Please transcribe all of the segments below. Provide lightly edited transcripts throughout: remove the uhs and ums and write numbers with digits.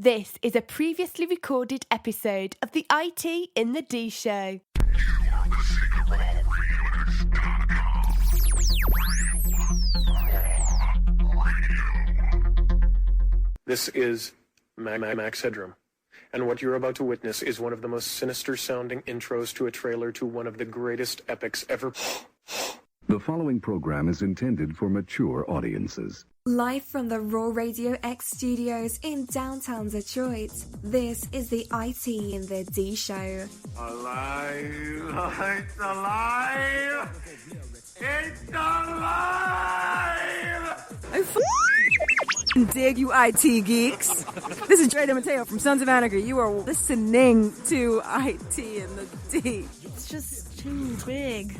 This is a previously recorded episode of the IT in the D Show. This is Max Headroom, and what you're about to witness is one of the most sinister-sounding intros to a trailer to one of the greatest epics ever. The following program is intended for mature audiences. Live from the Raw Radio X studios in downtown Detroit, this is the IT in the D Show. Alive! It's alive! It's alive! I dig you IT geeks. This is Dre DeMatteo from Sons of Anarchy. You are listening to IT in the D. It's just too big.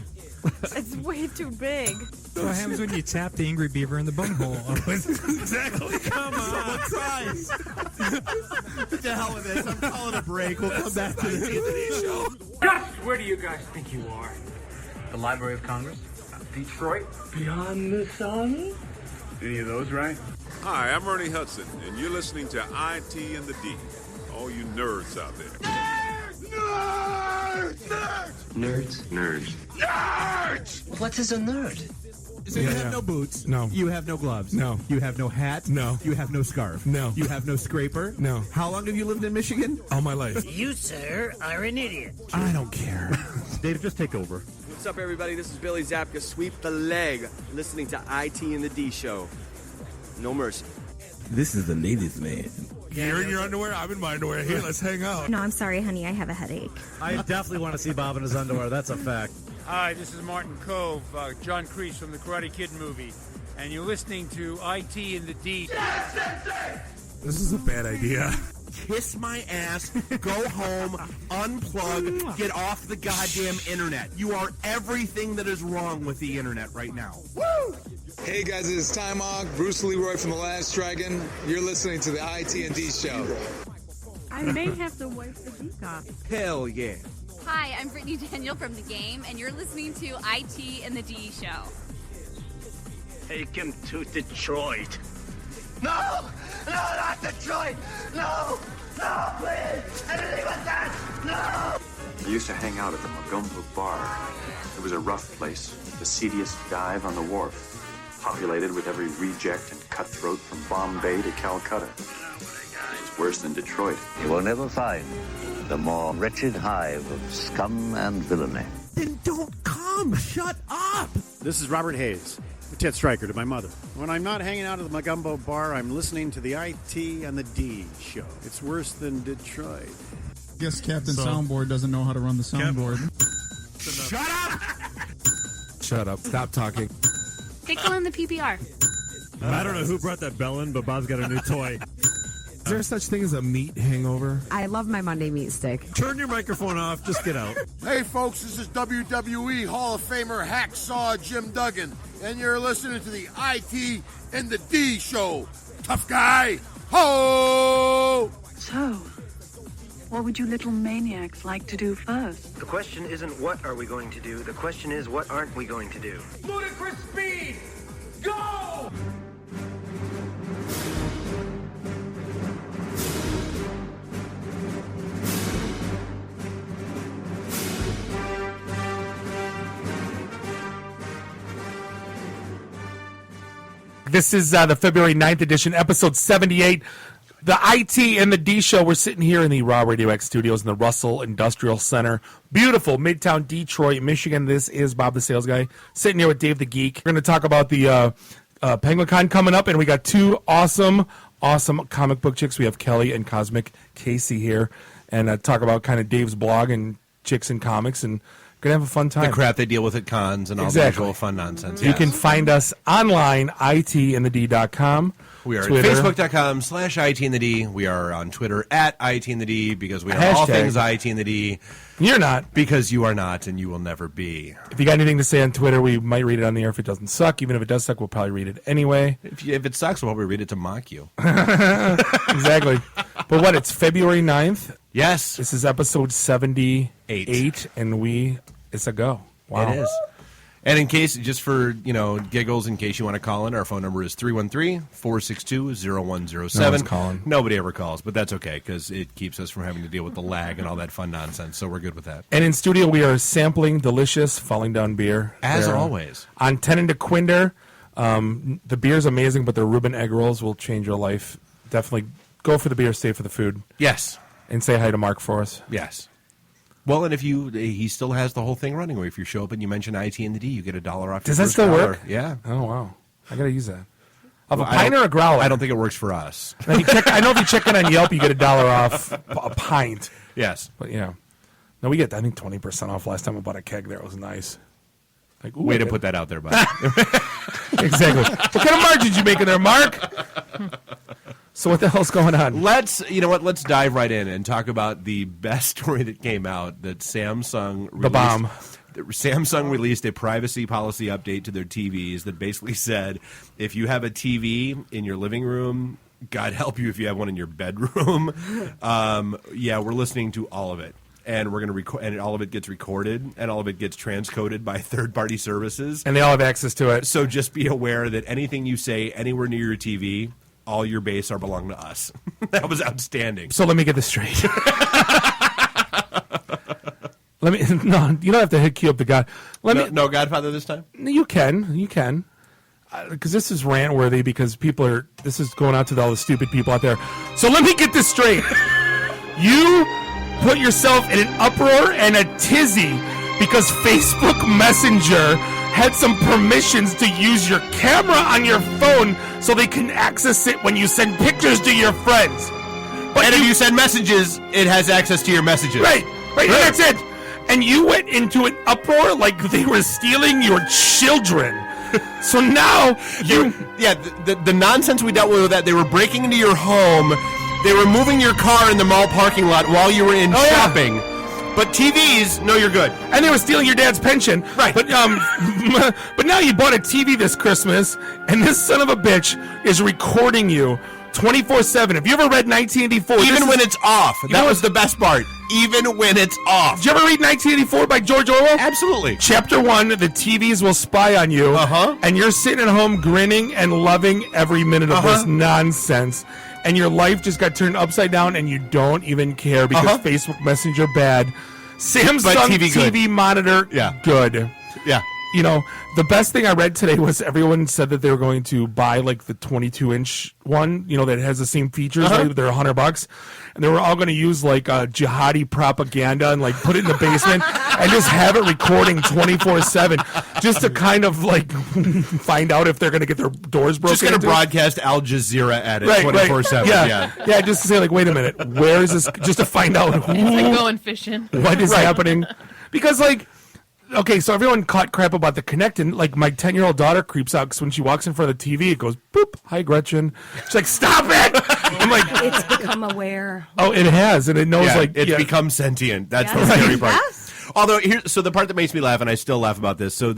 It's way too big. So what happens when you tap the angry beaver in the bunghole? Exactly. Come on. Tries. What the hell with this? I'm calling a break. We'll come back to the show. Just where do you guys think you are? The Library of Congress? Detroit? Beyond the sun? Any of those right? Hi, I'm Ernie Hudson, and you're listening to IT in the D. All you nerds out there. Nerds? Nerds. What is a nerd? So you have no boots. No. You have no gloves. No. You have no hat. No. You have no scarf. No. You have no scraper. No. How long have you lived in Michigan? All my life. You, sir, are an idiot. I don't care. Dave, just take over. What's up, everybody? This is Billy Zapka. Sweep the leg. Listening to IT in the D Show. No mercy. This is the ladies' man. You're in your underwear. I'm in my underwear. Here, let's hang out. No, I'm sorry, honey. I have a headache. I definitely want to see Bob in his underwear. That's a fact. Hi, this is Martin Cove, John Kreese from the Karate Kid movie, and you're listening to IT in the D. This is a bad idea. Kiss my ass, go home, unplug, get off the goddamn internet. You are everything that is wrong with the internet right now. Woo! Hey guys, it is Ty Mogg, Bruce Leroy from The Last Dragon. You're listening to the IT and D Show. I may have to wipe the geek off. Hell yeah. Hi, I'm Brittany Daniel from The Game, and you're listening to IT in the D Show. Take him to Detroit. No! No, not Detroit! No! No, please! Anything but that! No! I used to hang out at the Magumbo Bar. It was a rough place, the seediest dive on the wharf, populated with every reject and cutthroat from Bombay to Calcutta. It's worse than Detroit. You will never find the more wretched hive of scum and villainy. Then don't come! Shut up! This is Robert Hayes, Ted Stryker to my mother. When I'm not hanging out at the Magumbo Bar, I'm listening to the IT and the D Show. It's worse than Detroit. Guess Captain Soundboard doesn't know how to run the soundboard. Shut up! Shut up. Stop talking. Pickle in the PPR. I don't know who brought that bell in, but Bob's got a new toy. Is there such thing as a meat hangover? I love my Monday meat stick. Turn your microphone off. Just get out. Hey, folks, this is WWE Hall of Famer Hacksaw Jim Duggan, and you're listening to the IT and the D Show. Tough guy. Ho! So, what would you little maniacs like to do first? The question isn't what are we going to do. The question is what aren't we going to do. Ludicrous speed. Go! This is the February 9th edition, episode 78. The IT and the D Show. We're sitting here in the Raw Radio X studios in the Russell Industrial Center. Beautiful, Midtown Detroit, Michigan. This is Bob the Sales Guy, sitting here with Dave the Geek. We're going to talk about the Penguicon coming up, and we got two awesome comic book chicks. We have Kelly and Kosmic Kasey here, and talk about kind of Dave's blog and chicks and comics, and going to have a fun time. The crap they deal with at cons and all the usual fun nonsense. You can find us online, itinthed.com. We are Twitter. at facebook.com/ITinTheD. We are on Twitter at ITinTheD because we are all things ITinTheD. You're not. Because you are not, and you will never be. If you got anything to say on Twitter, we might read it on the air. If it doesn't suck, even if it does suck, we'll probably read it anyway. If it sucks, we'll probably read it to mock you. Exactly. But what, it's February 9th? Yes. This is episode 78, and it's a go. Wow. It is. And in case, just for giggles, in case you want to call in, our phone number is 313-462-0107. No one's calling. Nobody ever calls, but that's okay because it keeps us from having to deal with the lag and all that fun nonsense. So we're good with that. And in studio, we are sampling delicious Falling Down beer. As They're always. On 10 and Quinder. The beer's amazing, but their Reuben egg rolls will change your life. Definitely go for the beer, stay for the food. Yes. And say hi to Mark for us. Yes. Well, and he still has the whole thing running where if you show up and you mention IT and the D, you get $1 off. Does that still work? Yeah. Oh, wow. I got to use that. Of a pint or a growler? I don't think it works for us. I know if you check in on Yelp, you get $1 off a pint. Yes. But, no, we get, I think, 20% off last time I bought a keg there. It was nice. Like, way to put that out there, bud. Exactly. What kind of margins you making there, Mark? So what the hell's going on? Let's dive right in and talk about the best story that came out that Samsung released. The bomb. Samsung released a privacy policy update to their TVs that basically said if you have a TV in your living room, God help you if you have one in your bedroom. We're listening to all of it. And we're going to record, and all of it gets recorded, and all of it gets transcoded by third-party services. And they all have access to it. So just be aware that anything you say anywhere near your TV, all your base belong to us. That was outstanding. So let me get this straight. No, you don't have to cue up the God. No Godfather this time? You can. Because this is rant-worthy because this is going out to all the stupid people out there. So let me get this straight. You put yourself in an uproar and a tizzy because Facebook Messenger had some permissions to use your camera on your phone so they can access it when you send pictures to your friends. But if you send messages, it has access to your messages. Right. That's it. And you went into an uproar like they were stealing your children. So now the nonsense we dealt with that they were breaking into your home. They were moving your car in the mall parking lot while you were in shopping. Yeah. But TVs, no, you're good. And they were stealing your dad's pension. Right. But now you bought a TV this Christmas, and this son of a bitch is recording you 24/7. Have you ever read 1984? Even when it's off. That was the best part. Even when it's off. Did you ever read 1984 by George Orwell? Absolutely. Chapter 1, the TVs will spy on you. And you're sitting at home grinning and loving every minute of this nonsense. And your life just got turned upside down, and you don't even care because Facebook Messenger bad. Samsung TV monitor good. Yeah. The best thing I read today was everyone said that they were going to buy like the 22-inch one, that has the same features. Right? They're $100, and they were all going to use like jihadi propaganda and like put it in the basement and just have it recording 24/7, just to kind of like find out if they're going to get their doors broken. Just going to broadcast Al Jazeera at it 24/7. Yeah, just to say like, wait a minute, where is this? Just to find out It's like going fishing. What is happening? Because like. Okay, so everyone caught crap about the Connect, and like my 10-year-old daughter creeps out because when she walks in front of the TV, it goes boop. Hi, Gretchen. She's like, stop it! I'm like, it's become aware. Oh, it has, and it knows it's become sentient. That's the scary part. Yes. Although so the part that makes me laugh, and I still laugh about this. So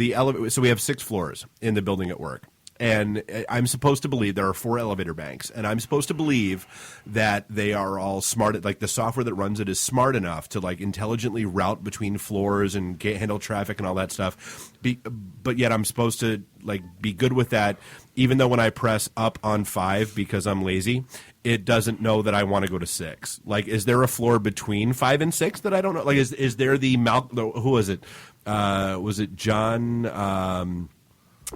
so we have 6 floors in the building at work. And I'm supposed to believe there are 4 elevator banks, and I'm supposed to believe that they are all smart. Like the software that runs it is smart enough to like intelligently route between floors and handle traffic and all that stuff. But yet I'm supposed to like be good with that, even though when I press up on 5 because I'm lazy, it doesn't know that I want to go to 6. Like, is there a floor between 5 and 6 that I don't know? Like, is there who was it? Was it John?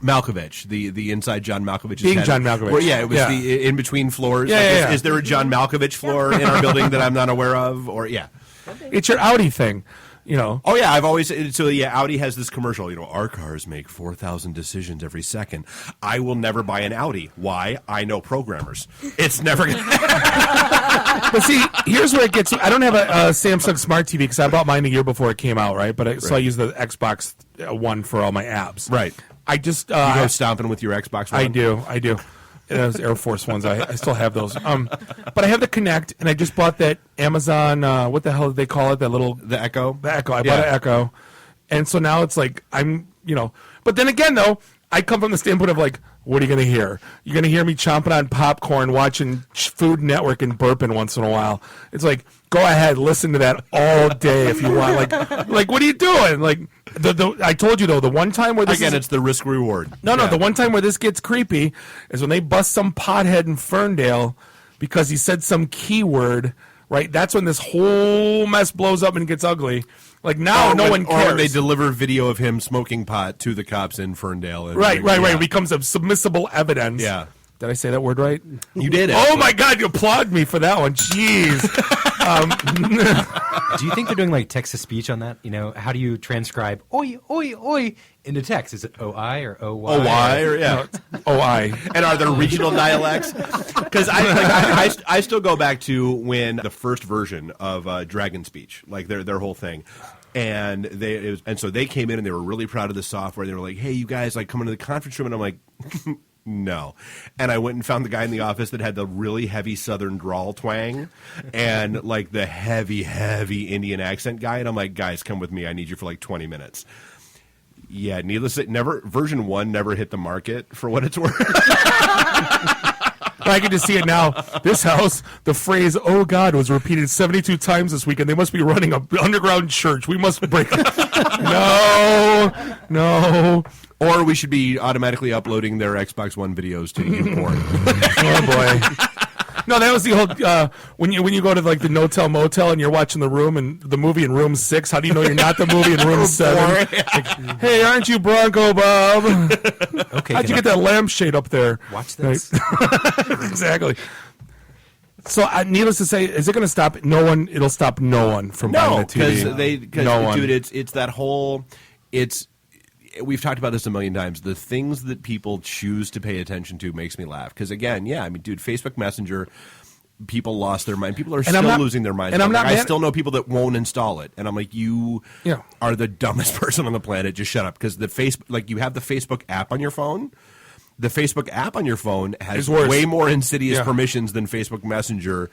Malkovich, the inside John Malkovich's Being head. John Malkovich. It was the in between floors. Is there a John Malkovich floor in our building that I'm not aware of? Or it's your Audi thing, Oh yeah, I've always Audi has this commercial. Our cars make 4,000 decisions every second. I will never buy an Audi. Why? I know programmers. It's never gonna. But see, here's where it gets. I don't have a Samsung Smart TV because I bought mine a year before it came out, right? But so I use the Xbox One for all my apps, right? I just you go stomping with your Xbox One? I do. Those Air Force ones, I still have those. But I have the Connect, and I just bought that Amazon. What the hell did they call it? The Echo. The Echo. I bought an Echo, and so now it's like I'm. But then again, though, I come from the standpoint of like, what are you going to hear? You're going to hear me chomping on popcorn, watching Food Network and burping once in a while. It's like, go ahead, listen to that all day if you want. Like what are you doing? Like, I told you though, the one time where this it's the risk reward. No, the one time where this gets creepy is when they bust some pothead in Ferndale because he said some keyword. Right, that's when this whole mess blows up and gets ugly. Like now, no one cares. Or when they deliver video of him smoking pot to the cops in Ferndale. And right. It becomes a submissible evidence. Yeah. Did I say that word right? You did. Oh my God! You applaud me for that one. Jeez. Do you think they're doing like text to speech on that? You know, how do you transcribe "oi, oi, oi" into text? Is it "oi" or "oy"? "Oy" or yeah, "oi." And are there regional dialects? Because I still go back to when the first version of Dragon Speech, like their whole thing. And so they came in and they were really proud of the software. They were like, "Hey, you guys, like come into the conference room," and I'm like. No. And I went and found the guy in the office that had the really heavy Southern drawl twang and like the heavy Indian accent guy. And I'm like, guys, come with me. I need you for like 20 minutes. Yeah, needless to say, version 1 never hit the market for what it's worth. I can just see it now. This house, the phrase "oh God" was repeated 72 times this week, and they must be running an underground church. We must break No. Or we should be automatically uploading their Xbox One videos to YouPorn. Oh, boy. No, that was the old when you go to like the No-Tell Motel and you're watching the movie in room 6. How do you know you're not the movie in room 7? Like, hey, aren't you Bronco Bob? Okay, how'd you get that lampshade up there? Watch this. Right? Exactly. So, needless to say, is it going to stop no one? It'll stop no one from buying the TV. Because dude, it's that whole we've talked about this a million times. The things that people choose to pay attention to makes me laugh. Because again, yeah, I mean, dude, Facebook Messenger, people lost their mind. People are still losing their minds. And I still know people that won't install it. And I'm like, you are the dumbest person on the planet. Just shut up. Because you have the Facebook app on your phone. The Facebook app on your phone has way more insidious permissions than Facebook Messenger.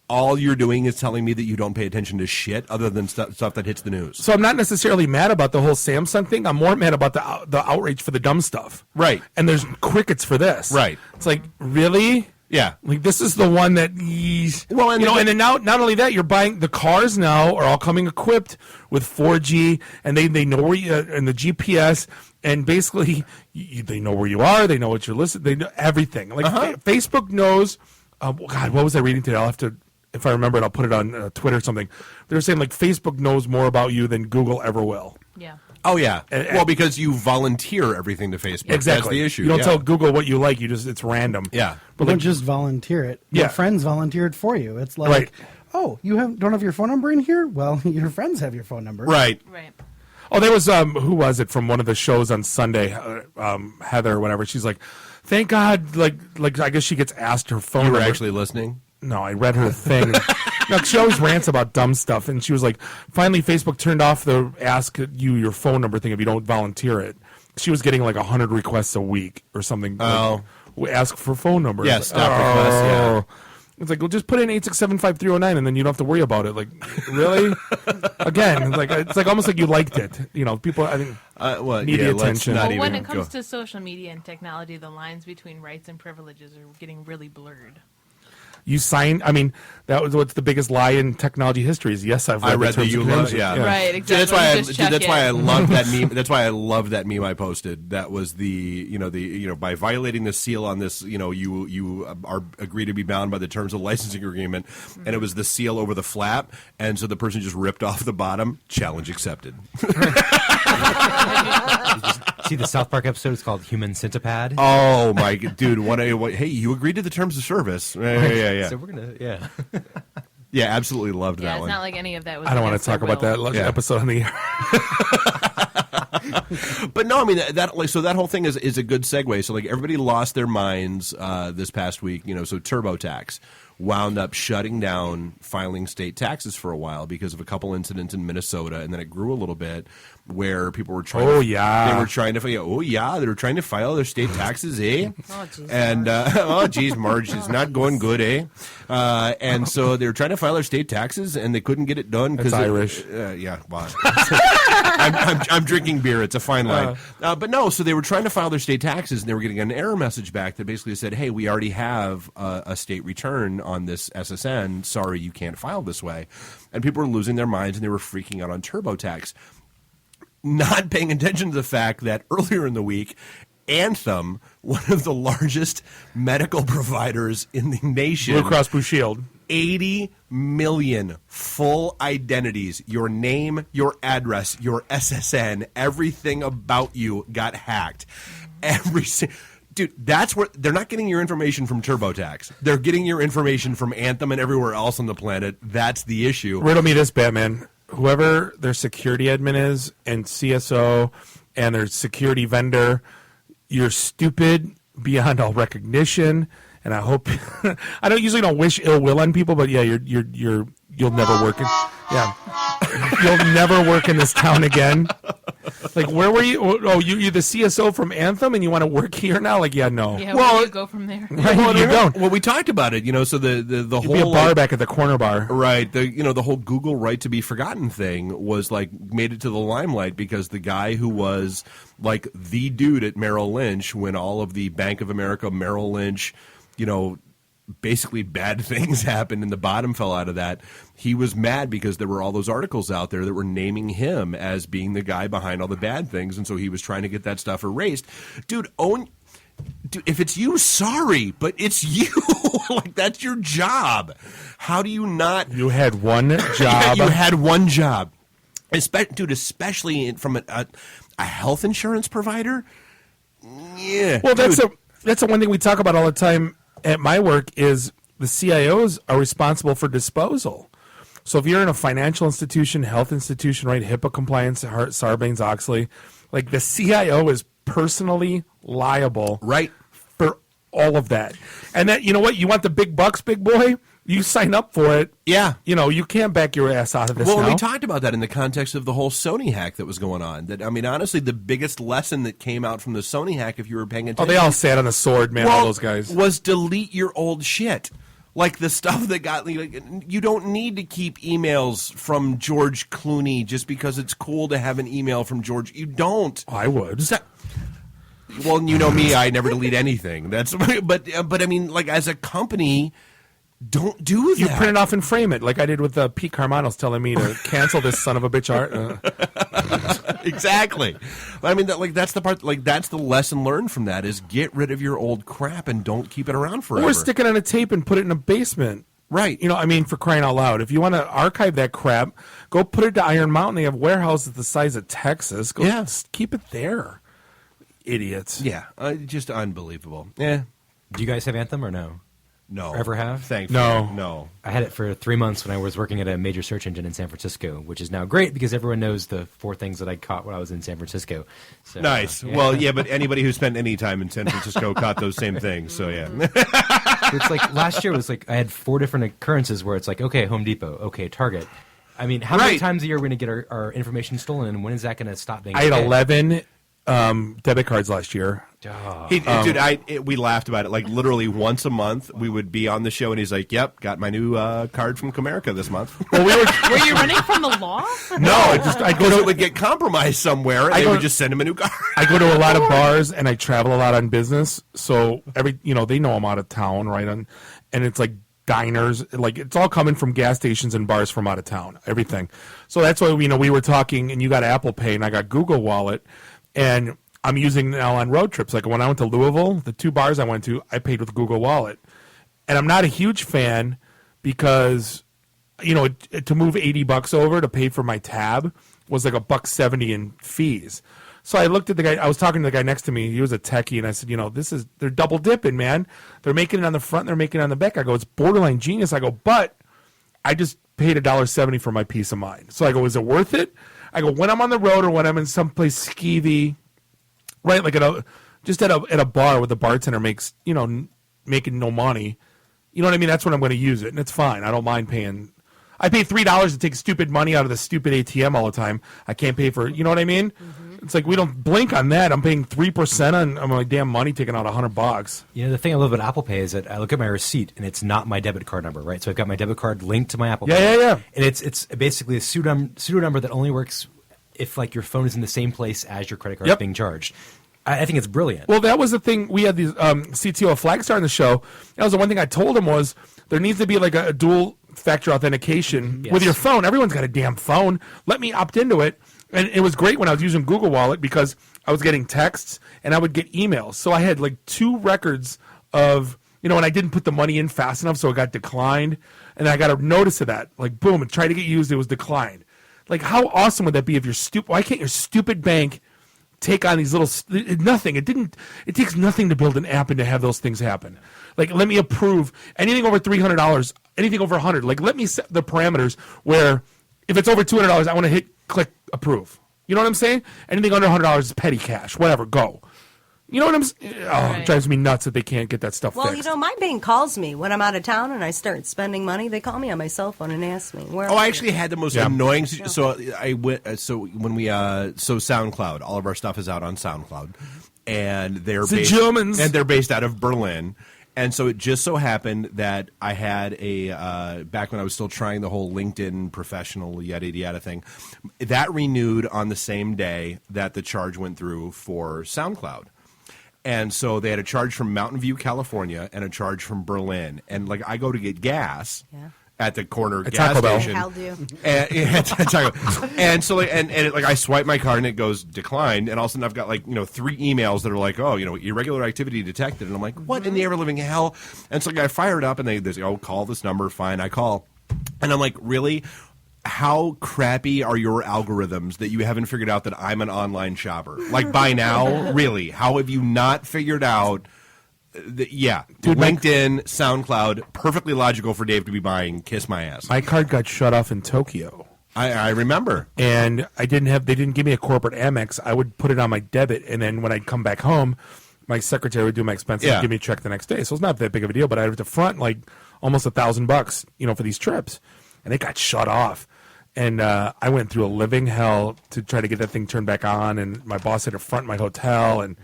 All you're doing is telling me that you don't pay attention to shit other than stuff that hits the news. So I'm not necessarily mad about the whole Samsung thing. I'm more mad about the outrage for the dumb stuff. Right. And there's crickets for this. Right. It's like, really? Yeah. Like, this is the one that, and then now, not only that, you're buying, the cars now are all coming equipped with 4G, and they know where you, and the GPS, and basically, they know where you are, they know what you're listening, they know everything. Like, Facebook knows, God, what was I reading today? I'll have to, if I remember it, I'll put it on Twitter or something. They were saying, like, Facebook knows more about you than Google ever will. Yeah. Oh, yeah. Well, because you volunteer everything to Facebook. Exactly. That's the issue. You don't tell Google what you like. It's random. Yeah. But don't just volunteer it. Your friends volunteered for you. It's like, oh, you don't have your phone number in here? Well, your friends have your phone number. Right. Oh, there was, who was it from one of the shows on Sunday? Heather or whatever. She's like, thank God, like I guess she gets asked her phone number. You were actually listening? No, I read her thing. No, she always rants about dumb stuff, and she was like, finally Facebook turned off the ask you your phone number thing if you don't volunteer it. She was getting like 100 requests a week or something. Oh. Like, we ask for phone numbers. Yeah, stop requests, yeah. It's like, well, just put in 8675309 and then you don't have to worry about it. Like, really? Again, it's like almost like you liked it. You know, people, I think, media attention. Well, when it comes to social media and technology, the lines between rights and privileges are getting really blurred. You signed. I mean, that was what's the biggest lie in technology history is yes, I read the terms. Yeah, right. Exactly. That's why I love that meme. That's why I love that meme I posted. That was the by violating the seal on this, you are agree to be bound by the terms of the licensing agreement, and it was the seal over the flap, and so the person just ripped off the bottom. Challenge accepted. See the South Park episode? It's called Human Centipede. Oh my dude! Hey, you agreed to the terms of service. Yeah. So we're gonna, yeah, absolutely loved that one. It's not like any of that was. I don't want to talk about that episode on the air. But no, I mean that whole thing is a good segue. So like everybody lost their minds this past week. So TurboTax wound up shutting down filing state taxes for a while because of a couple incidents in Minnesota, and then it grew a little bit where people were trying. They were trying to. They were trying to file their state taxes, eh? Oh, geez, and geez, Marge, it's not going good, eh? And so they were trying to file their state taxes, and they couldn't get it done because Irish. Yeah, well, I'm drinking beer. It's a fine line. But no, so they were trying to file their state taxes, and they were getting an error message back that basically said, "Hey, we already have a state return on this SSN. Sorry, you can't file this way." And people were losing their minds, and they were freaking out on TurboTax, not paying attention to the fact that earlier in the week, Anthem, one of the largest medical providers in the nation, Blue Cross Blue Shield, 80 million full identities, your name, your address, your SSN, everything about you got hacked. Dude, that's where they're not getting your information from TurboTax. They're getting your information from Anthem and everywhere else on the planet. That's the issue. Riddle me this, Batman. Whoever their security admin is and CSO and their security vendor, you're stupid beyond all recognition. And I hope I don't wish ill will on people, but yeah, you'll never work in you'll never work in this town again. Like, where were you? Oh, you're the CSO from Anthem, and you want to work here now? Like, yeah, no. Yeah, well, you go from there. Right, you don't. Well, we talked about it, so the whole be a bar back at the corner bar, right? The whole Google right to be forgotten thing was made it to the limelight because the guy who was like the dude at Merrill Lynch when all of the Bank of America, Merrill Lynch, basically bad things happened and the bottom fell out of that. He was mad because there were all those articles out there that were naming him as being the guy behind all the bad things, and so he was trying to get that stuff erased. Dude, if it's you, sorry, but it's you. Like, that's your job. How do you not? You had one job. You had one job. Especially from a health insurance provider. Yeah. Well, that's the one thing we talk about all the time at my work is the CIOs are responsible for disposal. So if you're in a financial institution, health institution, right, HIPAA compliance, Sarbanes-Oxley, like the CIO is personally liable, right, for all of that. And that, you know what, you want the big bucks, big boy? You sign up for it. Yeah. You can't back your ass out of this now. Well, we talked about that in the context of the whole Sony hack that was going on. Honestly, the biggest lesson that came out from the Sony hack, if you were paying attention. Oh, they all sat on the sword, man, all those guys. Was delete your old shit. Like the stuff that got, you don't need to keep emails from George Clooney just because it's cool to have an email from George. You don't. I would. Well, you know me, I never delete anything. But I mean, like, as a company, don't do that. You print it off and frame it, like I did with Pete Carmano's telling me to cancel this son of a bitch art. Exactly. I mean, that's the part. Like, that's the lesson learned from that is get rid of your old crap and don't keep it around forever. Or stick it on a tape and put it in a basement. Right. For crying out loud. If you want to archive that crap, go put it to Iron Mountain. They have warehouses the size of Texas. Go keep it there. Idiots. Yeah. Just unbelievable. Yeah. Do you guys have Anthem or no? No. Or ever have? Thankfully. No. I had it for 3 months when I was working at a major search engine in San Francisco, which is now great because everyone knows the 4 things that I caught when I was in San Francisco. So, nice. Well, yeah, but anybody who spent any time in San Francisco caught those same things, so yeah. It's like last year was like I had 4 different occurrences where it's like, okay, Home Depot, okay, Target. I mean, how many times a year are we going to get our information stolen, and when is that going to stop being I had 11 debit cards last year. We laughed about it. Like, literally once a month, we would be on the show, and he's like, "Yep, got my new card from Comerica this month." Well, were you running from the law? No, it would get compromised somewhere, and they would just send him a new card. I go to a lot of bars, and I travel a lot on business, so they know I'm out of town, right? And it's like diners, like it's all coming from gas stations and bars from out of town, everything. So that's why we were talking, and you got Apple Pay, and I got Google Wallet, and I'm using now on road trips. Like when I went to Louisville, the 2 bars I went to, I paid with Google Wallet. And I'm not a huge fan because, to move $80 over to pay for my tab was like $1.70 in fees. So I looked at the guy, I was talking to the guy next to me, he was a techie, and I said, they're double dipping, man. They're making it on the front, they're making it on the back. I go, it's borderline genius. I go, but I just paid $1.70 for my peace of mind. So I go, is it worth it? I go, when I'm on the road or when I'm in someplace skeevy, right, like at a bar where the bartender makes, making no money, You know what I mean? That's when I'm going to use it, and it's fine. I don't mind paying. I pay $3 to take stupid money out of the stupid ATM all the time. I can't pay for, you know what I mean? It's like we don't blink on that. I'm paying 3% on my damn money, taking out $100. You know, the thing I love about Apple Pay is that I look at my receipt and it's not my debit card number, right? So I've got my debit card linked to my Apple Pay. Yeah. And it's basically a pseudo number that only works if like your phone is in the same place as your credit card is being charged. I think it's brilliant. Well, that was the thing. We had the CTO of Flagstar on the show. That was the one thing I told him was there needs to be like a dual factor authentication with your phone. Everyone's got a damn phone. Let me opt into it. And it was great when I was using Google Wallet because I was getting texts and I would get emails. So I had like 2 records of, and I didn't put the money in fast enough, so it got declined. And I got a notice of that. Like, boom, it tried to get used, it was declined. Like, how awesome would that be if you're stupid? Why can't your stupid bank take on these little nothing? It takes nothing to build an app and to have those things happen. Like, let me approve anything over $300, anything over $100. Like, let me set the parameters where if it's over $200, I want to click approve. You know what I'm saying? Anything under $100 is petty cash. Whatever, go. You know what I'm saying? It drives me nuts that they can't get that stuff fixed. My bank calls me when I'm out of town and I start spending money. They call me on my cell phone and ask me where. I actually had the most annoying. So I went. So when we SoundCloud, all of our stuff is out on SoundCloud, and they're Germans, and they're based out of Berlin. And so it just so happened that I had back when I was still trying the whole LinkedIn professional yada yada thing, that renewed on the same day that the charge went through for SoundCloud. And so they had a charge from Mountain View, California, and a charge from Berlin. And like I go to get gas at the corner gas station. I'll do. And so I swipe my card and it goes declined, and all of a sudden I've got 3 emails that are like, irregular activity detected, and I'm like, what in the ever living hell? And so I fire it up, and they say, call this number. Fine, I call, and I'm like, really? How crappy are your algorithms that you haven't figured out that I'm an online shopper? Like by now, really? How have you not figured out? Dude, LinkedIn, SoundCloud, perfectly logical for Dave to be buying. Kiss my ass. My card got shut off in Tokyo. I remember. And they didn't give me a corporate Amex. I would put it on my debit, and then when I'd come back home, my secretary would do my expenses and give me a check the next day. So it's not that big of a deal, but I had to front almost $1,000, for these trips. And it got shut off. And I went through a living hell to try to get that thing turned back on, and my boss had to front my hotel, and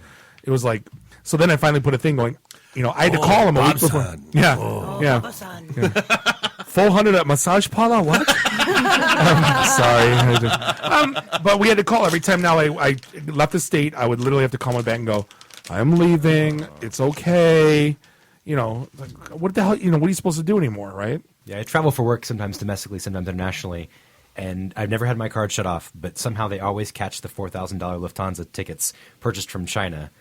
it was like. So then I finally put a thing going. I had to call him a week before. Yeah. 400 at massage parlor. What? Sorry. But we had to call every time. Now I left the state. I would literally have to call my bank and go, "I'm leaving. It's okay." What the hell? What are you supposed to do anymore, right? Yeah, I travel for work sometimes domestically, sometimes internationally, and I've never had my card shut off, but somehow they always catch the $4,000 Lufthansa tickets purchased from China.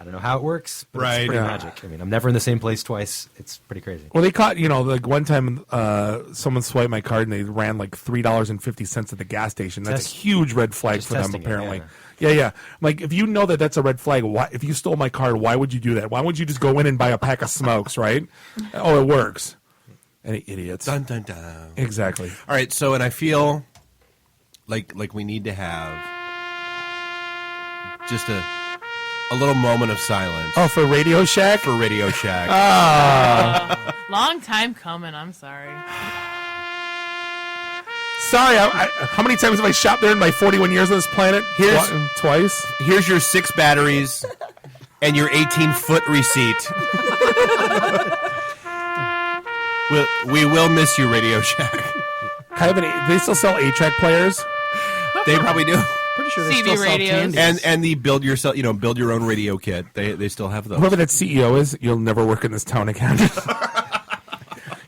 I don't know how it works, but it's pretty magic. I mean, I'm never in the same place twice. It's pretty crazy. Well, they caught, one time someone swiped my card and they ran $3.50 at the gas station. That's a huge red flag for them, apparently. Yeah. Like, if you know that that's a red flag, if you stole my card, why would you do that? Why would you just go in and buy a pack of smokes, right? Oh, it works. Any idiots. Dun, dun, dun. Exactly. All right, so, and I feel like we need to have just a little moment of silence. Oh, for Radio Shack? For Radio Shack. Long time coming, I'm sorry. Sorry, how many times have I shopped there in my 41 years on this planet? Twice. Here's your 6 batteries and your 18-foot receipt. We will miss you, Radio Shack. Do they still sell 8-track players? They probably do. Pretty sure they CD still radios. sell candies. And the build your own radio kit. They still have those. Whoever that CEO is, you'll never work in this town again.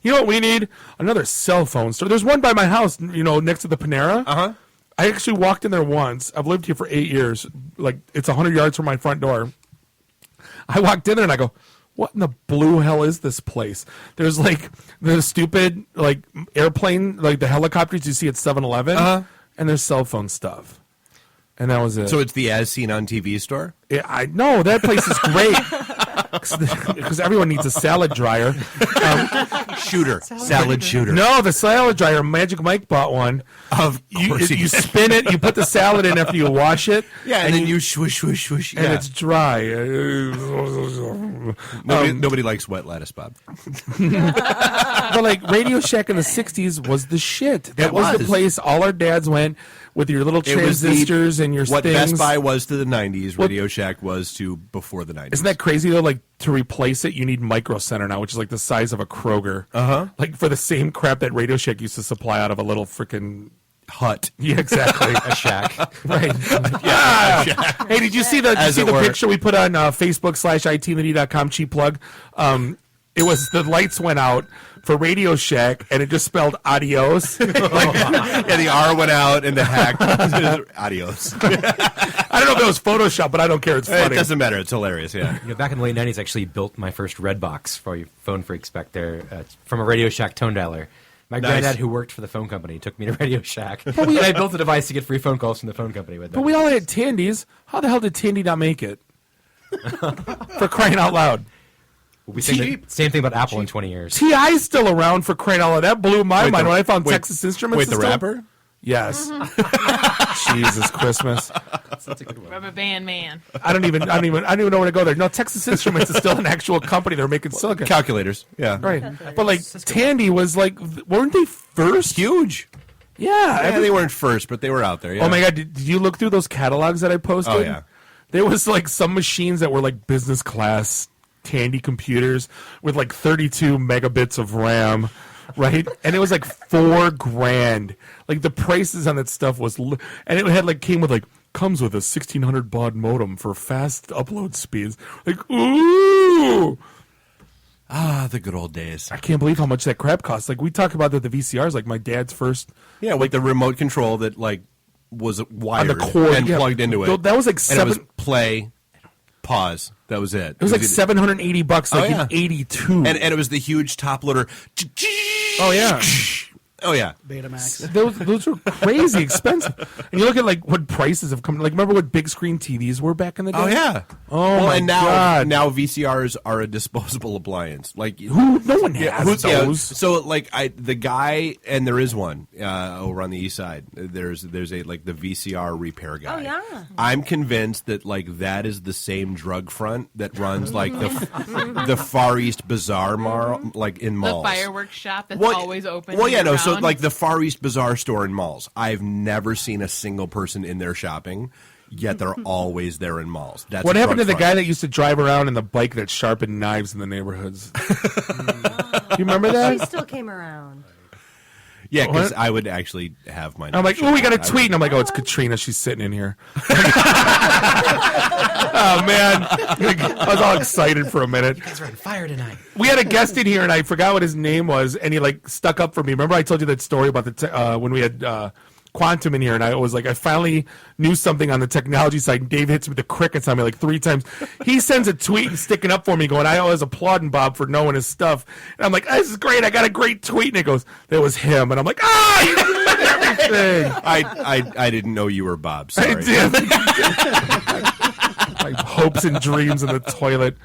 You know what we need? Another cell phone store. There's one by my house, next to the Panera. Uh-huh. I actually walked in there once. I've lived here for 8 years. It's 100 yards from my front door. I walked in there and I go, what in the blue hell is this place? There's the stupid airplane, the helicopters you see at 7-Eleven, and there's cell phone stuff. And that was it. So it's the As Seen on TV store? Yeah, I know. That place is great. because everyone needs a salad dryer. Salad shooter. No, the salad dryer. Magic Mike bought one. Of course you spin it. You put the salad in after you wash it. Yeah, and then you swish, and it's dry. Nobody likes wet lettuce, Bob. But like Radio Shack in the '60s was the shit. That was the place all our dads went with your little transistors and your what things. Best Buy was to the '90s. Radio Shack was to before the '90s. Isn't that crazy though? Like to replace it, you need Micro Center now, which is like the size of a Kroger. Like for the same crap that Radio Shack used to supply out of a little freaking hut. Yeah, exactly. A shack. Right. Yeah. A shack. Hey, did you see the picture we put on Facebook /itandthe.com cheap plug? It was the lights went out for Radio Shack, and it just spelled adios. Yeah, the R went out and the hack. Adios. I don't know if it was Photoshop, but I don't care. It's funny. It doesn't matter. It's hilarious, yeah. Back in the late 90s, I actually built my first red box for you phone freaks back there from a Radio Shack tone dialer. My granddad, who worked for the phone company, took me to Radio Shack. And I built a device to get free phone calls from the phone company with them. But we all had Tandy's. How the hell did Tandy not make it? For crying out loud. We'll be saying the same thing about Apple in 20 years. T.I.'s still around for crying out loud. That blew my mind when I found Texas Instruments. Wait, the rapper? Yes. Jesus Christmas. That's a good one. Rubber Band Man. I don't even know where to go there. No, Texas Instruments is still an actual company. They're making silicon calculators. Yeah, right. But like Tandy was like, weren't they first? Huge. Yeah, they weren't first, but they were out there. Yeah. Oh my God! Did you look through those catalogs that I posted? Oh yeah. There was like some machines that were like business class Tandy computers with like 32 megabits of RAM. Right, and it was like $4,000. Like the prices on that stuff was, and it had like came with like comes with a 1600 baud modem for fast upload speeds. Like ooh, the good old days. I can't believe how much that crap costs. Like we talk about the VCRs, like my dad's first, like the remote control that like was wired on the cord and plugged into it. That was like and it was play. Pause. That was it. It was like $780, like in '82, and it was the huge top loader. Oh yeah. Oh yeah, Betamax. Those were crazy expensive. And you look at like what prices have come. Like remember what big screen TVs were back in the day? Oh yeah. Oh my and God. now VCRs are a disposable appliance. Like no one has those. So like the guy, and there is one over on the east side. There's a like the VCR repair guy. Oh yeah. I'm convinced that like that is the same drug front that runs like the Far East Bazaar like in malls. The fireworks shop that's always open. Well, yeah, no. So like the Far East Bazaar store in malls, I've never seen a single person in there shopping, yet they're always there in malls. That's what happened to the guy that used to drive around in the bike that sharpened knives in the neighborhoods? Do you remember that? He still came around. Yeah, because I would actually have my. I'm like, oh, we got a tweet, and I'm like, oh, it's Katrina. She's sitting in here. Oh man, I was all excited for a minute. You guys are on fire tonight. We had a guest in here, and I forgot what his name was, and he like stuck up for me. Remember, I told you that story about the when we had Quantum in here, and I was like, I finally knew something on the technology side. And Dave hits me with the crickets on me like 3 times. He sends a tweet and sticking up for me, going, I was applauding Bob for knowing his stuff. And I'm like, this is great. I got a great tweet, and it goes, that was him, and I'm like, you did everything. I didn't know you were Bob. Sorry. I did. My hopes and dreams in the toilet.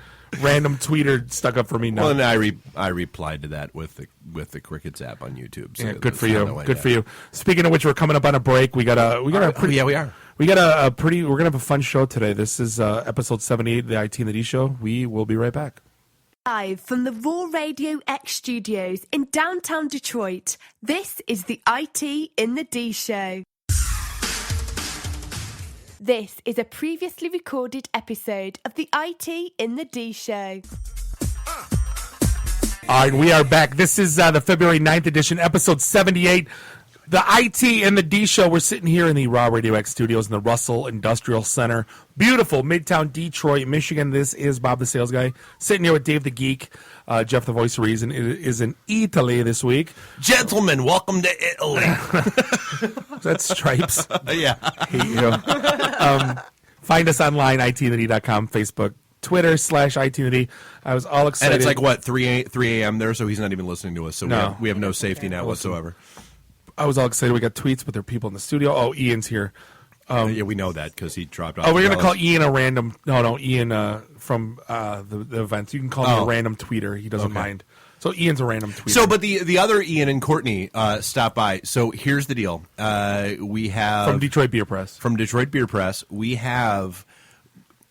Random tweeter stuck up for me. Well, and I replied to that with the Crickets app on YouTube. So yeah, good for you. Good for you. Speaking of which, we're coming up on a break. We are. We're gonna have a fun show today. This is episode 78 of the IT and the D Show. We will be right back. Live from the Raw Radio X studios in downtown Detroit, this is the IT in the D Show. This is a previously recorded episode of the IT in the D Show. All right, we are back. This is the February 9th edition, episode 78. The IT and the D Show. We're sitting here in the Raw Radio X studios in the Russell Industrial Center. Beautiful, Midtown Detroit, Michigan. This is Bob the Sales Guy. Sitting here with Dave the Geek. Jeff the Voice of Reason is in Italy this week. Gentlemen, welcome to Italy. That's Stripes. Yeah. Hate you. Find us online, itandthe.com, Facebook, Twitter /itandthe. I was all excited. And it's like, what, 3 a.m. there, so he's not even listening to us. So no. we have no safety net whatsoever. I was all excited. We got tweets, but there are people in the studio. Oh, Ian's here. Yeah, we know that because he dropped off. Oh, we're the going to call dollars. Ian a random. No, Ian from the events. You can call him a random tweeter. He doesn't mind. So Ian's a random tweeter. So, but the other Ian and Courtney stopped by. So here's the deal. We have from Detroit Beer Press. From Detroit Beer Press, we have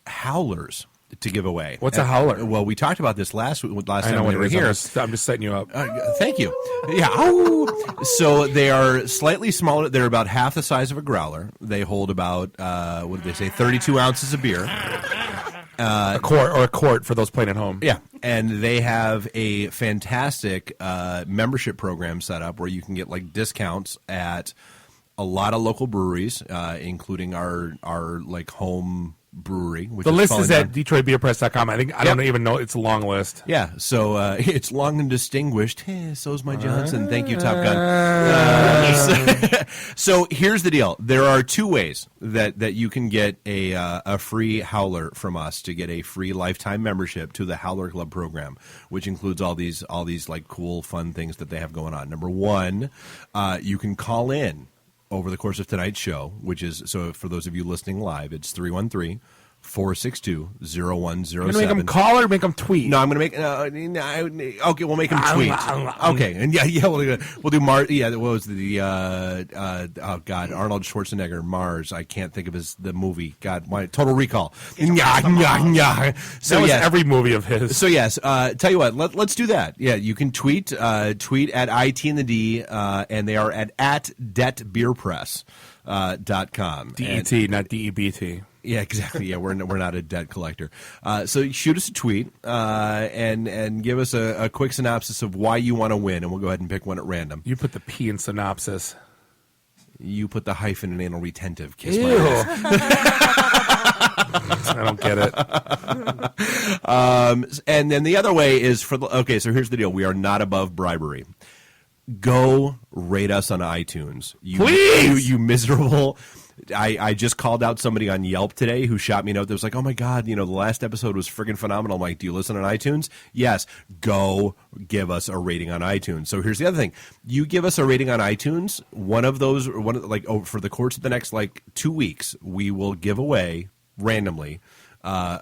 howlers to give away. What's a howler? Well, we talked about this last time we were it is. here. I'm just setting you up. Thank you. Yeah. Oh. So they are slightly smaller. They're about half the size of a growler. They hold about what did they say? 32 ounces of beer. A quart for those playing at home. Yeah, and they have a fantastic membership program set up where you can get like discounts at a lot of local breweries, including our like home brewery. Which The list is falling at DetroitBeerPress.com. I don't even know. It's a long list. Yeah, so it's long and distinguished. So's my Johnson. Thank you, Top Gun. So here's the deal. There are two ways that you can get a free howler from us to get a free lifetime membership to the Howler Club program, which includes all these like cool, fun things that they have going on. Number one, you can call in over the course of tonight's show, which is, so for those of you listening live, it's 313-462-0107. You're going to make them call or make them tweet? No, I'm going to make, okay, we'll make them tweet. Okay, and we'll do Mars, what was oh God, Arnold Schwarzenegger, Mars, I can't think of the movie, God, Total Recall. So That was every movie of his. So yes, tell you what, let's do that. Yeah, you can tweet at IT and the D, and they are at DebtBeerPress.com. DET, not DEBT. Yeah, exactly. Yeah, we're not a debt collector. So shoot us a tweet and give us a quick synopsis of why you want to win, and we'll go ahead and pick one at random. You put the P in synopsis. You put the hyphen in anal retentive. Kiss Ew. my ass. I don't get it. And then the other way is so here's the deal. We are not above bribery. Go rate us on iTunes. Please! You miserable... I just called out somebody on Yelp today who shot me a note that was like, oh my God, the last episode was friggin' phenomenal. I'm like, do you listen on iTunes? Yes. Go give us a rating on iTunes. So here's the other thing. You give us a rating on iTunes, for the course of the next 2 weeks, we will give away randomly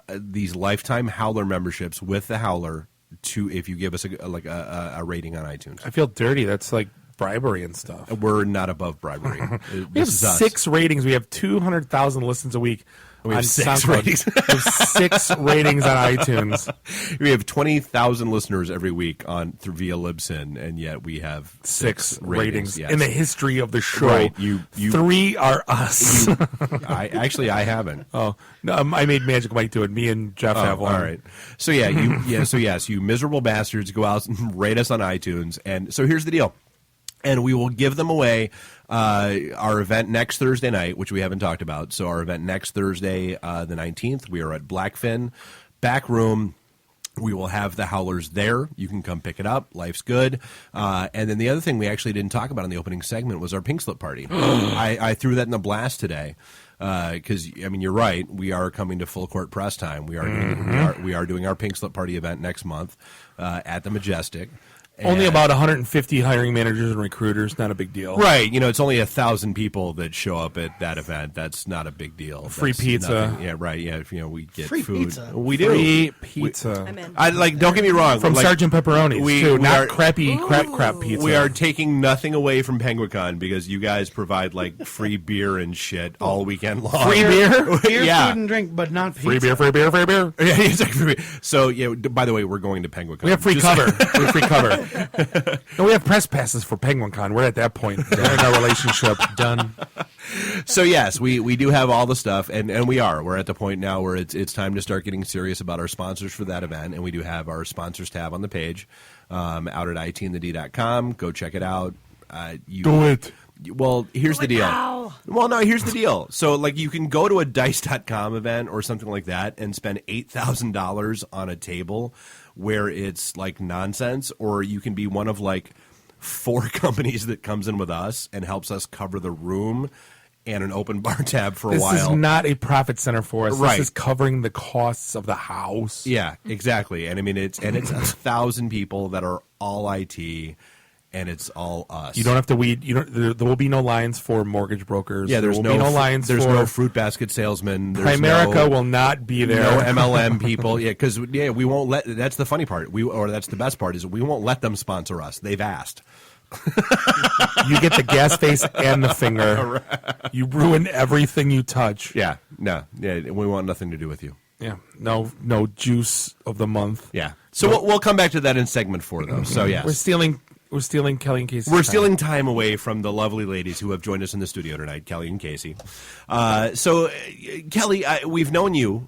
these lifetime Howler memberships with the Howler if you give us a rating on iTunes. I feel dirty. That's like bribery and stuff. We're not above bribery. We have 6 ratings. We have 200,000 listens a week. We have 6 SoundCloud. ratings. We have 6 ratings on iTunes. We have 20,000 listeners every week via Libsyn, and yet we have 6 ratings. Yes. In the history of the show. Right. 3 are us. I haven't. Oh no, I made Magic Mike do it. Me and Jeff have one. All right. So yes, you miserable bastards, go out and rate us on iTunes. And so here's the deal. And we will give them away our event next Thursday night, which we haven't talked about. So our event next Thursday, the 19th, we are at Blackfin, back room. We will have the Howlers there. You can come pick it up. Life's good. And then the other thing we actually didn't talk about in the opening segment was our pink slip party. I threw that in the blast today. Because you're right. We are coming to full court press time. We are doing our pink slip party event next month at the Majestic. Only about 150 hiring managers and recruiters. Not a big deal. Right. It's only 1,000 people that show up at that event. That's not a big deal. Free That's pizza. Nothing. Yeah, right. Yeah, we get free food. Pizza. We do. Free pizza. I'm in. Don't get me wrong. From Sergeant Pepperoni's, too. Not crappy crap pizza. We are taking nothing away from Penguicon because you guys provide free beer and shit all weekend long. Free beer? Beer, Yeah. food, and drink, but not pizza. Free beer, free beer, free beer. Yeah, exactly. So, by the way, we're going to Penguicon. We have free cover. We have free cover. No, we have press passes for Penguicon. We're at that point in our relationship. Done. So yes, we do have all the stuff, and we're at the point now where it's time to start getting serious about our sponsors for that event, and we do have our sponsors tab on the page out at itandthed.com. Go check it out. Do it. Well, here's the deal. now. Well, no, here's the deal. So, you can go to a Dice.com event or something like that and spend $8,000 on a table where it's nonsense, or you can be one of 4 companies that comes in with us and helps us cover the room and an open bar tab for a while. This is not a profit center for us. Right. This is covering the costs of the house. Yeah, exactly. And it's 1,000 people that are all IT. and it's all us. You don't have to weed. There will be no lines for mortgage brokers. Yeah, there's there will be no lines. There's for no fruit basket salesmen. There's Primerica will not be there. No MLM people. Yeah, because we won't let. That's the funny part. That's the best part is we won't let them sponsor us. They've asked. You get the gas face and the finger. You ruin everything you touch. Yeah, no, yeah, we want nothing to do with you. Yeah, no juice of the month. Yeah, so we'll come back to that in segment 4, though. So yeah, we're stealing Kelly and Kasey. We're stealing time away from the lovely ladies who have joined us in the studio tonight, Kelly and Kasey. So, Kelly, we've known you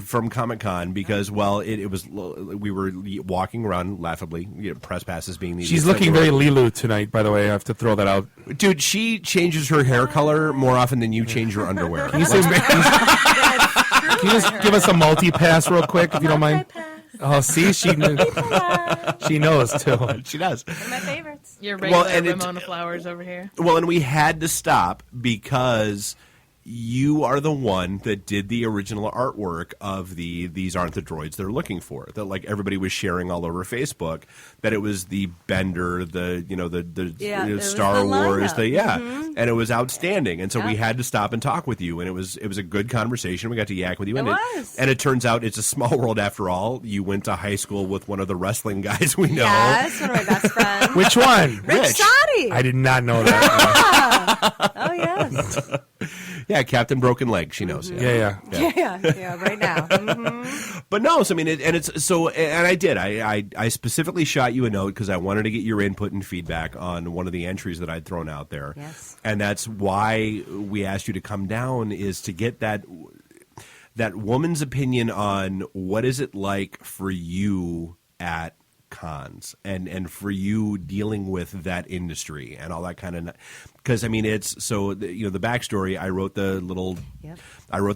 from Comic-Con because, well, it was we were walking around laughably, press passes being the. She's looking very Lilu tonight, by the way. I have to throw that out. Dude, she changes her hair color more often than you change your underwear. Can you just give us a multi-pass real quick, if you don't mind? Oh, see, she knows too. She does. One of my favorites. Your regular Ramona Flowers over here. Well, and we had to stop because you are the one that did the original artwork of these aren't the droids they're looking for. That like everybody was sharing all over Facebook. That it was the Bender, the Star Wars, and it was outstanding. And so we had to stop and talk with you, and it was a good conversation. We got to yak with you, and it turns out it's a small world after all. You went to high school with one of the wrestling guys we know. Yes, one of my best friends. Which one? Rich Sadi. I did not know that. Oh yes. Yeah, Captain Broken Leg. She knows. Yeah. Right now. Mm-hmm. But no, so I mean, I did. I specifically shot you a note because I wanted to get your input and feedback on one of the entries that I'd thrown out there. Yes. And that's why we asked you to come down, is to get that woman's opinion on what is it like for you at cons and for you dealing with that industry and all that kind of, because I mean it's so the backstory. I wrote the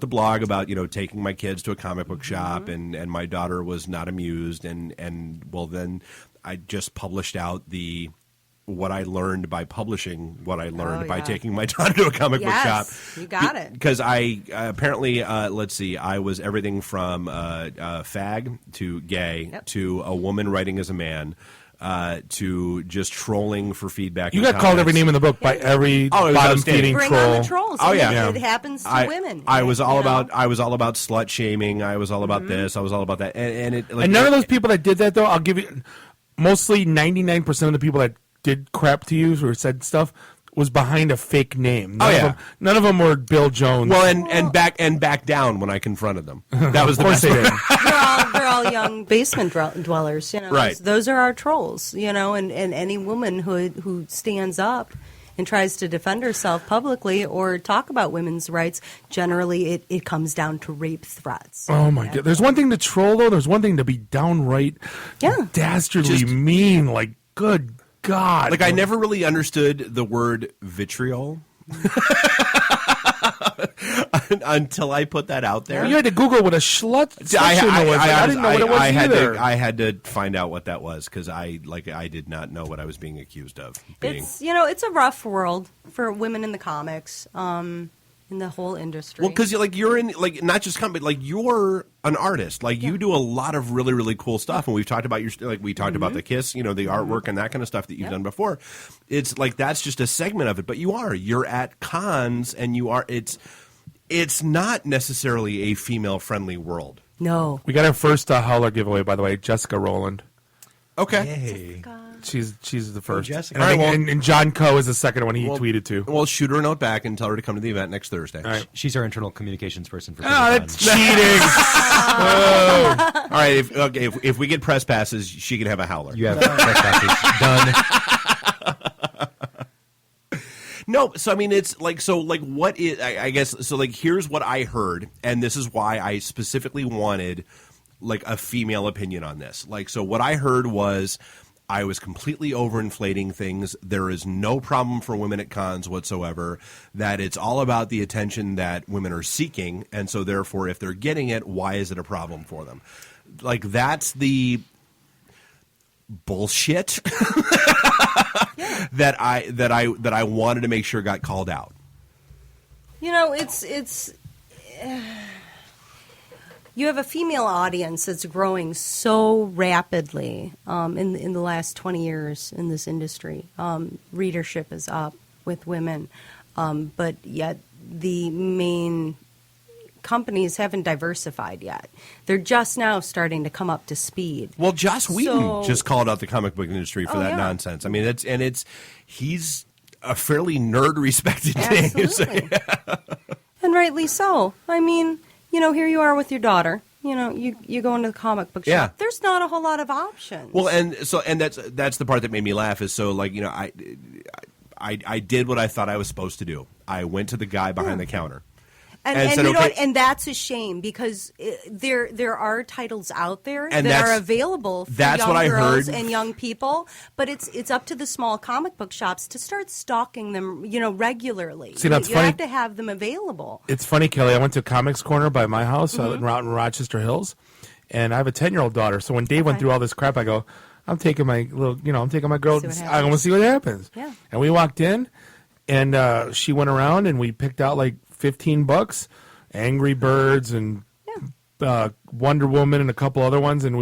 blog about taking my kids to a comic book shop and my daughter was not amused and well then I just published out what I learned by publishing what I learned by taking my daughter to a comic book shop. You got it. Because I apparently, let's see, I was everything from fag to gay to a woman writing as a man to just trolling for feedback. You got called every name in the book by every bottom-feeding troll. Bring on the trolls. Oh yeah, it happens to women. I was all about slut shaming. I was all about this. I was all about that. And none of those people that did that though, I'll give you, mostly 99% of the people that did crap to you or said stuff was behind a fake name. None of them were Bill Jones. Well, and back down when I confronted them. That was the best. They're all young basement dwellers. Right. Those are our trolls. And any woman who stands up and tries to defend herself publicly or talk about women's rights, generally it comes down to rape threats. Oh my God! There's one thing to troll though. There's one thing to be downright dastardly mean. Like good God. Like, I never really understood the word vitriol until I put that out there. Well, you had to Google what a schlut I didn't know what it was either. I had to find out what that was because I did not know what I was being accused of. It's a rough world for women in the comics. In the whole industry. Well, because you're in not just comic, but you're an artist. You do a lot of really, really cool stuff, and we've talked about we talked about the Kiss, the artwork and that kind of stuff that you've done before. It's that's just a segment of it, but you're at cons, and it's not necessarily a female friendly world. No, we got our first howler giveaway, by the way, Jessica Rowland. Okay. Yay. She's the first. Jessica. And John Coe is the second one he tweeted to. Well, shoot her a note back and tell her to come to the event next Thursday. All right. She's our internal communications person for that's cheating. All right. If we get press passes, she can have a howler. You have press passes. Done. No, so I mean, it's what is, I guess, so here's what I heard, and this is why I specifically wanted a female opinion on this. So what I heard was, I was completely overinflating things. There is no problem for women at cons whatsoever, that it's all about the attention that women are seeking, and so therefore if they're getting it, why is it a problem for them? That's the bullshit that I wanted to make sure got called out. It's you have a female audience that's growing so rapidly in the last 20 years in this industry. Readership is up with women, but yet the main companies haven't diversified yet. They're just now starting to come up to speed. Well, Joss Whedon just called out the comic book industry for that nonsense. I mean, he's a fairly nerd respected name. So, And rightly so. I mean, here you are with your daughter. You go into the comic book shop. Yeah. There's not a whole lot of options. Well, and that's the part that made me laugh is so like I did what I thought I was supposed to do. I went to the guy behind the counter. And said, you know okay. what? And that's a shame because there are titles out there And that are available for that's young what I girls heard. and young people. But it's up to the small comic book shops to start stocking them, regularly. See, that's you funny. have to have them available. It's funny, Kelly. I went to Comics Corner by my house out in Rochester Hills, and I have a 10-year-old daughter. So when Dave went through all this crap, I go, I'm taking my girl. I want to see what happens. Yeah. And we walked in, and she went around, and we picked out like 15 books, Angry Birds and Wonder Woman and a couple other ones, and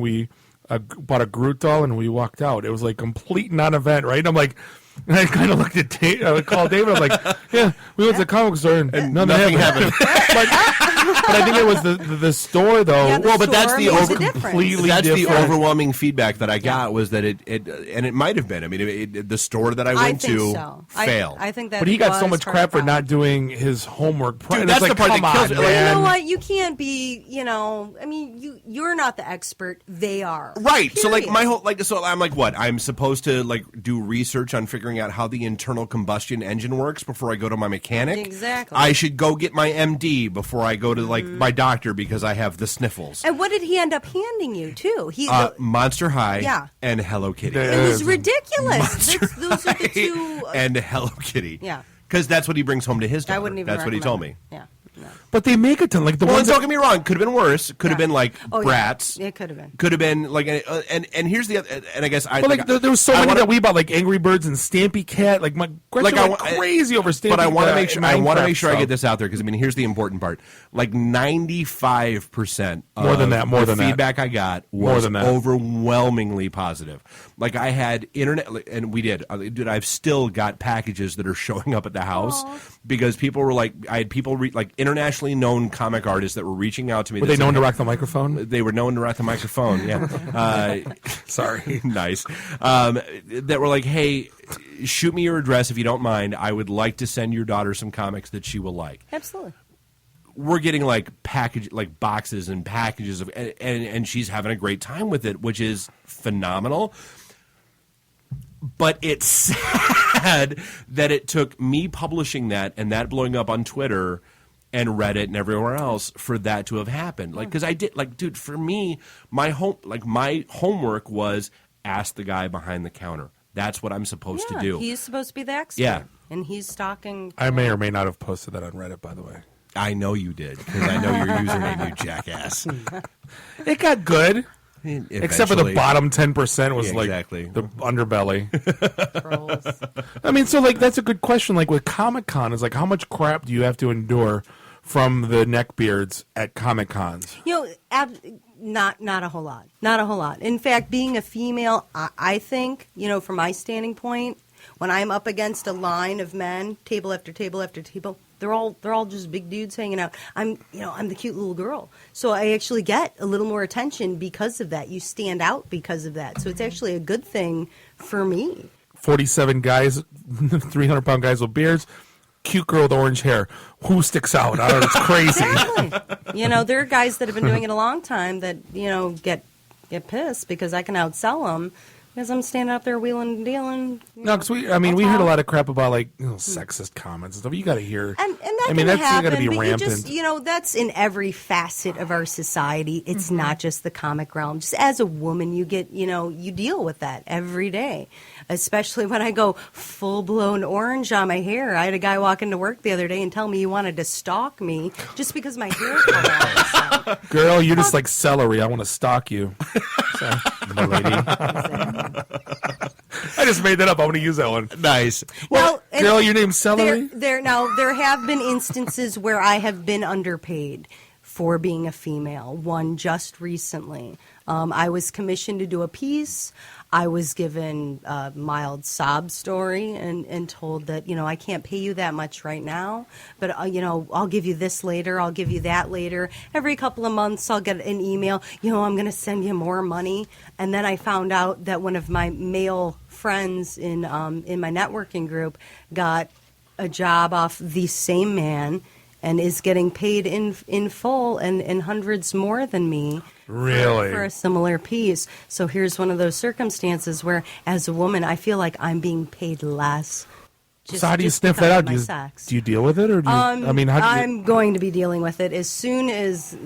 we bought a Groot doll, and we walked out. It was like complete non-event, right? I'm like, and I kind of looked at Dave. I called David. I'm like, yeah, we went to the comic store and nothing happened. but I think it was the store though. Yeah, but that's the different. overwhelming feedback that I got was that it might have been. I mean, the store that I went to failed. I think that. But he got so was much her crap for problem. not doing his homework. Dude, that's the part that kills me. Well, you know what? You can't be. I mean, you're not the expert. They are. Right. So like Period. my whole so I'm like what? I'm supposed to like do research on figuring out how the internal combustion engine works before I go to my mechanic. Exactly. I should go get my MD before I go to like my doctor because I have the sniffles. And what did he end up handing you too? Monster High Yeah. and Hello Kitty. It was ridiculous. Those are the two. And Hello Kitty. Yeah. Because that's what he brings home to his daughter. I wouldn't even. That's what he told me. Yeah. No. But they make a ton. Like the Well, ones. don't get me wrong. Could have been worse. Could have been like Bratz. Yeah. It could have been. Could have been like, and here's the other, and I guess I. But like there was so many that we bought, like Angry Birds and Stampy Cat. Like my Gretchen went crazy over Stampy. But I want to make sure. I want to Minecraft make sure I stuff. get this out there because I mean, here's the important part. Like 95% More than that. More the than that. feedback I got More was than that. overwhelmingly positive. Like I had internet, and we did. Dude, I've still got packages that are showing up at the house because people were like, I had people like internationally known comic artists that were reaching out to me. Were they known to rock the microphone? They were known to rock the microphone. Yeah. Sorry. Nice. That were like, hey, shoot me your address if you don't mind. I would like to send your daughter some comics that she will like. Absolutely. We're getting like boxes and packages of, and she's having a great time with it, which is phenomenal. But it's sad that it took me publishing that and that blowing up on Twitter and Reddit and everywhere else for that to have happened. Like, because I did, like, dude, for me, my homework was ask the guy behind the counter. That's what I'm supposed to do. He's supposed to be the expert. Yeah. And he's stalking. I may or may not have posted that on Reddit, by the way. I know you did because I know your username, you jackass. It got good. Except for the bottom 10% was like the underbelly. I mean, so like that's a good question. Like with Comic-Con, is like how much crap do you have to endure from the neckbeards at Comic-Cons? Not a whole lot. Not a whole lot. In fact, being a female, I think, from my standing point, when I'm up against a line of men, table after table after table, they're all just big dudes hanging out. I'm the cute little girl. So I actually get a little more attention because of that. You stand out because of that. So it's actually a good thing for me. 47 guys, 300-pound guys with beards, cute girl with orange hair. Who sticks out? I don't know. It's crazy. Exactly. There are guys that have been doing it a long time that, get pissed because I can outsell them. Because I'm standing out there wheeling and dealing. No, because we heard a lot of crap about like sexist comments and stuff. You got to hear, and that that's happen, got to be but rampant. You just, that's in every facet of our society. It's not just the comic realm. Just as a woman, you get, you deal with that every day. Especially when I go full blown orange on my hair. I had a guy walk into work the other day and tell me he wanted to stalk me just because my hair color. So. Girl, you're just like celery. I want to stalk you. So, my lady. I just made that up. I want to use that one. Nice. Well, girl, your name's Celery? There have been instances where I have been underpaid for being a female, one just recently. I was commissioned to do a piece. I was given a mild sob story and told that, I can't pay you that much right now, but, I'll give you this later. I'll give you that later. Every couple of months, I'll get an email, I'm going to send you more money. And then I found out that one of my male friends in my networking group got a job off the same man and is getting paid in full and hundreds more than me. Really? For a similar piece. So here's one of those circumstances where, as a woman, I feel like I'm being paid less. So how do you sniff that out? Do you deal with it, or do you? I'm going to be dealing with it as soon as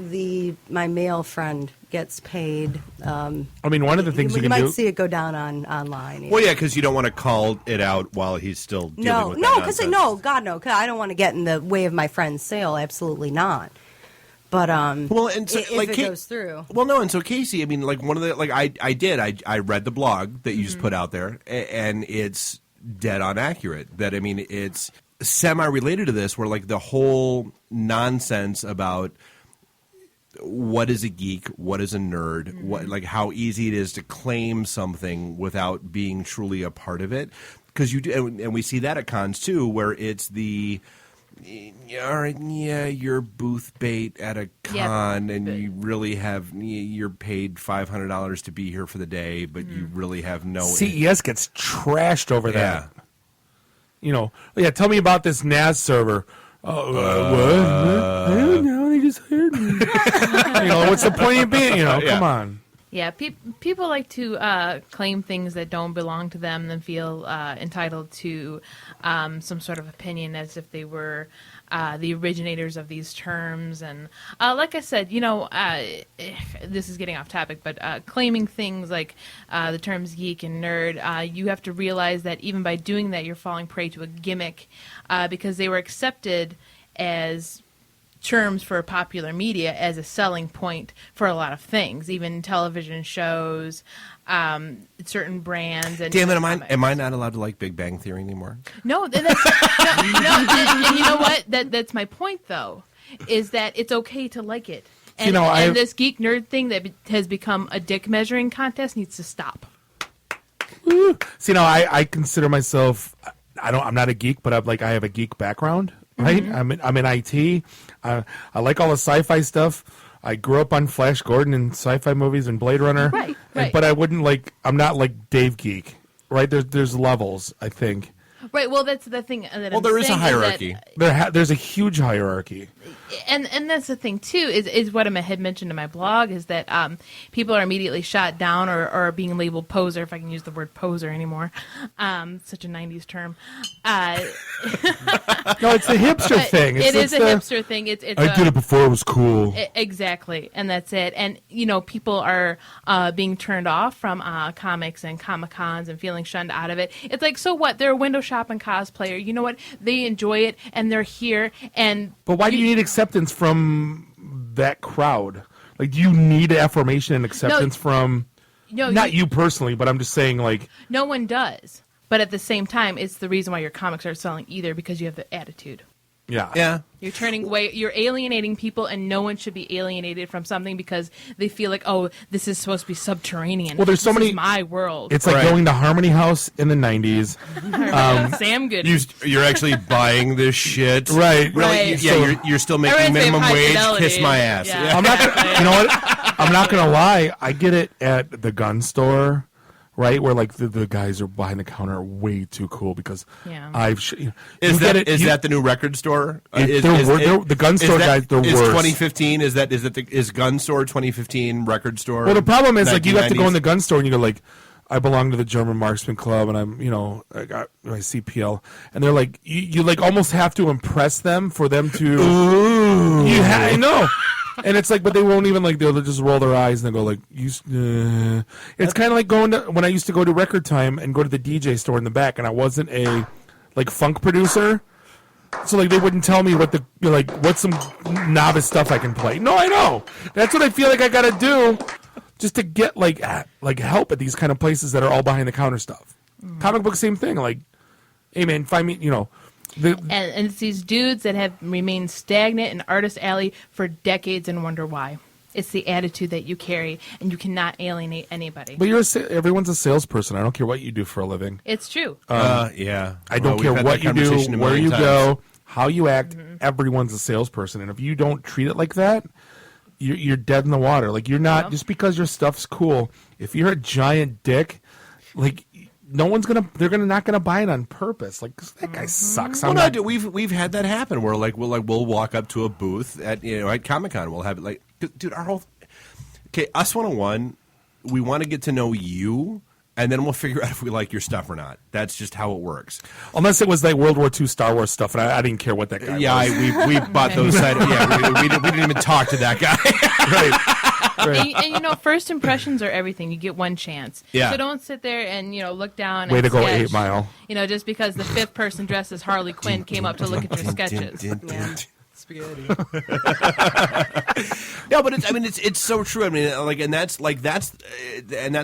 my male friend gets paid. One of the things you can might do. see it go down online. Well, yeah, because you don't want to call it out while he's still dealing with that nonsense. God, no, 'cause I don't want to get in the way of my friend's sale. Absolutely not. But if it goes through. Well, no, and so Kasey, one of the I read the blog that you just put out there, and it's dead on accurate. That it's semi-related to this, where the whole nonsense about what is a geek, what is a nerd, what how easy it is to claim something without being truly a part of it, because you do, and we see that at cons too, where it's the. All right, you're booth bait at a con, and you really you're paid $500 to be here for the day, but you really have no. CES gets trashed over that. Tell me about this NAS server. What? I don't know. They just hired me. What's the point of being? Come on. Yeah, people like to claim things that don't belong to them and feel entitled to some sort of opinion as if they were the originators of these terms. And like I said, this is getting off topic, but claiming things like the terms geek and nerd, you have to realize that even by doing that, you're falling prey to a gimmick because they were accepted as terms for popular media as a selling point for a lot of things, even television shows, certain brands. And damn it, am I not allowed to like Big Bang Theory anymore? No, and you know what? That's my point, though, is that it's okay to like it. And, and this geek nerd thing that has become a dick measuring contest needs to stop. See, I consider myself. I'm not a geek, but I have a geek background. Right, I'm in IT. I like all the sci-fi stuff. I grew up on Flash Gordon and sci-fi movies and Blade Runner. Right. But I wouldn't I'm not like Dave Geek. Right? There's levels, I think. Right. Well, that's the thing. There is a hierarchy. There's a huge hierarchy. And that's the thing too is what I had mentioned in my blog is that people are immediately shot down or being labeled poser, if I can use the word poser anymore. Such a 90s term. No, it's the hipster thing. It is a hipster thing. It's I did it before it was cool. Exactly, and that's it. And people are being turned off from comics and Comic-Cons and feeling shunned out of it. It's like, so what? They're a window shopping cosplayer. You know what? They enjoy it and they're here. But why do you need acceptance from that crowd? Do you need affirmation and acceptance from? No, not you personally, but I'm just saying, no one does. But at the same time, it's the reason why your comics aren't selling either, because you have the attitude. Yeah. You're alienating people, and no one should be alienated from something because they feel like, oh, this is supposed to be subterranean. Well, there's so many. This is my world. It's like going to Harmony House in the 90s. Sam Goody. You're actually buying this shit, right? Really? Right. Yeah, you're still making minimum wage. Fidelity. Kiss my ass. Yeah. I'm not. You know what? I'm not gonna lie. I get it at the gun store. Right, where the guys are behind the counter are way too cool because is that the new record store? The gun store guys, they're worse. Is 2015? Is gun store 2015 record store? Well, the problem is you have to go in the gun store and you go I belong to the German Marksman Club and I'm I got my CPL and they're you almost have to impress them for them to. Ooh. I know. And it's but they won't even they'll just roll their eyes and they go It's kind of like going to when I used to go to Record Time and go to the DJ store in the back, and I wasn't a funk producer, so they wouldn't tell me what what's some novice stuff I can play. No, I know that's what I feel like I got to do just to get help at these kind of places that are all behind the counter stuff. Comic book, same thing. Hey man, find me And it's these dudes that have remained stagnant in Artist Alley for decades and wonder why. It's the attitude that you carry, and you cannot alienate anybody. But everyone's a salesperson. I don't care what you do for a living. It's true. Yeah. I don't care what you do, where you go, how you act. Mm-hmm. Everyone's a salesperson, and if you don't treat it like that, you're dead in the water. Like, you're not just because your stuff's cool. If you're a giant dick, like, no one's they're not gonna buy it on purpose. Like, that guy sucks. We've had that happen where we'll walk up to a booth at Comic-Con. We'll have it dude, our whole Us 101. We want to get to know you, and then we'll figure out if we like your stuff or not. That's just how it works. Unless it was like World War II Star Wars stuff, and I didn't care what that guy was. we bought those. We didn't even talk to that guy. Right. And first impressions are everything. You get one chance. Yeah. So don't sit there and look down. Way and to go, sketch, 8 Mile. Just because the fifth person dressed as Harley Quinn came up to look at your sketches. Spaghetti. No, but it's so true. I mean, and that's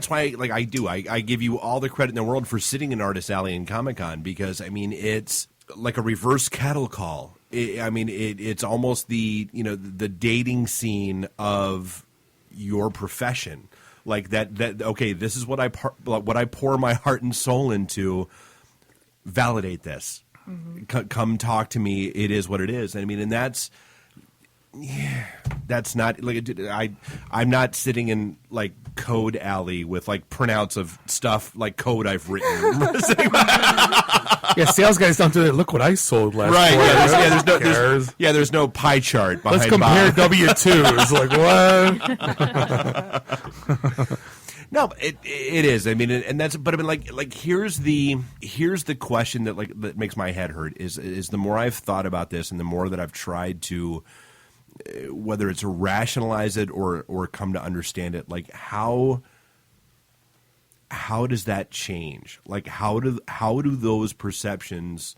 why I give you all the credit in the world for sitting in Artist Alley and Comic-Con, because it's like a reverse cattle call. It's almost the dating scene of your profession. Like that. Okay, this is what I pour my heart and soul into. Validate this. Mm-hmm. Come talk to me. It is what it is. And that's not like I'm not sitting in like Code Alley with like printouts of stuff like code I've written. Yeah, sales guys don't do that. Look what I sold last quarter. There's no pie chart behind. Let's compare W-2s. Like what? No, it is. Here's the question that makes my head hurt is the more I've thought about this and the more that I've tried to, whether it's rationalize it or come to understand it, like how does that change? Like how do those perceptions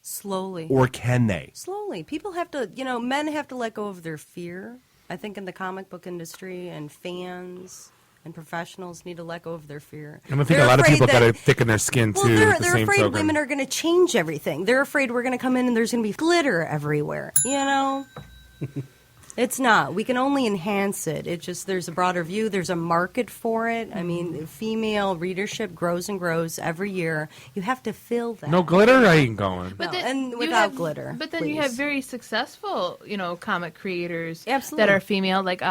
slowly, or can they slowly? People have to, men have to let go of their fear. I think in the comic book industry, and fans and professionals need to let go of their fear. And I think a lot of people got to thicken their skin too. Well, they're afraid women are going to change everything. They're afraid we're going to come in and there's going to be glitter everywhere. It's not. We can only enhance it. It's just there's a broader view. There's a market for it. I mean, female readership grows and grows every year. You have to fill that. No glitter, I ain't going. And without glitter. But then please. you have very successful, comic creators Absolutely. that are female, like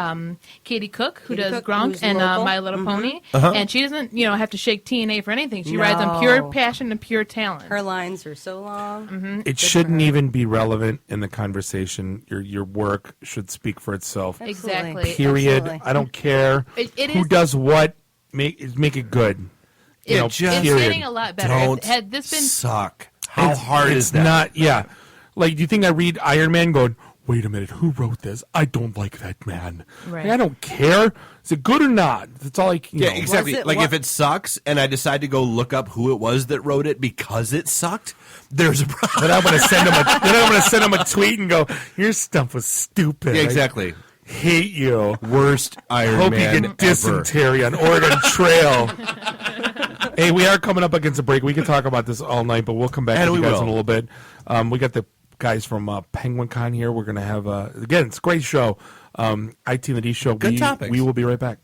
Katie Cook, who does Gronk and My Little Pony. Uh-huh. And she doesn't, have to shake TNA for anything. She rides on pure passion and pure talent. Her lines are so long. Mm-hmm. It shouldn't even be relevant in the conversation. Your work should speak for itself. Exactly. Period. Absolutely. I don't care who does what. Make it good. It's getting a lot better. Don't had this been suck. How hard is that? Not. Yeah. Like, do you think I read Iron Man going, wait a minute, who wrote this? I don't like that man. Right. Like, I don't care. Is it good or not? That's all I can. Yeah, exactly. If it sucks and I decide to go look up who it was that wrote it because it sucked, there's a problem. Then I'm going to send him a tweet and go, your stuff was stupid. Yeah, exactly. I hate you. Worst Iron Man Hope you get dysentery on Oregon Trail. Hey, we are coming up against a break. We can talk about this all night, but we'll come back to you guys in a little bit. We got the guys from Penguicon here. We're going to have, again, it's a great show. IT and the D Show. Good topics. We will be right back.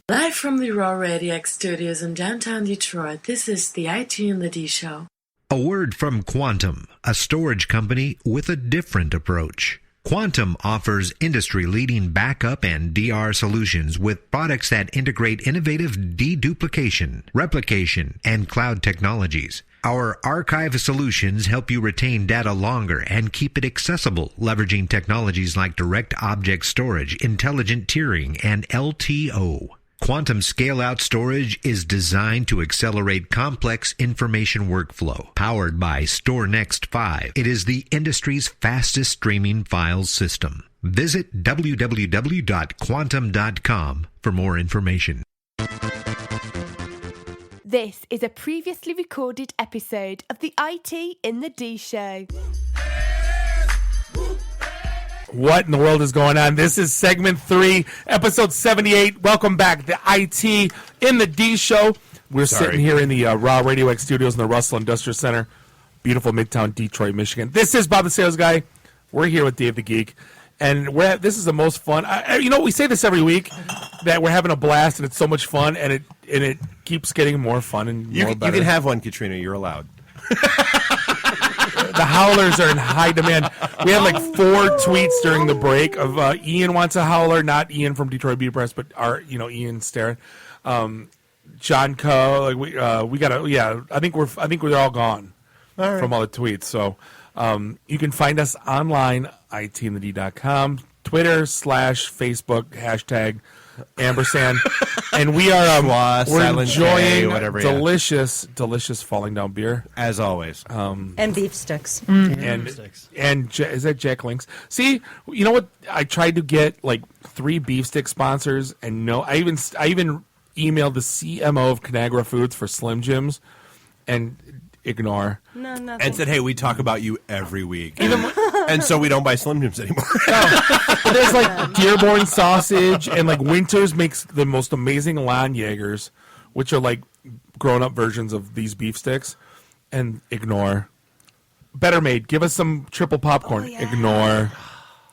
Live from the Raw Radio X studios in downtown Detroit, this is the IT and the D Show. A word from Quantum, a storage company with a different approach. Quantum offers industry-leading backup and DR solutions with products that integrate innovative deduplication, replication, and cloud technologies. Our archive solutions help you retain data longer and keep it accessible, leveraging technologies like direct object storage, intelligent tiering, and LTO. Quantum Scale-Out Storage is designed to accelerate complex information workflow. Powered by StoreNext 5, it is the industry's fastest streaming files system. Visit www.quantum.com for more information. This is a previously recorded episode of the IT in the D Show. What in the world is going on? This is segment 3, episode 78. Welcome back to IT in the D Show. We're sitting here in the Raw Radio X studios in the Russell Industrial Center. beautiful Midtown Detroit, Michigan. This is Bob the Sales Guy. We're here with Dave the Geek. And this is the most fun. We say this every week that we're having a blast and it's so much fun, and it keeps getting more fun and more better. You can have one, Katrina. You're allowed. The howlers are in high demand. We had like 4 tweets during the break of Ian wants a howler, not Ian from Detroit Beauty Press, but Ian Starrett, John Coe. We got to. I think we're all gone from all the tweets. So. You can find us online, itandthed.com, Twitter / Facebook, #ampersand. And we are we're enjoying delicious falling down beer. As always. And beef sticks. And is that Jack Link's? See, you know what? I tried to get like 3 beef stick sponsors, and no, I even emailed the CMO of Conagra Foods for Slim Jims, and ignore. No, nothing. And said, hey, we talk about you every week. And so we don't buy Slim Jims anymore. But there's like Dearborn sausage, and like Winters makes the most amazing Landjägers, which are like grown-up versions of these beef sticks. And ignore. Better Made, give us some triple popcorn. Ignore.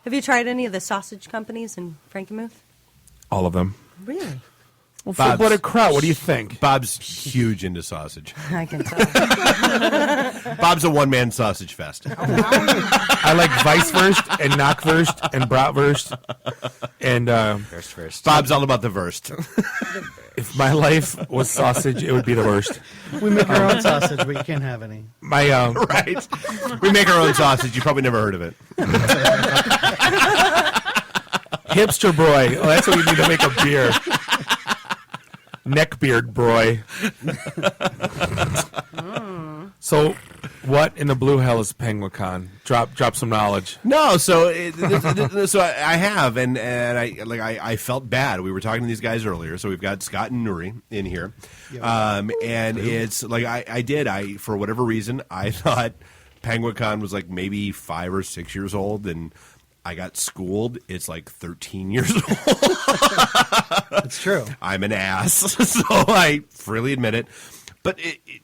Have you tried any of the sausage companies in Frankenmuth? All of them. Really? Well, full-blooded crowd. What do you think? Bob's huge into sausage. I can tell. Bob's a one-man sausage fest. I like Weisswurst and Knockwurst and Bratwurst. And First. Bob's all about the Wurst. If my life was sausage, it would be the worst. We make our own sausage, but you can't have any. Right. We make our own sausage. You probably never heard of it. Hipster broy. Oh, that's what you need to make a beer. Neckbeard broy. So, what in the blue hell is Penguicon? Drop some knowledge. No, so I have, and I felt bad. We were talking to these guys earlier, so we've got Scott and Nuri in here, and it's like I for whatever reason I thought Penguicon was like maybe 5 or 6 years old, and I got schooled. It's like 13 years old. It's true. I'm an ass, so I freely admit it. But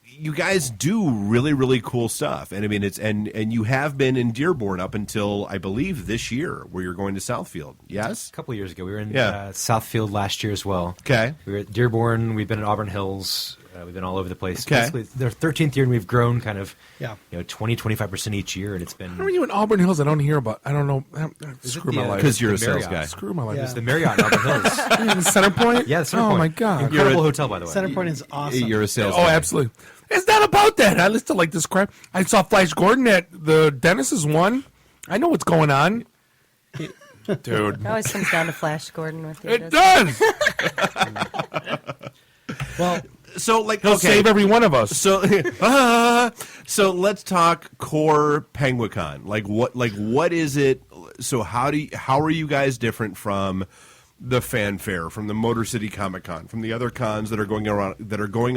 you guys do really, really cool stuff, and I mean and you have been in Dearborn up until I believe this year, where you're going to Southfield. Yes, a couple of years ago we were in Southfield last year as well. Okay, we were at Dearborn. We've been at Auburn Hills. We've been all over the place. Okay. Basically, their 13th year, and we've grown kind of 20-25% each year, and it's been. How are you in Auburn Hills? I don't hear about. I don't know. Screw my life. Because you're a sales guy. Screw my life. It's the Marriott in Auburn Hills. Center Point? Yeah, the Center Point. Oh my god, incredible hotel, by the way. Center Point is awesome. You're a sales guy. Oh, absolutely. It's not about that. I listen to like this crap. I saw Flash Gordon at the Dennis's one. I know what's going on. Dude. It always comes down to Flash Gordon with you. It does. Well, so like he'll save every one of us. So so let's talk core Penguicon. Like what is it? So how are you guys different from the Fanfare, from the Motor City Comic Con, from the other cons that are going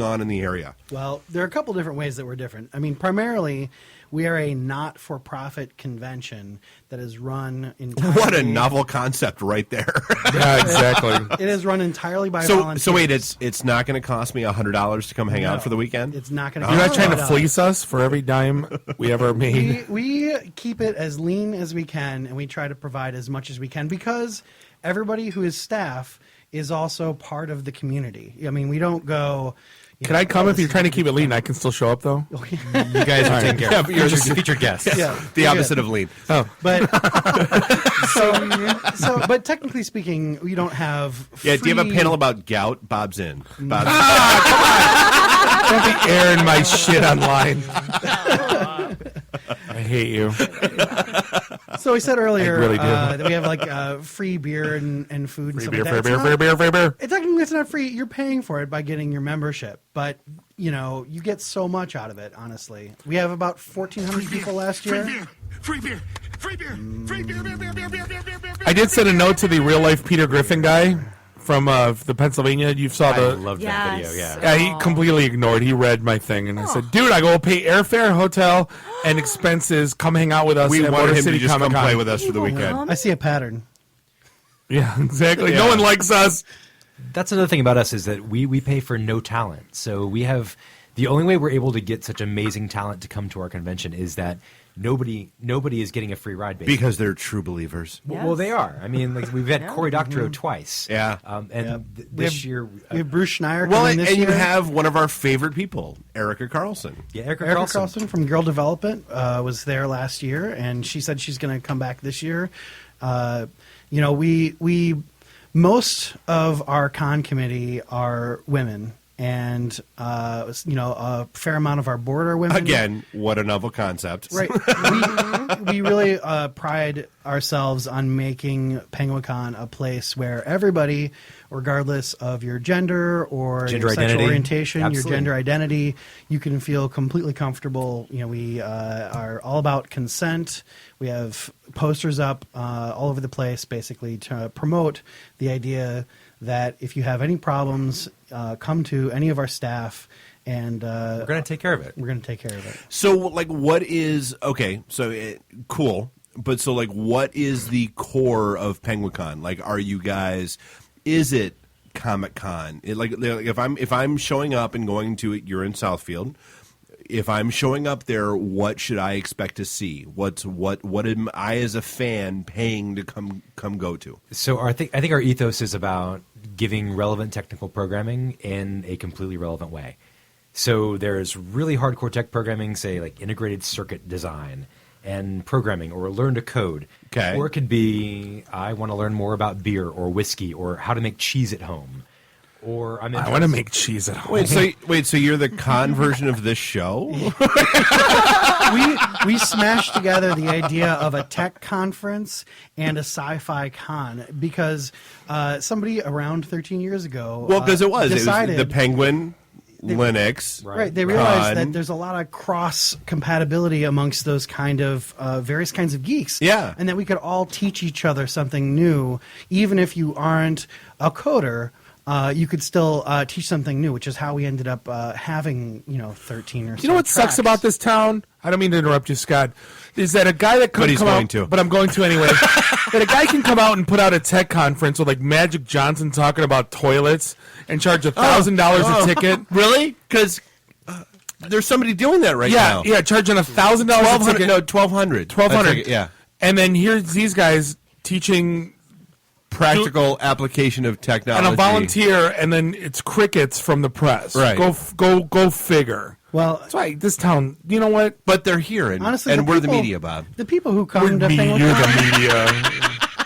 on in the area? Well, there are a couple different ways that we're different. I mean, primarily, we are a not-for-profit convention that is run entirely... What a novel concept right there. Yeah, exactly. It is run entirely by volunteers. So wait, it's not going to cost me $100 to come hang out for the weekend? It's not going to You're not trying to fleece us for every dime we ever made? We keep it as lean as we can, and we try to provide as much as we can, because everybody who is staff is also part of the community. I mean, we don't go... Can I come if you're trying to keep it lean? I can still show up, though? You guys are taking care of it. You're just featured guests. Yeah, the opposite of lean. Oh. But, but technically speaking, we don't have Yeah, do you have a panel about gout? Bob's in. Bob's Don't be airing my shit online. I hate you. So we said earlier really do. that we have like free beer and food and Free stuff beer, like free that. beer, free beer. Technically, it's not free. You're paying for it by getting your membership, but you get so much out of it. Honestly, we have about 1,400 people last year. Free beer. I did send a note to the real life Peter Griffin guy from the Pennsylvania. You saw I loved that video. Yeah, he completely ignored. He read my thing, and I said, "Dude, I go pay airfare, hotel, and expenses. Come hang out with us. We at wanted Motor him City to just Comic-Con." come play with us for the weekend. I see a pattern. Yeah, exactly. Yeah. No one likes us. That's another thing about us is that we pay for no talent. So we have The only way we're able to get such amazing talent to come to our convention is that nobody is getting a free ride, basically. Because they're true believers. Well, they are. I mean, like, we've had Cory Doctorow twice. Yeah. This year... we have Bruce Schneier Well, coming this and year. you have one of our favorite people, Erica Carlson. Yeah, Erica Carlson from Girl Development was there last year, and she said she's going to come back this year. We most of our con committee are women, and a fair amount of our board are women. Again, what a novel concept. Right. We really pride ourselves on making Penguicon a place where everybody, regardless of your gender or Gender your sexual identity. orientation, Absolutely. your gender identity, you can feel completely comfortable. We are all about consent. We have posters up all over the place, basically to promote the idea that if you have any problems, come to any of our staff, and we're going to take care of it. We're going to take care of it. So, like, what is cool? But so, like, what is the core of Penguicon? Like, are you guys? Is it Comic-Con? If I'm showing up and going to it, you're in Southfield. If I'm showing up there, what should I expect to see? What am I as a fan paying to come go to? So I think our ethos is about giving relevant technical programming in a completely relevant way. So there's really hardcore tech programming, say like integrated circuit design and programming, or learn to code. Okay. Or it could be, I want to learn more about beer or whiskey or how to make cheese at home. Or I want to make cheese at home. Wait, so you're the con version of this show? we smashed together the idea of a tech conference and a sci-fi con because somebody around 13 years ago decided, it was the Penguin Linux. Right. They realized that there's a lot of cross compatibility amongst those kind of various kinds of geeks. Yeah. And that we could all teach each other something new, even if you aren't a coder. You could still teach something new, which is how we ended up having 13 or so. You know what sucks about this town? I don't mean to interrupt you, Scott. Is that a guy that could come out, but I'm going to anyway. That a guy can come out and put out a tech conference with like Magic Johnson talking about toilets and charge $1,000 a ticket. Really? Because there's somebody doing that right now. Yeah, charging $1,000 a ticket. No, $1,200. $1,200. Yeah. And then here's these guys teaching practical application of technology. And a volunteer, and then it's crickets from the press. Right. Go figure. Well, that's why this town. You know what? But they're here, and honestly, we're the media, Bob. The people who come to Penguicon, you're the media.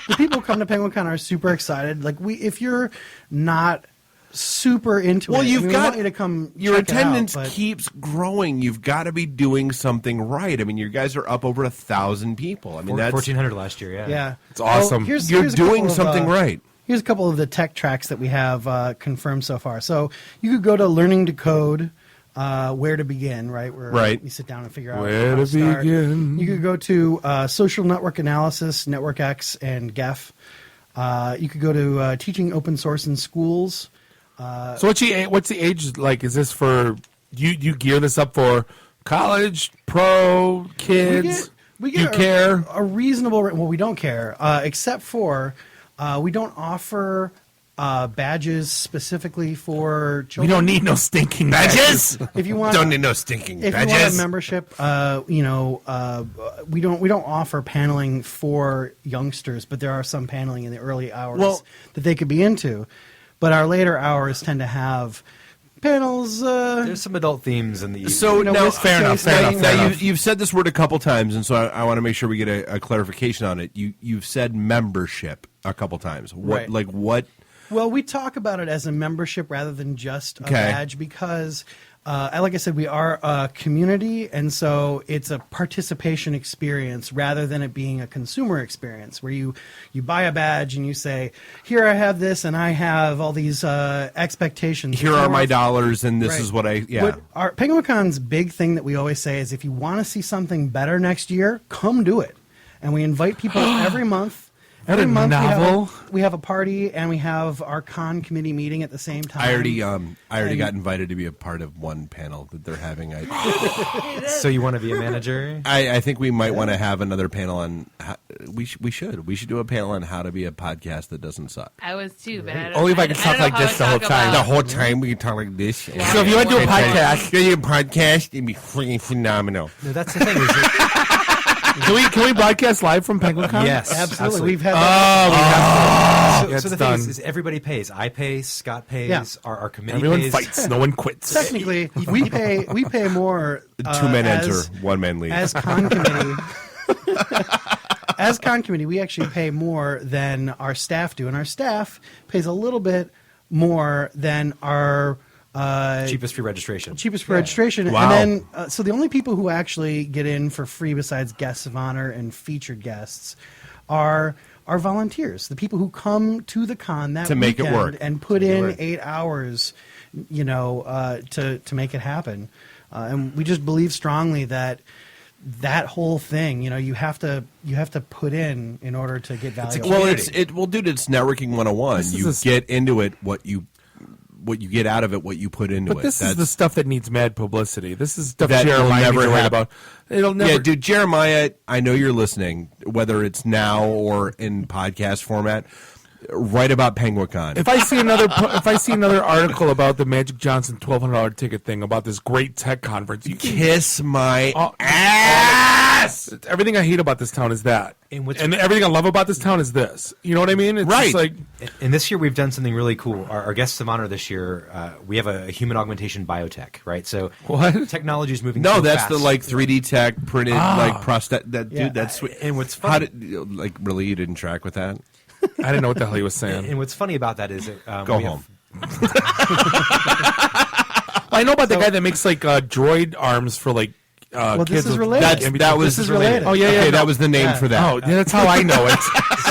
The people who come to Penguicon are super excited. Like if you're not super into it, we want you to come. Your check it out, attendance but- keeps growing. You've got to be doing something right. I mean, you guys are up over 1,000 people. I mean, that's 1,400 last year. Yeah, it's awesome. Well, You're here's a doing couple of, something right. Here's a couple of the tech tracks that we have confirmed so far. So you could go to Learning to Code, Where to Begin, right? Where you sit down and figure out Where how to start. begin. You could go to Social Network Analysis, Network X, and GEF. You could go to Teaching Open Source in Schools. So what's the age like? Is this for you gear this up for college, pro, kids? We get you care? a reasonable. Well, we don't care, except for we don't offer badges specifically for We children. don't need no stinking badges. If you want, Don't need no stinking if badges. you want a membership, we don't offer paneling for youngsters, but there are some paneling in the early hours that they could be into. But our later hours tend to have panels. There's some adult themes in the evening. So now, fair enough. You've said this word a couple times, and so I want to make sure we get a clarification on it. You've said membership a couple times. What, Right. like what? Well, we talk about it as a membership rather than just a Okay. badge because, like I said, we are a community, and so it's a participation experience rather than it being a consumer experience where you buy a badge and you say, here I have this and I have all these expectations. Here are my dollars, and this Right. is what I. Yeah. What our Penguicon's big thing that we always say is if you want to see something better next year, come do it. And we invite people every month. Every month we have a party and we have our con committee meeting at the same time. I already got invited to be a part of one panel that they're having. So you want to be a manager? I think we might want to have another panel on we should do a panel on how to be a podcast that doesn't suck. I was too, but I don't, Only if I can talk like this the whole time. The whole time we can talk like this. So if you want to do a podcast, it'd be freaking phenomenal. No, that's the thing. Is can we broadcast live from Penguicon? Yes, absolutely. We've had. So the thing is everybody pays. I pay. Scott pays. Yeah. Our committee Everyone pays. fights. No one quits. Technically, we pay more. 2 men enter, 1 man leaves. As con committee. As con committee, we actually pay more than our staff do, and our staff pays a little bit more than our cheapest free registration. Registration. Wow. And then, so the only people who actually get in for free besides guests of honor and featured guests are volunteers, the people who come to the con that to make it weekend work and put in 8 hours, to make it happen. And we just believe strongly that whole thing, you have to put in order to get value. Dude, it's networking 101. You get into it what you get out of it, what you put into it. But this is the stuff that needs mad publicity. This is stuff that Jeremiah never needs to write happen. about. It'll never. Yeah, dude, Jeremiah, I know you're listening, whether it's now or in podcast format. Write about Penguicon. If I see another article about the Magic Johnson $1,200 ticket thing about this great tech conference, you kiss my ass. Everything I hate about this town is that, and everything I love about this town is this. You know what I mean? It's right. just like, and this year we've done something really cool. Our guests of honor this year, we have a human augmentation biotech, right? So what technology is moving? No, so that's fast. the 3D tech printed prosthetic. Dude, that's sweet. And what's funny? funny? You didn't track with that? I didn't know what the hell he was saying. And what's funny about that is go home. I know about the guy that makes droid arms for well, kids. this is related. This is related. Oh yeah, okay, that was the name for that. Oh, yeah, that's how I know it.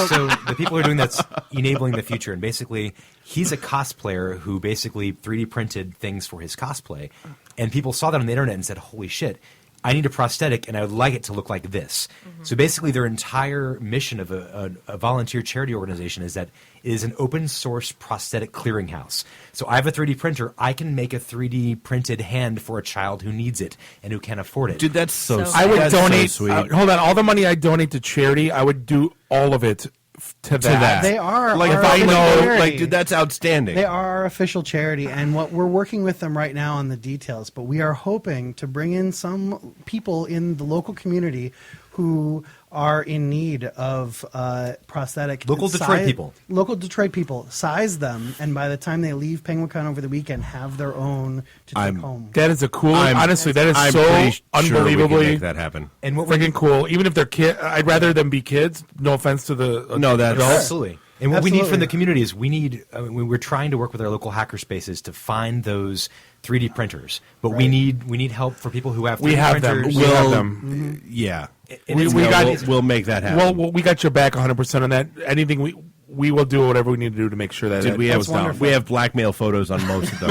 So the people who are doing that's enabling the future, and basically he's a cosplayer who basically 3D printed things for his cosplay, and people saw that on the internet and said, "Holy shit! I need a prosthetic, and I would like it to look like this." Mm-hmm. So basically, their entire mission of a volunteer charity organization is that it is an open source prosthetic clearinghouse. So I have a 3D printer. I can make a 3D printed hand for a child who needs it and who can't afford it. Dude, that's so I would that's donate. So sweet. Hold on, all the money I donate to charity, I would do all of it to that. They are like our if I official know, charity. dude, that's outstanding. They are our official charity, and what we're working with them right now on the details. But we are hoping to bring in some people in the local community who are in need of prosthetic. Local Detroit people. Local Detroit people. Size them, and by the time they leave Penguicon over the weekend, have their own to take home. That is a cool. Honestly, that is I'm so pretty unbelievably sure we can make that happen. And what freaking cool. Even if they're I'd rather them be kids. No offense to the adults. Absolutely. And what we need from the community is we're trying to work with our local hackerspaces to find those 3D printers, but we need help for people who have 3D printers. We have them. Yeah. We'll make that happen. Well, we got your back 100% on that. Anything we will do whatever we need to do to make sure that we goes down. We have blackmail photos on most of them.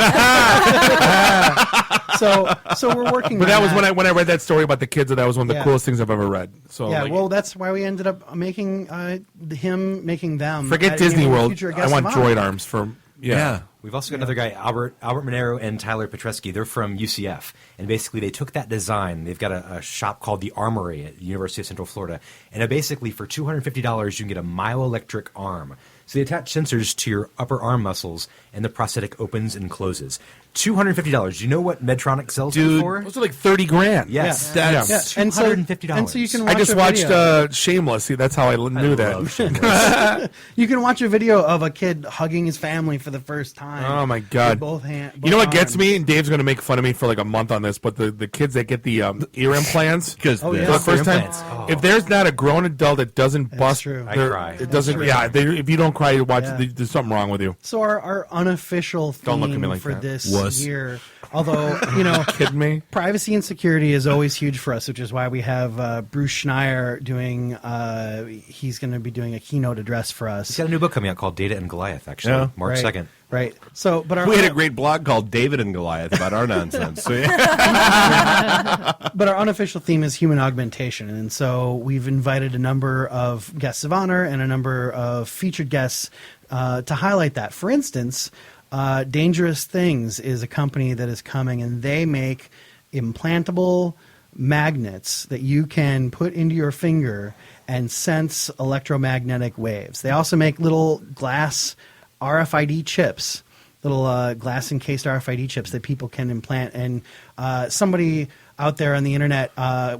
So we're working. But on that was when I read that story about the kids. That was one of the Yeah. coolest things I've ever read. So yeah, well, that's why we ended up making making them. forget Disney World. future I guests want of honor. droid arms for yeah. We've also got another guy, Albert Monero and Tyler Petresky. They're from UCF, and basically they took that design. They've got a shop called the Armory at the University of Central Florida, and basically for $250 you can get a myoelectric arm. So they attach sensors to your upper arm muscles, and the prosthetic opens and closes. $250. Do you know what Medtronic sells them for? Those are like $30,000. Yes, that's And so $250. And so you can watch I just a watched video. Shameless. See, that's how I knew that. You can watch a video of a kid hugging his family for the first time. Oh my god! With both You know what gets arms. me? And Dave's going to make fun of me for like a month on this, but the kids that get the ear implants because for the first time, if there's not a grown adult that doesn't bust, true. I cry. It doesn't. true. Yeah, if you don't cry, you watch. There's something wrong with you. So our unofficial Don't look at theme me like for that. this Was. year, although kidding me, privacy and security is always huge for us, which is why we have Bruce Schneier doing. He's going to be doing a keynote address for us. He's got a new book coming out called Data and Goliath, actually, Yeah. March 2nd. Right. So, but we had a great blog called David and Goliath about our nonsense. So, But our unofficial theme is human augmentation, and so we've invited a number of guests of honor and a number of featured guests to highlight that. For instance, Dangerous Things is a company that is coming, and they make implantable magnets that you can put into your finger and sense electromagnetic waves. They also make little glass RFID chips, little glass encased RFID chips that people can implant. And somebody out there on the internet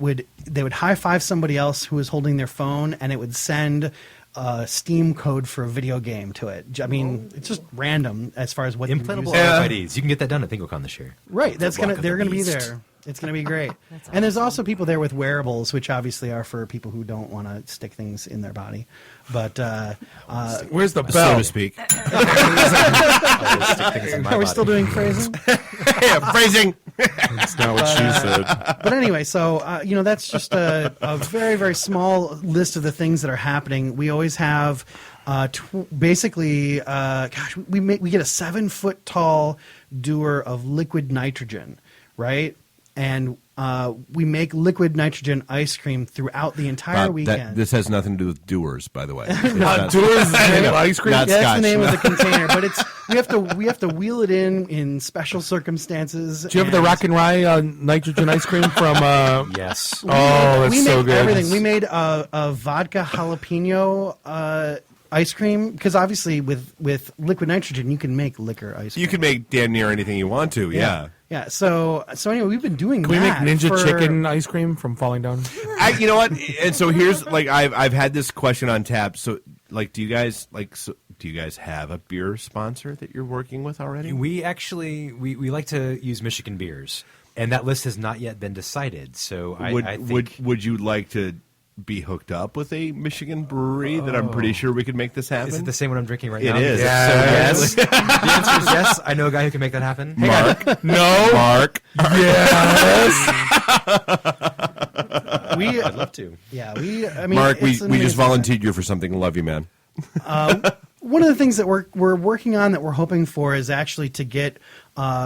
would high five somebody else who was holding their phone, and it would send Steam code for a video game to it. I mean, it's just random as far as what implantable RFIDs. You can get that done at Penguicon this year. Right, they're gonna be there. It's going to be great. And there's also people there with wearables, which obviously are for people who don't want to stick things in their body. But where's the bell, so to speak? Are we still doing phrasing? Yeah, phrasing. That's not what she said. But anyway, so that's just a very, very small list of the things that are happening. We always have basically, we get a 7-foot tall dewar of liquid nitrogen, right? And we make liquid nitrogen ice cream throughout the entire weekend. This has nothing to do with Dewars, by the way. Dewars is the name of ice cream? That's the name of the container. But we have to wheel it in special circumstances. Do you have the Rock and Rye nitrogen ice cream from? Yes. Oh, that's so good. Everything. We made a vodka jalapeno ice cream, because obviously with liquid nitrogen you can make liquor ice cream. You can make damn near anything you want to. Yeah. Yeah. So anyway, we've been doing. Can we make Ninja Chicken ice cream from Falling Down? You know what? And so here's I've had this question on tap. So do you guys have a beer sponsor that you're working with already? We actually we like to use Michigan beers, and that list has not yet been decided. So I think would you like to be hooked up with a Michigan brewery that I'm pretty sure we could make this happen? Is it the same one I'm drinking right It now? is. Yes. The answer is yes. I know a guy who can make that happen. Mark. No. Mark. Yes. I'd love to. Yeah. I mean, Mark, we just volunteered you for something. Love you, man. One of the things that we're working on that we're hoping for is actually to get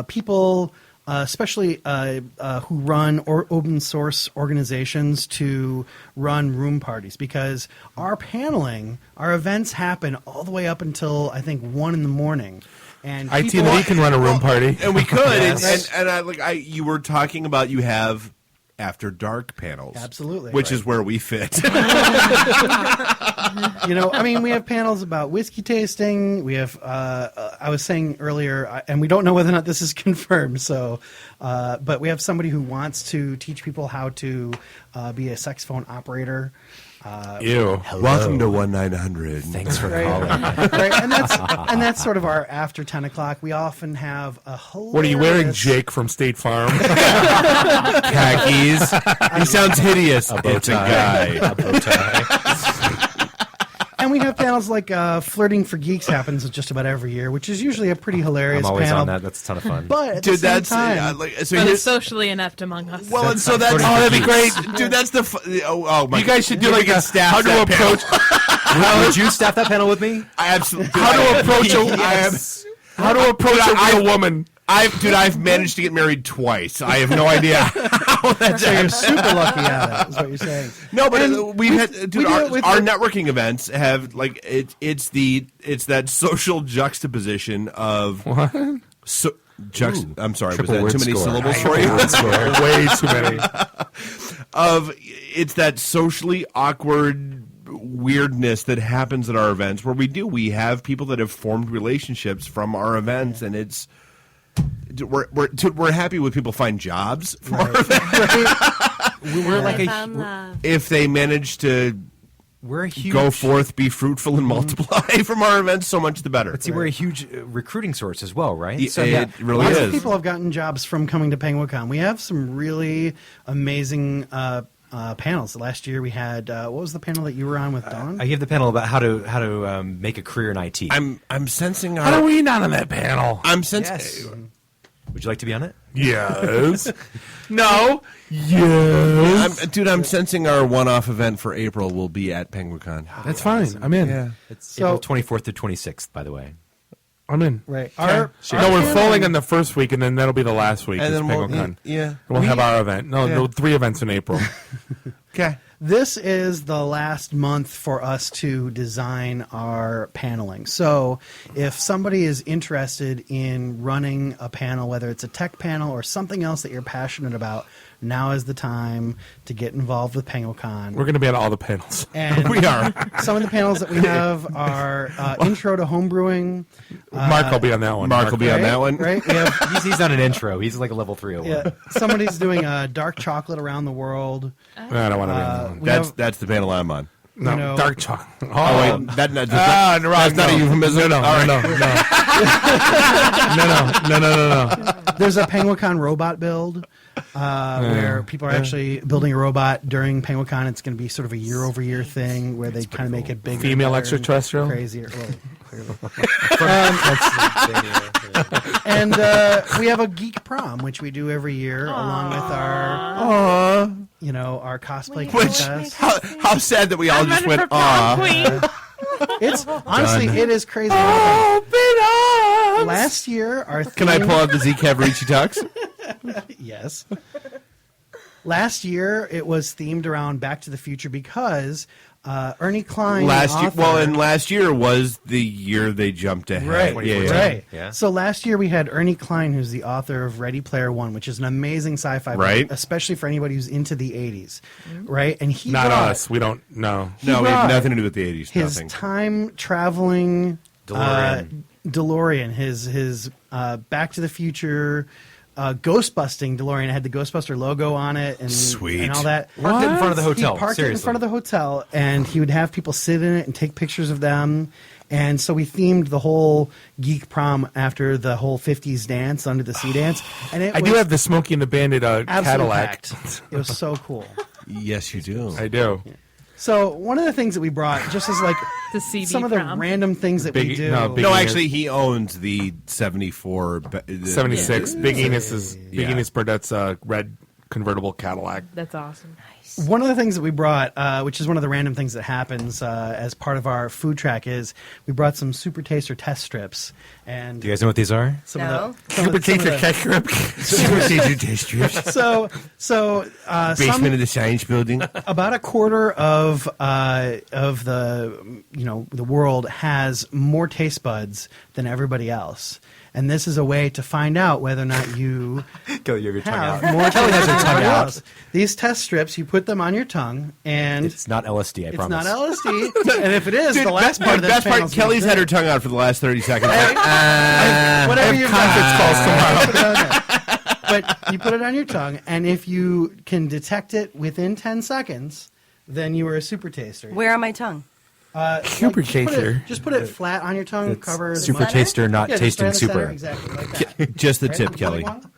people, especially who run open source organizations, to run room parties, because our events happen all the way up until I think 1 a.m. And IT&D can run a room party, and we could. Yes. And you were talking about you have after dark panels, absolutely, which is where we fit. I mean, we have panels about whiskey tasting. We have, I was saying earlier, and we don't know whether or not this is confirmed. So, but we have somebody who wants to teach people how to be a saxophone operator. Ew! Welcome to 1-900. Thanks for calling. Right, and that's sort of our after 10 o'clock. We often have a hilarious... What are you wearing, Jake from State Farm? Khakis. He sounds hideous. It's a guy. A bow tie. And we have panels like Flirting for Geeks happens just about every year, which is usually a pretty hilarious I'm always panel. on that. That's a ton of fun. But at the same time... But it's socially inept among us. Well, and so that's... that'd be great. Dude, that's the... Oh, my... You guys should do like a staff how to that panel. approach... Would you staff that panel with me? I absolutely... How to approach a... Yes. How to approach a real woman. I've managed to get married twice. I have no idea how that's So you're super lucky at it, is what you're saying. No, but we've had our with networking events have it's that social juxtaposition of what? I'm sorry, was Triple that word too many score. syllables for you? Way too many. It's that socially awkward weirdness that happens at our events where we have people that have formed relationships from our events, and it's we're happy when people find jobs from our events. We're like if they manage to we're a huge go forth, be fruitful, and multiply from our events, so much the better. But see, we're a huge recruiting source as well, right? So it really Lots is. of people have gotten jobs from coming to Penguicon. We have some really amazing panels. Last year we had what was the panel that you were on with Dawn? I gave the panel about how to make a career in IT. I'm sensing our... How are we not on that panel? I'm sensing... Yes. Would you like to be on it? Yes. No. Yes. I'm sensing our one-off event for April will be at Penguicon. That's fine. I'm in. Yeah. It's April 24th to 26th, by the way. I'm in. Right. We're falling on the first week, and then that'll be the last week. And then Penguicon. we'll have our event. No, 3 events in April. Okay. This is the last month for us to design our paneling. So if somebody is interested in running a panel, whether it's a tech panel or something else that you're passionate about, now is the time to get involved with Penguicon. We're going to be on all the panels. And we are. Some of the panels that we have are intro to homebrewing. Mark will be on that one. Mark will be on that one. Right? We have, he's on an intro. He's like a level 301. yeah, somebody's doing dark chocolate around the world. I don't want to be on that one. That's the panel I'm on. No, dark chocolate. Oh, wait, that's not no. a euphemism. No. There's a Penguicon robot build where people are actually building a robot during Penguicon. It's going to be sort of a year-over-year thing where they kind of make it bigger, Female better, extraterrestrial? crazier. And we have a geek prom, which we do every year, along with our cosplay contest. How sad that we all just went, It's honestly, it is crazy. Last year, our theme... Can I pull out the Z Cavarici tux? Yes. Last year, it was themed around Back to the Future because Ernie Klein. Last year was the year they jumped ahead. Right, Yeah. right. So last year we had Ernie Klein, who's the author of Ready Player One, which is an amazing sci-fi Right. book, especially for anybody who's into the 80s, right? And he Not brought us. We don't know. No, we have nothing to do with the 80s. his Nothing. time-traveling DeLorean. his Back to the Future... Ghostbusting DeLorean. It had the Ghostbuster logo on it and, Sweet. and all that. Parked it in front of the hotel. He parked it in Seriously. front of the hotel, and he would have people sit in it and take pictures of them. And so we themed the whole Geek Prom after the whole 50s dance, Under the Sea dance. And I do have the Smokey and the Bandit absolutely Cadillac. packed. It was so cool. Yes, you do. I do. So one of the things that we brought, just as like The CD some of the prom. random things that we do. No, actually, he owns the 74. 76. Big Enos Yeah. Enos Burdett's red convertible Cadillac. That's awesome. One of the things that we brought, which is one of the random things that happens as part of our food track, is we brought some Super Taster test strips. And Do you guys know what these are? Super Taster test strips. Super Taster test strips. So Basement of the Science Building. About a quarter of the world has more taste buds than everybody else. And this is a way to find out whether or not you Kelly, you have your tongue have out. more Kelly has her taste tongue buds. out. These test strips, you put them on your tongue, and It's not LSD, I it's promise. not LSD. And if it is, Dude, the last part of this best part, panel's Kelly's gonna had her fit. tongue out for the last 30 seconds. Whatever you've conference got, but you put it on your tongue, and if you can detect it within 10 seconds, then you are a super taster. Where on my tongue? Super taster. Just put it flat on your tongue. It's Cover as super much- taster, not Yeah, just tasting right in the center, super. exactly like that. Just the Right? tip, I'm Kelly. putting one.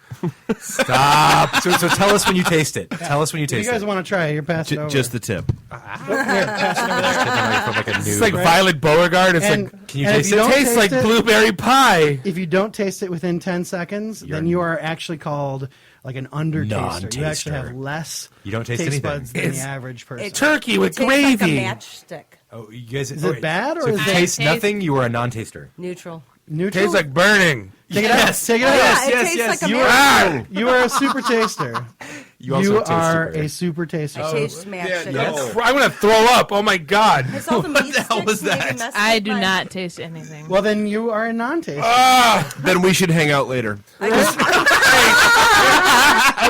Stop. So tell us when you taste it. Tell us when you If you taste guys it. want to try it, you're passing over. Just the tip. Here, pass it over there. From like a It's noob. like Violet Beauregard. It's And- like, Can you and if taste you it? don't tastes like taste it- blueberry pie. If you don't taste it within 10 seconds, then you are actually called like an undertaster. You actually Non-taster. have less You don't taste taste anything. buds than It's- the average person. Turkey with It tastes like a gravy. matchstick. Oh, you guys, Is it bad, or so if is you it- taste Taste- nothing, you are a non-taster. Neutral. Neutral? Tastes like burning. Take it out. Take it out. Yeah, it tastes like a You matchstick. are, you are a super taster. You also taste are super. a super taster. I taste matchstick. I'm going to throw up. Oh, my God. It's all the meat the hell was sticks maybe that? messing I with do my- not taste anything. Well, then you are a non-taster. Then we should hang out later. I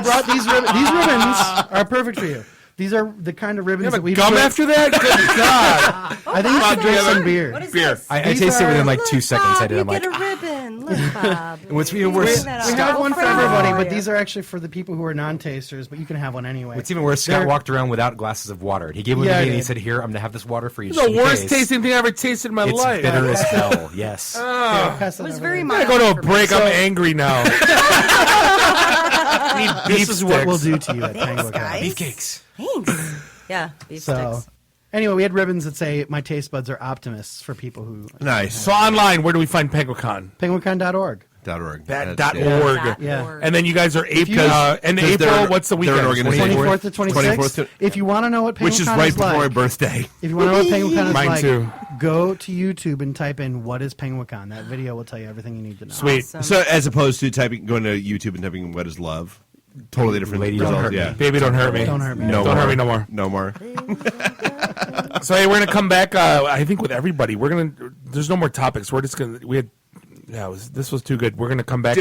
brought these ribbons. These ribbons are perfect for you. These are the kind of ribbons You have that a we gum put- after that? Good God. I think you should drink some beer. What is Beer. this? I These tasted it are- within like 2 seconds. I Bob, did. you I'm like, get a ribbon. Look, Bob. what's even worse? Bring that We up. have one for Friend. everybody, How are but you? these are actually for the people who are non-tasters, but you can have one anyway. What's even worse, Scott They're- walked around without glasses of water. He gave one Yeah, to I me and he did. said, "Here, I'm going to have this water for you." It's just the in worst case." tasting thing I ever tasted in my It's life. bitter as hell. Yes. Here, pass that It was over very there. mild. I'm going to go to a for me. break. I'm angry now. This is what we'll do to you at Thanks, Penguicon. guys. Beefcakes. Thanks. Yeah, beef So, sticks. anyway, we had ribbons that say "My taste buds are optimists" for people who Nice. So online, where do we find Penguicon? Penguicon.org. .org. That That's it. .org. Yeah. And then you guys are April. And because April, they're- what's the they're an weekend? organization. 24th to 26th. 24th If you want to know what Penguicon Which is right before my like, birthday. if you want to know what Penguicon is Mine like, too. go to YouTube and type in "What is Penguicon." That video will tell you everything you need to know. Sweet. Awesome. So as opposed to going to YouTube and typing "What is love." totally different Lady, don't results. hurt me. Yeah. Baby, don't hurt me. Don't hurt me. Don't hurt me no more. No more. So hey, we're gonna come back. I think with everybody, we're gonna. There's no more topics. We're just gonna. We had. Yeah, this was too good. We're gonna come back.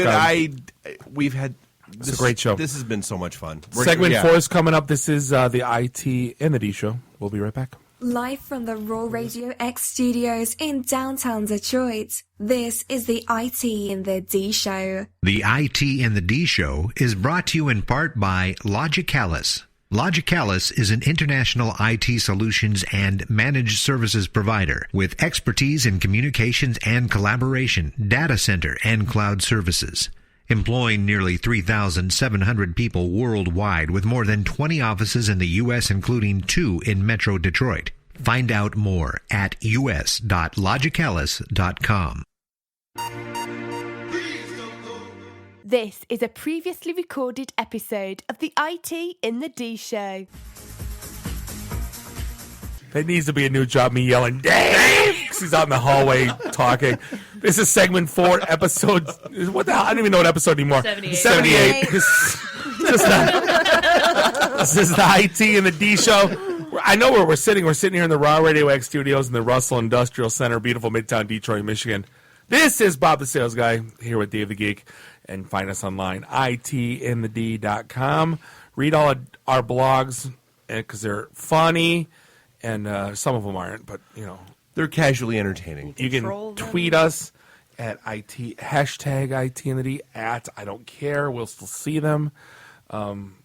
We've had. It's a great show. This has been so much fun. Segment 4 is coming up. This is the IT and the D show. We'll be right back. Live from the Raw Radio X studios in downtown Detroit, this is the IT in the D Show. The IT in the D Show is brought to you in part by Logicalis. Logicalis is an international IT solutions and managed services provider with expertise in communications and collaboration, data center, and cloud services. Employing nearly 3,700 people worldwide with more than 20 offices in the U.S., including 2 in Metro Detroit. Find out more at us.logicalis.com. This is a previously recorded episode of the IT in the D Show. There needs to be a new job, me yelling, Dave! Because he's out in the hallway talking. This is segment 4, episode... What the hell? I don't even know what episode anymore. 78. This is the IT in the D Show. I know where we're sitting. We're sitting here in the Raw Radio X studios in the Russell Industrial Center, beautiful Midtown Detroit, Michigan. This is Bob the Sales Guy, here with Dave the Geek. And find us online, itinthed.com. Read all of our blogs, because they're funny. And some of them aren't, but, you know. They're casually entertaining. You can tweet us at IT, hashtag IT in the D, at I don't care. We'll still see them.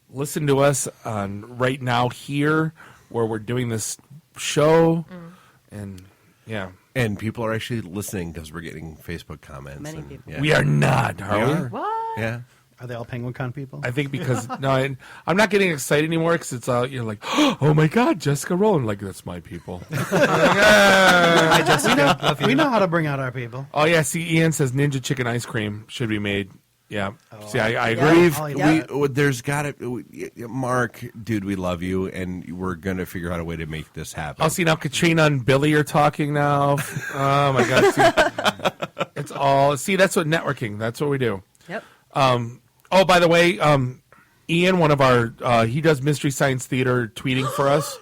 Listen to us on right now here where we're doing this show. And, yeah. And people are actually listening because we're getting Facebook comments. Many people. Yeah. We are not, are we? What? Yeah. Are they all Penguicon people? I think because I'm not getting excited anymore because it's you're like, oh my God, Jessica Rowland, like that's my people. Hi, Jessica. We know how to bring out our people. Oh yeah, see, Ian says Ninja Chicken ice cream should be made. Yeah, see, I agree. There's got to, Mark, dude, we love you, and we're gonna figure out a way to make this happen. Oh, see now, Katrina and Billy are talking now. Oh my God, see, it's all that's what networking. That's what we do. Yep. Oh, by the way, Ian, one of our, he does Mystery Science Theater tweeting for us.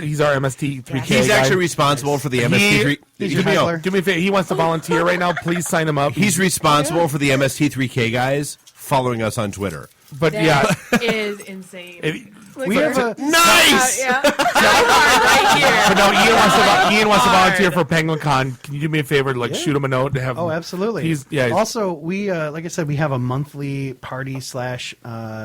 He's our MST3K He's guy. actually responsible for the MST3. He's your heckler. Do me a favor. He wants to volunteer right now. Please sign him up. He's responsible for the MST3K guys following us on Twitter. But that is insane. We have a nice. Right here. But no, Ian wants to volunteer for Penguicon. Can you do me a favor, shoot him a note to have? Oh, absolutely. Also, we like I said, we have a monthly party /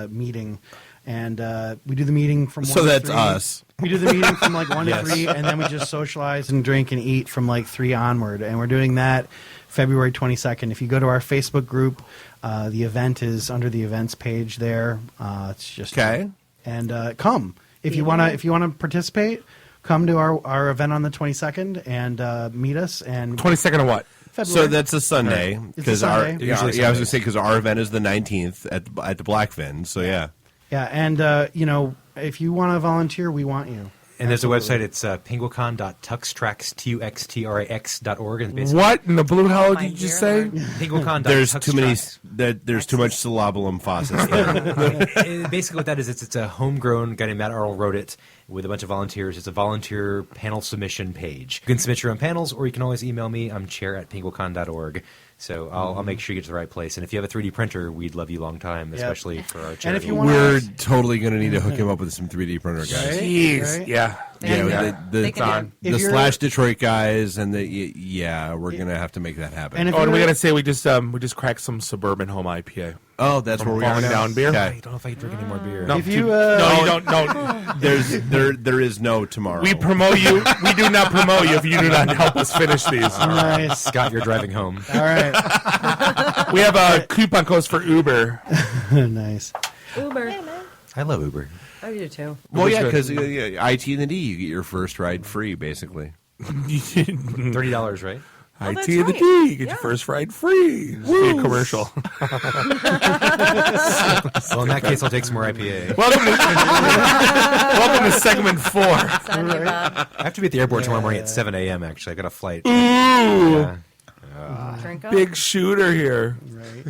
meeting, and we do the meeting from 1 so to that's 3. us. We do the meeting from 1 to 3, and then we just socialize and drink and eat from 3 onward, and we're doing that February 22nd. If you go to our Facebook group, the event is under the events page there. It's just okay. And come if you want to participate. Come to our event on the 22nd and meet us. And 22nd of what? February. So that's a Sunday because I was going to say because our event is the 19th at the Blackfin. So yeah. Yeah, and if you want to volunteer, we want you. And there's a website. It's penguicon.tuxtrax.org. And what in the blue hell did you just say? Penguicon. There's too many. There's too much syllable emphasis there. Basically, what that is, it's a homegrown guy named Matt Arl wrote it with a bunch of volunteers. It's a volunteer panel submission page. You can submit your own panels, or you can always email me. I'm chair@penguicon.org. So I'll make sure you get to the right place. And if you have a 3D printer, we'd love you a long time, especially for our charity. And if you we're totally going to need to hook him up with some 3D printer guys. Right? Jeez, right? yeah. The Slash Detroit guys and we're going to have to make that happen. And we got to say we just cracked some Suburban Home IPA. Oh, that's where we are now. Down beer. Okay. I don't know if I can drink any more beer. No, if you, no, you don't. No, there is no tomorrow. We promote you. We do not promote you if you do not help us finish these. Nice, Scott, you're driving home. All right. We have a coupon codes for Uber. Nice. Uber. I love Uber. I do too. Well, yeah, because IT and the D, you get your first ride free, basically. $30, right? IT and the D, you get your first ride free. This will be a commercial. Well, in that case, I'll take some more IPA. Welcome to segment 4. I have to be at the airport tomorrow morning at 7 a.m., actually. I got a flight. Ooh. Yeah. Drink up. Big shooter here. Right.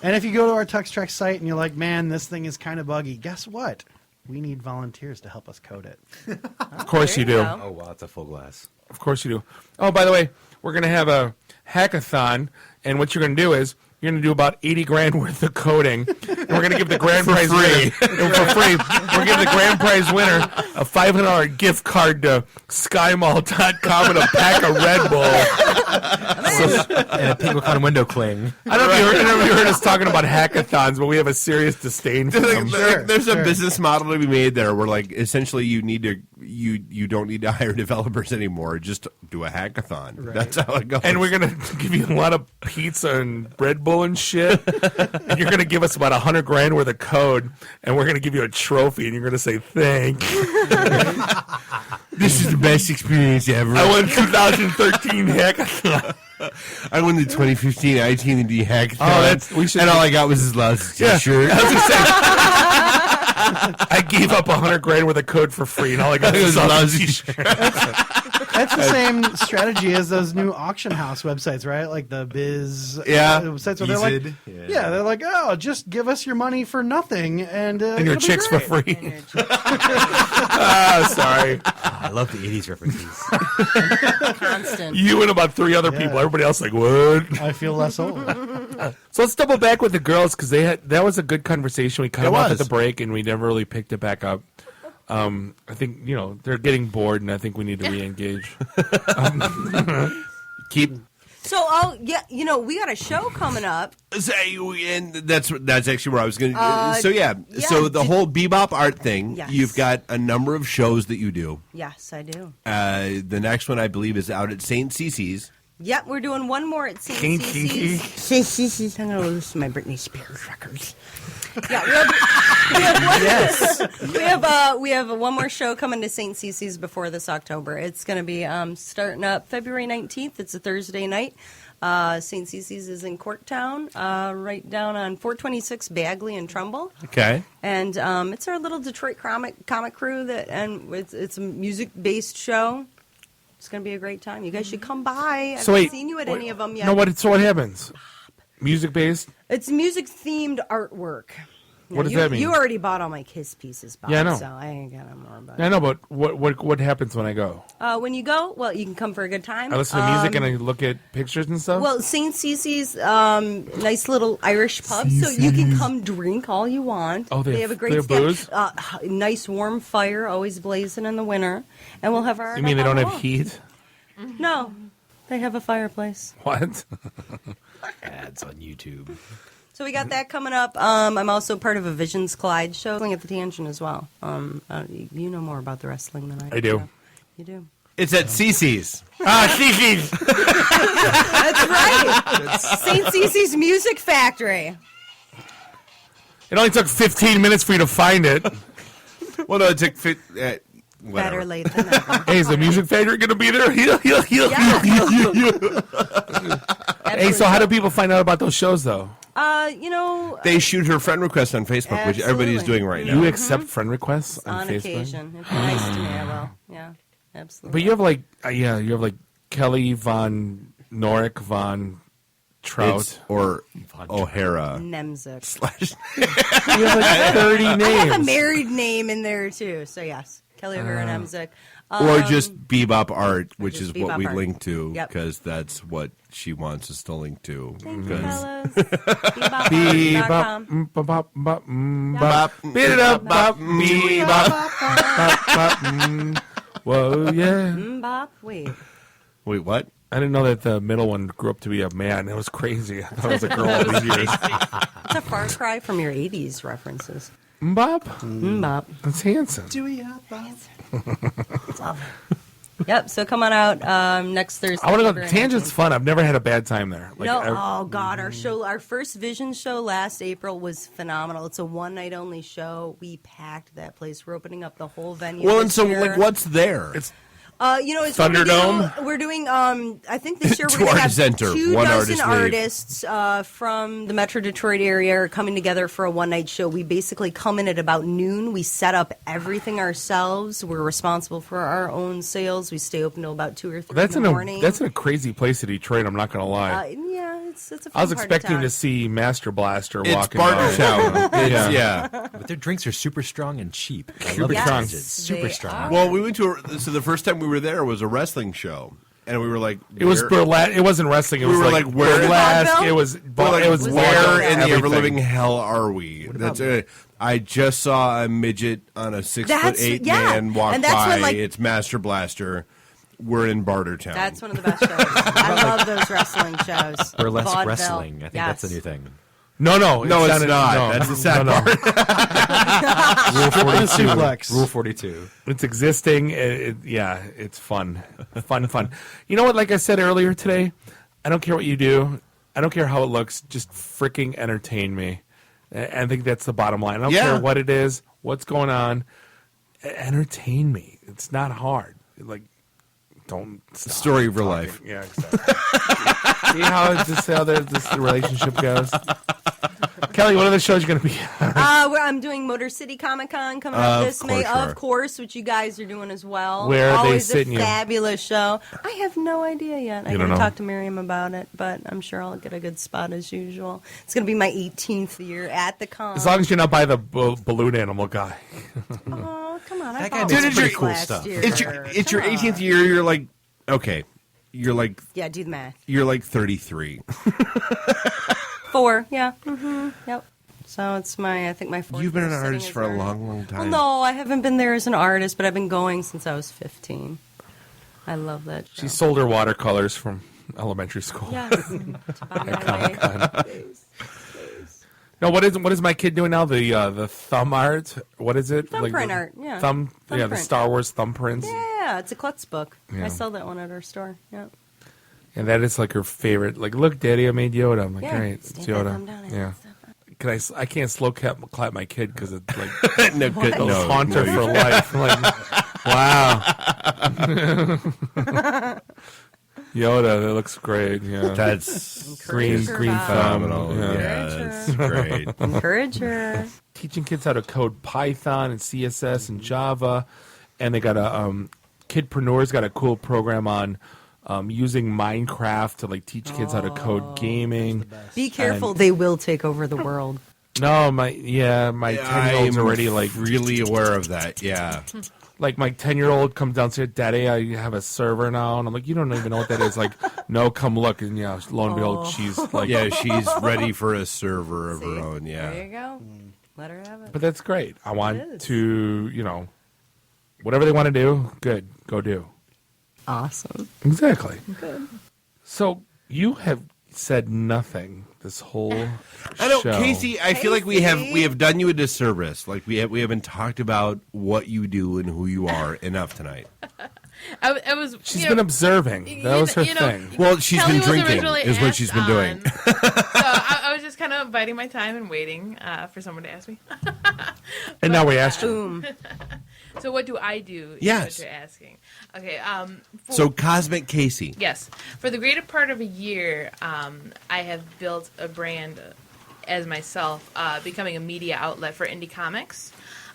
And if you go to our Tux Trek site and you're like, man, this thing is kind of buggy, guess what? We need volunteers to help us code it. Of course you do. Oh, wow, it's a full glass. Of course you do. Oh, by the way, we're going to have a hackathon, and what you're going to do is you're going to do about 80 grand worth of coding, and we're going to give the grand prize winner for free. We're going to give the grand prize winner a $500 gift card to skymall.com and a pack of Red Bull. And a Penguicon window cling. I don't know if you heard us talking about hackathons, but we have a serious disdain for them. There's a business model to be made there where, like, essentially you don't need to hire developers anymore. Just do a hackathon. Right. That's how it goes. And we're going to give you a lot of pizza and Red Bull and shit. And you're going to give us about 100 grand worth of code, and we're going to give you a trophy, and you're going to say, thanks. This is the best experience ever. I won 2013 hackathon. I won the 2015 IT and D hackathon. We should. And all I got was his lousy t-shirt. I gave up 100 grand worth of code for free, and all I got was a lousy t-shirt. That's the same strategy as those new auction house websites, right? Like the Biz websites where they're like, they're like, oh, just give us your money for nothing and your chicks for free. Sorry. I love the 80s references. Constant. You and about 3 other people. Everybody else like, what? I feel less old. So let's double back with the girls because that was a good conversation. We cut them off at the break and we never really picked it back up. I think they're getting bored, and I think we need to re-engage. So, we got a show coming up. And that's actually where I was going to. So the whole Bebop art thing. Yes. You've got a number of shows that you do. Yes, I do. The next one I believe is out at St. Cece's. Yep, we're doing one more at St. Cece's. I'm going to listen to my Britney Spears records. Yeah, we have one more show coming to St. Cece's before this October. It's going to be starting up February 19th. It's a Thursday night. St. Cece's is in Corktown, right down on 426 Bagley and Trumbull. Okay. And it's our little Detroit comic crew and it's a music-based show. It's going to be a great time. You guys should come by. I haven't seen you at any of them yet. No, so what happens? Music-based? It's music-themed artwork. What does that mean? You already bought all my Kiss pieces, Bob. Yeah, I know. So I ain't got no more about it. I know, but what happens when I go? When you go, well, you can come for a good time. I listen to music and I look at pictures and stuff? Well, St. Cece's, nice little Irish pub, so you can come drink all you want. Oh, they have a great booze? nice warm fire, always blazing in the winter. And we'll have our... You mean they don't have heat? No, they have a fireplace. What? Ads on YouTube. So we got that coming up. I'm also part of a Visions Collide show at the Tangent as well. You know more about the wrestling than I do. I do. You do. It's at Cece's. Cece's. That's right. St. Cece's Music Factory. It only took 15 minutes for you to find it. Well, no, it took... Better late than never. Hey, is the Music Factory going to be there? Hey, so how do people find out about those shows, though? They shoot her friend request on Facebook, which everybody's doing right now. You accept friend requests on Facebook? Occasion. If you're nice to me, I will. Yeah, absolutely. But you have like Kelly Von Norick Von Trout or O'Hara Nemzik. You have like 30 names. I have a married name in there too. So yes, Kelly O'Hara Nemzik. Or just Bebop Art, which is what we Bebop link to, Yep. because that's what she wants us to link to. Thank you, fellas. Bebop. Bebop. Bebop. Bebop. Whoa, yeah. Bop. Wait, what? I didn't know that the middle one grew up to be a man. It was crazy. I thought it was a girl all these years. it's a far cry from your '80s references. Mbop? Mbop. That's handsome. Do we have that? Yep, so come on out next Thursday. I want to go. Tangent's fun. I've never had a bad time there. Oh God, our first Vision show last April was phenomenal. It's a one-night only show. We packed that place. We're opening up the whole venue. Well, and so what's there? It's it's Thunderdome. We're doing. I think this year we're going to have Center, 24 artists from the Metro Detroit area are coming together for a one-night show. We basically come in at about noon. We set up everything ourselves. We're responsible for our own sales. We stay open till about 2 or 3 in the morning. That's in a crazy place in Detroit. I'm not going to lie. Yeah, it's a fun I was part of expecting town. to see Master Blaster It's walking Bartertown. by. It's- yeah. But their drinks are super strong and cheap. I Super love it. strong. It's super strong. Well, we went to so the first time we were there was a wrestling show, and we were like, It was where- burlesque. It wasn't wrestling. It We was were like like, where- burlesque. Vaudeville? It was. We're like, It was where vaudeville, in the everything. ever living hell are we? That's it. I just saw a midget on a 6'8" man walk and that's by. when, like- It's Master Blaster. We're in Bartertown. That's one of the best shows. I love those wrestling shows. Burlesque Vaudeville. wrestling. I think that's a new thing. No, No, it's not. No, That's the sad part. Rule 42. Suplex. Rule 42. It's existing. Yeah, it's fun. Fun. You know what? Like I said earlier today, I don't care what you do. I don't care how it looks. Just freaking entertain me. I think that's the bottom line. I don't care what it is, what's going on. Entertain me. It's not hard. Like, don't stop Story of your talking. life. Yeah, exactly. See how this relationship goes? Kelly, what are the shows you're going to be on? I'm doing Motor City Comic Con coming up this May, of course, which you guys are doing as well. Where are they Always sitting a you? fabulous show. I have no idea yet. I You got don't to know? talk to Miriam about it, but I'm sure I'll get a good spot as usual. It's going to be my 18th year at the con. As long as you're not by the balloon animal guy. Oh, come on. That I guy bought makes one pretty cool last stuff. year. It's your Come 18th on. year. You're like, okay, you're like Yeah, do the math. you're like 33. 4, yeah. Mm-hmm. Yep. So it's I think my 4th You've been year an sitting artist as for a artist. long, long time. Well, no, I haven't been there as an artist, but I've been going since I was 15. I love that show. She sold her watercolors from elementary school. Yes. It's about my way. No, what is my kid doing now? The thumb art. What is it? Thumbprint art, yeah. The Thumbprint. Star Wars thumbprints. Yeah, it's a klutz book. Yeah. I sell that one at our store. Yeah. And that is like her favorite. Like, look, Daddy, I made Yoda. I'm like, Yeah, great, it's stick that thumb Yoda. down and Yeah. Can I can't slow clap my kid because it's like No, good- it'll no, haunt her no, for you- life. I'm like, wow. Yoda, that looks great. Yeah, That's green thumb. phenomenal. Yeah. Yeah, that's great. Encourage her. Teaching kids how to code Python and CSS and Java, and they got a Kidpreneur's got a cool program on using Minecraft to like teach kids how to code gaming. Be careful, And- they will take over the world. No, my 10-year-old's I'm already like really aware of that. Yeah. Like my 10-year-old comes downstairs, Daddy, I have a server now, and I'm like, you don't even know what that is. Like, no, come look, and yeah, lo and behold, she's like, Yeah, she's ready for a server of her own. Yeah. There you go. Let her have it. But that's great. I It want is. to, whatever they want to do, good, go do. Awesome. Exactly. Good. So you have said nothing this whole I know, show. Casey. I feel like we have done you a disservice. Like we haven't talked about what you do and who you are enough tonight. I was. She's been observing. That was her thing. Well, she's Kelly been was drinking. originally Is what asked she's been doing. So I was just kind of biding my time and waiting for someone to ask me. And now we asked you. Boom. So what do I do? is Yes. What you're asking. Okay. So Cosmic Casey. Yes. For the greater part of a year, I have built a brand as myself, becoming a media outlet for indie comics.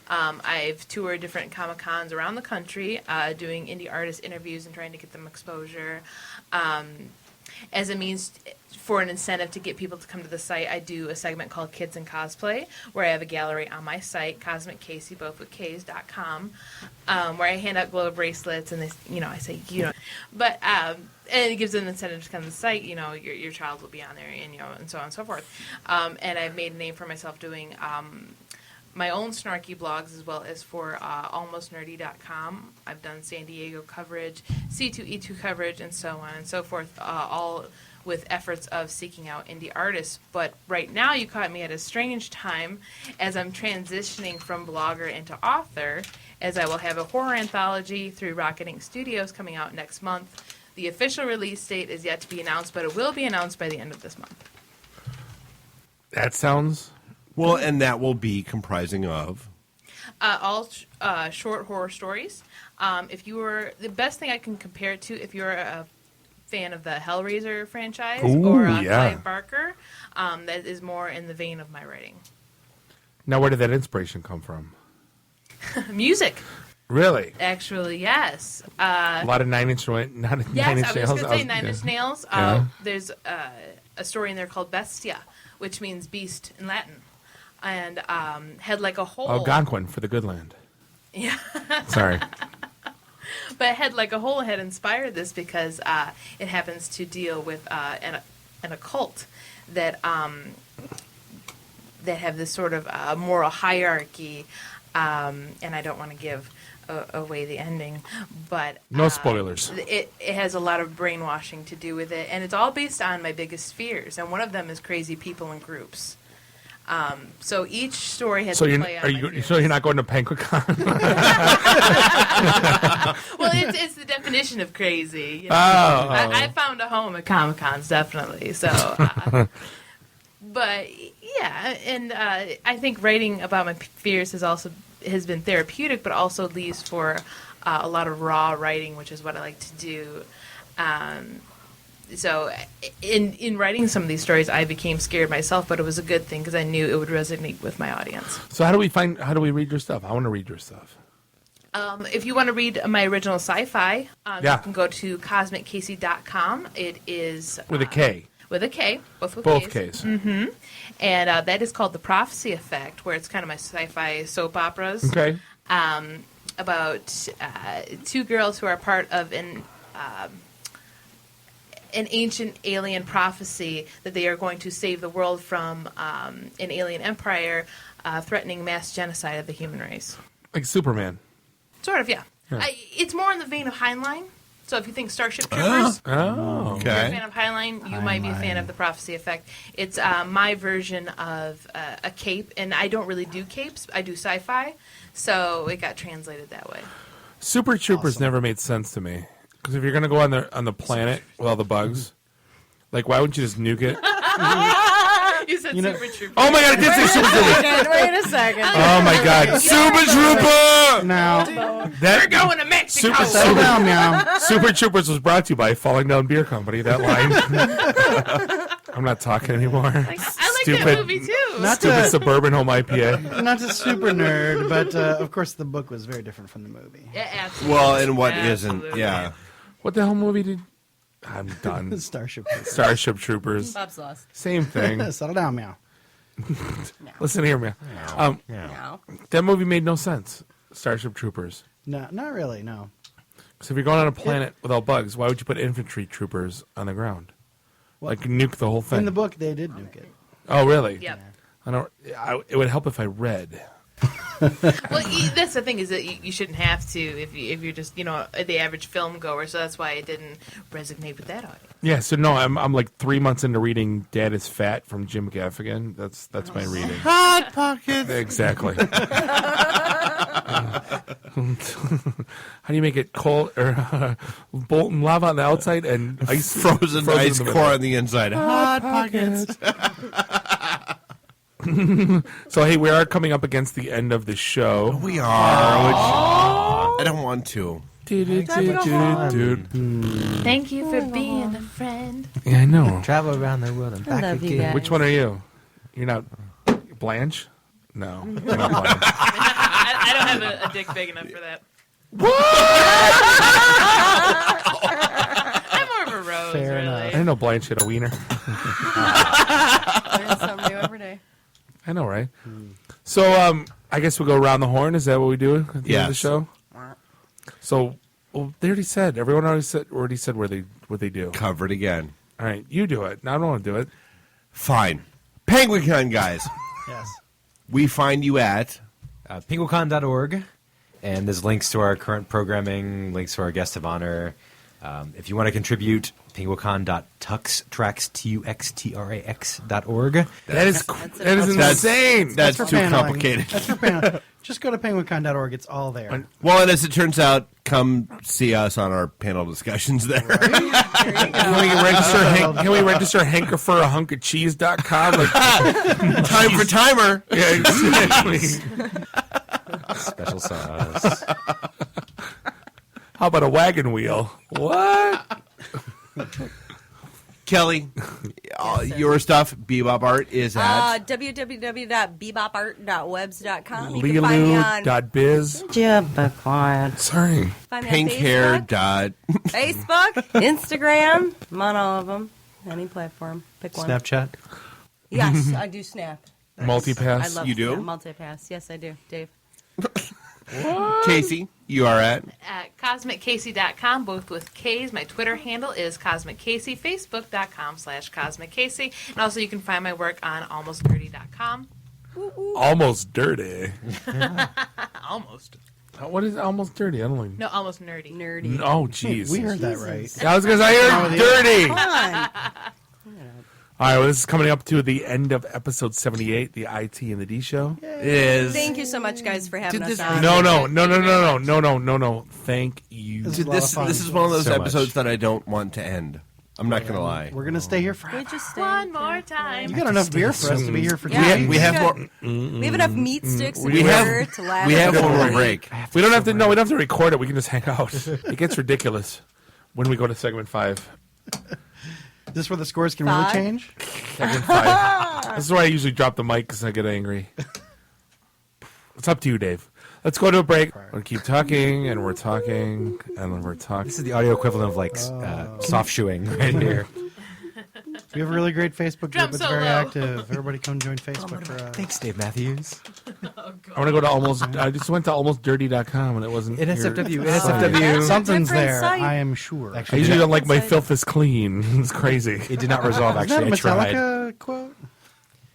I've toured different Comic Cons around the country, doing indie artist interviews and trying to get them exposure. As a means for an incentive to get people to come to the site, I do a segment called Kids in Cosplay, where I have a gallery on my site, Kosmic Kasey, both with K's.com, where I hand out glow bracelets, and they, I say, but and it gives them an incentive to come to the site. Your child will be on there, and so on and so forth. And I've made a name for myself doing my own snarky blogs as well as for almostnerdy.com. I've done San Diego coverage, C2E2 coverage, and so on and so forth, all with efforts of seeking out indie artists. But right now you caught me at a strange time as I'm transitioning from blogger into author, as I will have a horror anthology through Rocket Ink Studios coming out next month. The official release date is yet to be announced, but it will be announced by the end of this month. That sounds... Well, and that will be comprising of All short horror stories. If you were the best thing I can compare it to, if you're a fan of the Hellraiser franchise or Clive Barker, that is more in the vein of my writing. Now, where did that inspiration come from? Music. Really? Actually, yes. A lot of Nine Inch Nails. Yes, I was going to say Nine Inch Nails. Yeah. There's a story in there called Bestia, which means beast in Latin, and Head Like a Hole. Algonquin for the good land. Yeah. Sorry. But Head Like a Hole had inspired this because it happens to deal with an occult that have this sort of moral hierarchy, and I don't want to give away the ending, but No spoilers. It has a lot of brainwashing to do with it, and it's all based on my biggest fears, and one of them is crazy people in groups. So each story has So to play out. so you're not going to Penguicon? Well, it's the definition of crazy. You know? I found a home at Comic-Cons, definitely. So, but yeah, and I think writing about my fears has been therapeutic, but also leaves for a lot of raw writing, which is what I like to do. So in writing some of these stories, I became scared myself, but it was a good thing because I knew it would resonate with my audience. So how do we read your stuff? I want to read your stuff. If you want to read my original sci-fi, Yeah. you can go to CosmicKasey.com. It is With a K. With a K, both with Both Ks. Ks. Mm-hmm. And that is called The Prophecy Effect, where it's kind of my sci-fi soap operas. Okay. About two girls who are part of an ancient alien prophecy that they are going to save the world from an alien empire threatening mass genocide of the human race. Like Superman. Sort of, yeah. Yeah. It's more in the vein of Heinlein. So if you think Starship Troopers, Oh, if you're a okay. fan of Heinlein, you might be a fan of The Prophecy Effect. It's my version of a cape, and I don't really do capes. I do sci-fi, so it got translated that way. Super Troopers never made sense to me. Because if you're going to go on the planet with all the bugs, like, why wouldn't you just nuke it? You said Super Troopers. Oh my God, I did say Super Troopers. Wait a second. Oh my God, Super Trooper! Now, we're going to Mexico. Super Troopers was brought to you by Falling Down Beer Company. That line. I'm not talking anymore. I like that movie too. Stupid Suburban Home IPA. Not a super nerd, but of course the book was very different from the movie. Yeah, absolutely. Well, and what Absolutely. not yeah. What the hell movie did... I'm done. Starship Troopers. Bob's lost. Same thing. Settle down, meow. Listen here, meow. That movie made no sense. Starship Troopers. No, not really. No. So if you're going on a planet with all bugs, why would you put infantry troopers on the ground? Like nuke the whole thing. In the book, they did nuke it. Oh, really? Yep. It would help if I read. Well, that's the thing is that you shouldn't have to if you're just the average film goer. So that's why it didn't resonate with that audience. Yeah. So no, I'm like 3 months into reading "Dad Is Fat" from Jim Gaffigan. That's my reading. Hot Pockets. Exactly. How do you make it cold or molten lava on the outside and ice frozen ice in the core middle? on the inside? Hot Pockets. So hey, we are coming up against the end of the show. We are. Which I don't want to. Thank you for being a friend. Yeah, I know. Travel around the world and I back love you again. guys. Which one are you? You're not Blanche? No. You're not Blanche. I don't have a dick big enough for that. I'm more of a rose, Fair really. enough. I didn't know Blanche had a wiener. Learn something new every day. I know, right? So, I guess we'll go around the horn. Is that what we do at the end of the Yes. show? So, they already said. Everyone already said what they do. Covered again. All right, you do it. No, I don't want to do it. Fine. Penguicon, guys. Yes. We find you at Penguicon.org, and there's links to our current programming, links to our guest of honor. If you want to contribute, penguicon.tuxtrax.org. That is insane. That's for too paneling. complicated. That's for paneling. Just go to penguicon.org. It's all there. Well, and as it turns out, come see us on our panel discussions there. Can we register hankerforahunkacheese.com? Like, Time for timer. yeah, exactly. Special sauce. How about a wagon wheel? What? Kelly, your stuff, Bebop Art, is at www.bebopart.webs.com. You can find me on Lulu.biz. Be quiet. Sorry. Find me on pinkhair. Facebook, Instagram. I'm on all of them. Any platform. Pick one. Snapchat? Yes, I do Snap. Multipass? I love You do? Snap. Multipass. Yes, I do. Dave. Casey, you are at? At CosmicKasey.com, both with K's. My Twitter handle is CosmicKasey, Facebook.com/CosmicKasey. And also you can find my work on AlmostDirty.com. Almost dirty. Almost. What is almost dirty? I don't know. No, almost nerdy. Nerdy. Oh, jeez. We heard that right. I was going to say, I heard dirty. Come on. All right, well, this is coming up to the end of episode 78, the IT and the D show. Thank you so much, guys, for having us on. No. Thank you. Dude, this is one of those episodes that I don't want to end. I'm not going to lie. We're going to stay here forever. We just One more time. You got enough beer for us to be here for 2 Yeah, days. We have more. We have enough meat sticks and We beer have- to last. we have one more break. We don't have to. No, we don't have to record it. We can just hang out. It gets ridiculous when we go to segment 5. Is this where the scores can 5? really change? Segment 5. This is why I usually drop the mic because I get angry. It's up to you, Dave. Let's go to a break. We'll keep talking, and we're talking, and we're talking. This is the audio equivalent of like soft shoeing right here. We have a really great Facebook Drum group. It's very solo. active. Everybody come join Facebook for Thanks, Dave Matthews. I want to go to almost. I just went to almostdirty.com and it wasn't. NSFW. your site. NSFW. Something's Different there. site. I am sure. I usually don't like my filth is clean. It's crazy. It did not resolve, Isn't that a actually. I tried. Metallica quote?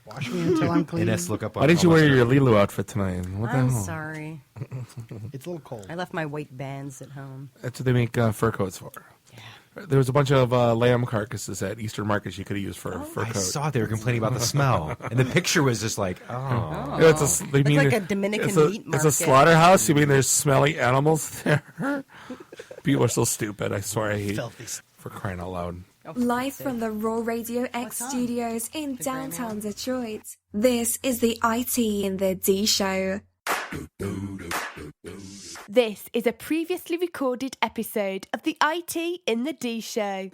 Wash me until I'm clean. NS, look up on Why didn't you wear Almost your Dirty. Lulu outfit tonight? What the I'm hell? sorry. It's a little cold. I left my white bands at home. That's what they make fur coats for. There was a bunch of lamb carcasses at Eastern markets you could have used for a fur I coat. saw they were complaining about the smell, and the picture was just like, oh. Yeah, it's like a Dominican meat It's a market. slaughterhouse. You mean there's smelly animals there? People are so stupid. I swear I hate Filthy. for crying out loud. Live from the Raw Radio X studios in downtown Detroit, this is the IT in the D show. This is a previously recorded episode of the IT in the D show.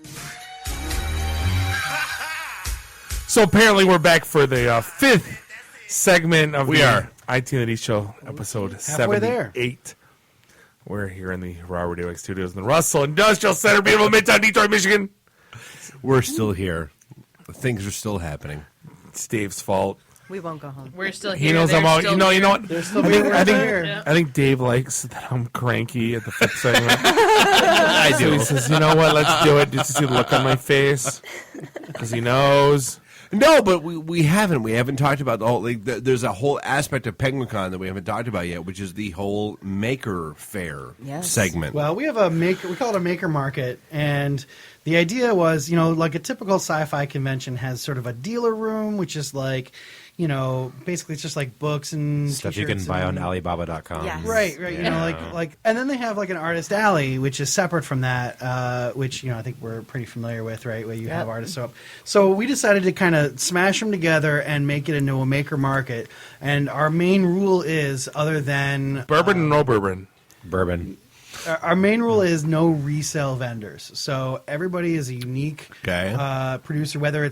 So apparently we're back for the fifth segment of We the are. IT and the D show, episode Halfway 78. there. We're here in the Raw Radio X studios in the Russell Industrial Center, beautiful Midtown Detroit, Michigan. We're still here. Things are still happening. It's Dave's fault. We won't go home. We're still here. He knows They're I'm out. still You know here. what? They're still being right here. I think Dave likes that I'm cranky at the fifth segment. I So do. he says, you know what? Let's do it just to see the look on my face because he knows. No, but we haven't. We haven't talked about the whole. There's a whole aspect of Penguicon that we haven't talked about yet, which is the whole maker fair segment. Well, we have a maker. We call it a maker market, and the idea was, like a typical sci-fi convention has sort of a dealer room, which is like, basically it's just like books and Stuff you can t-shirts buy on and- Alibaba.com. Yes. Right. Yeah. Like, and then they have like an artist alley, which is separate from that, which I think we're pretty familiar with, right? Where you have artists up. So we decided to kind of smash them together and make it into a maker market. And our main rule is, other than Bourbon and no bourbon. Bourbon. our main rule is no resale vendors. So everybody is a unique Okay. producer, whether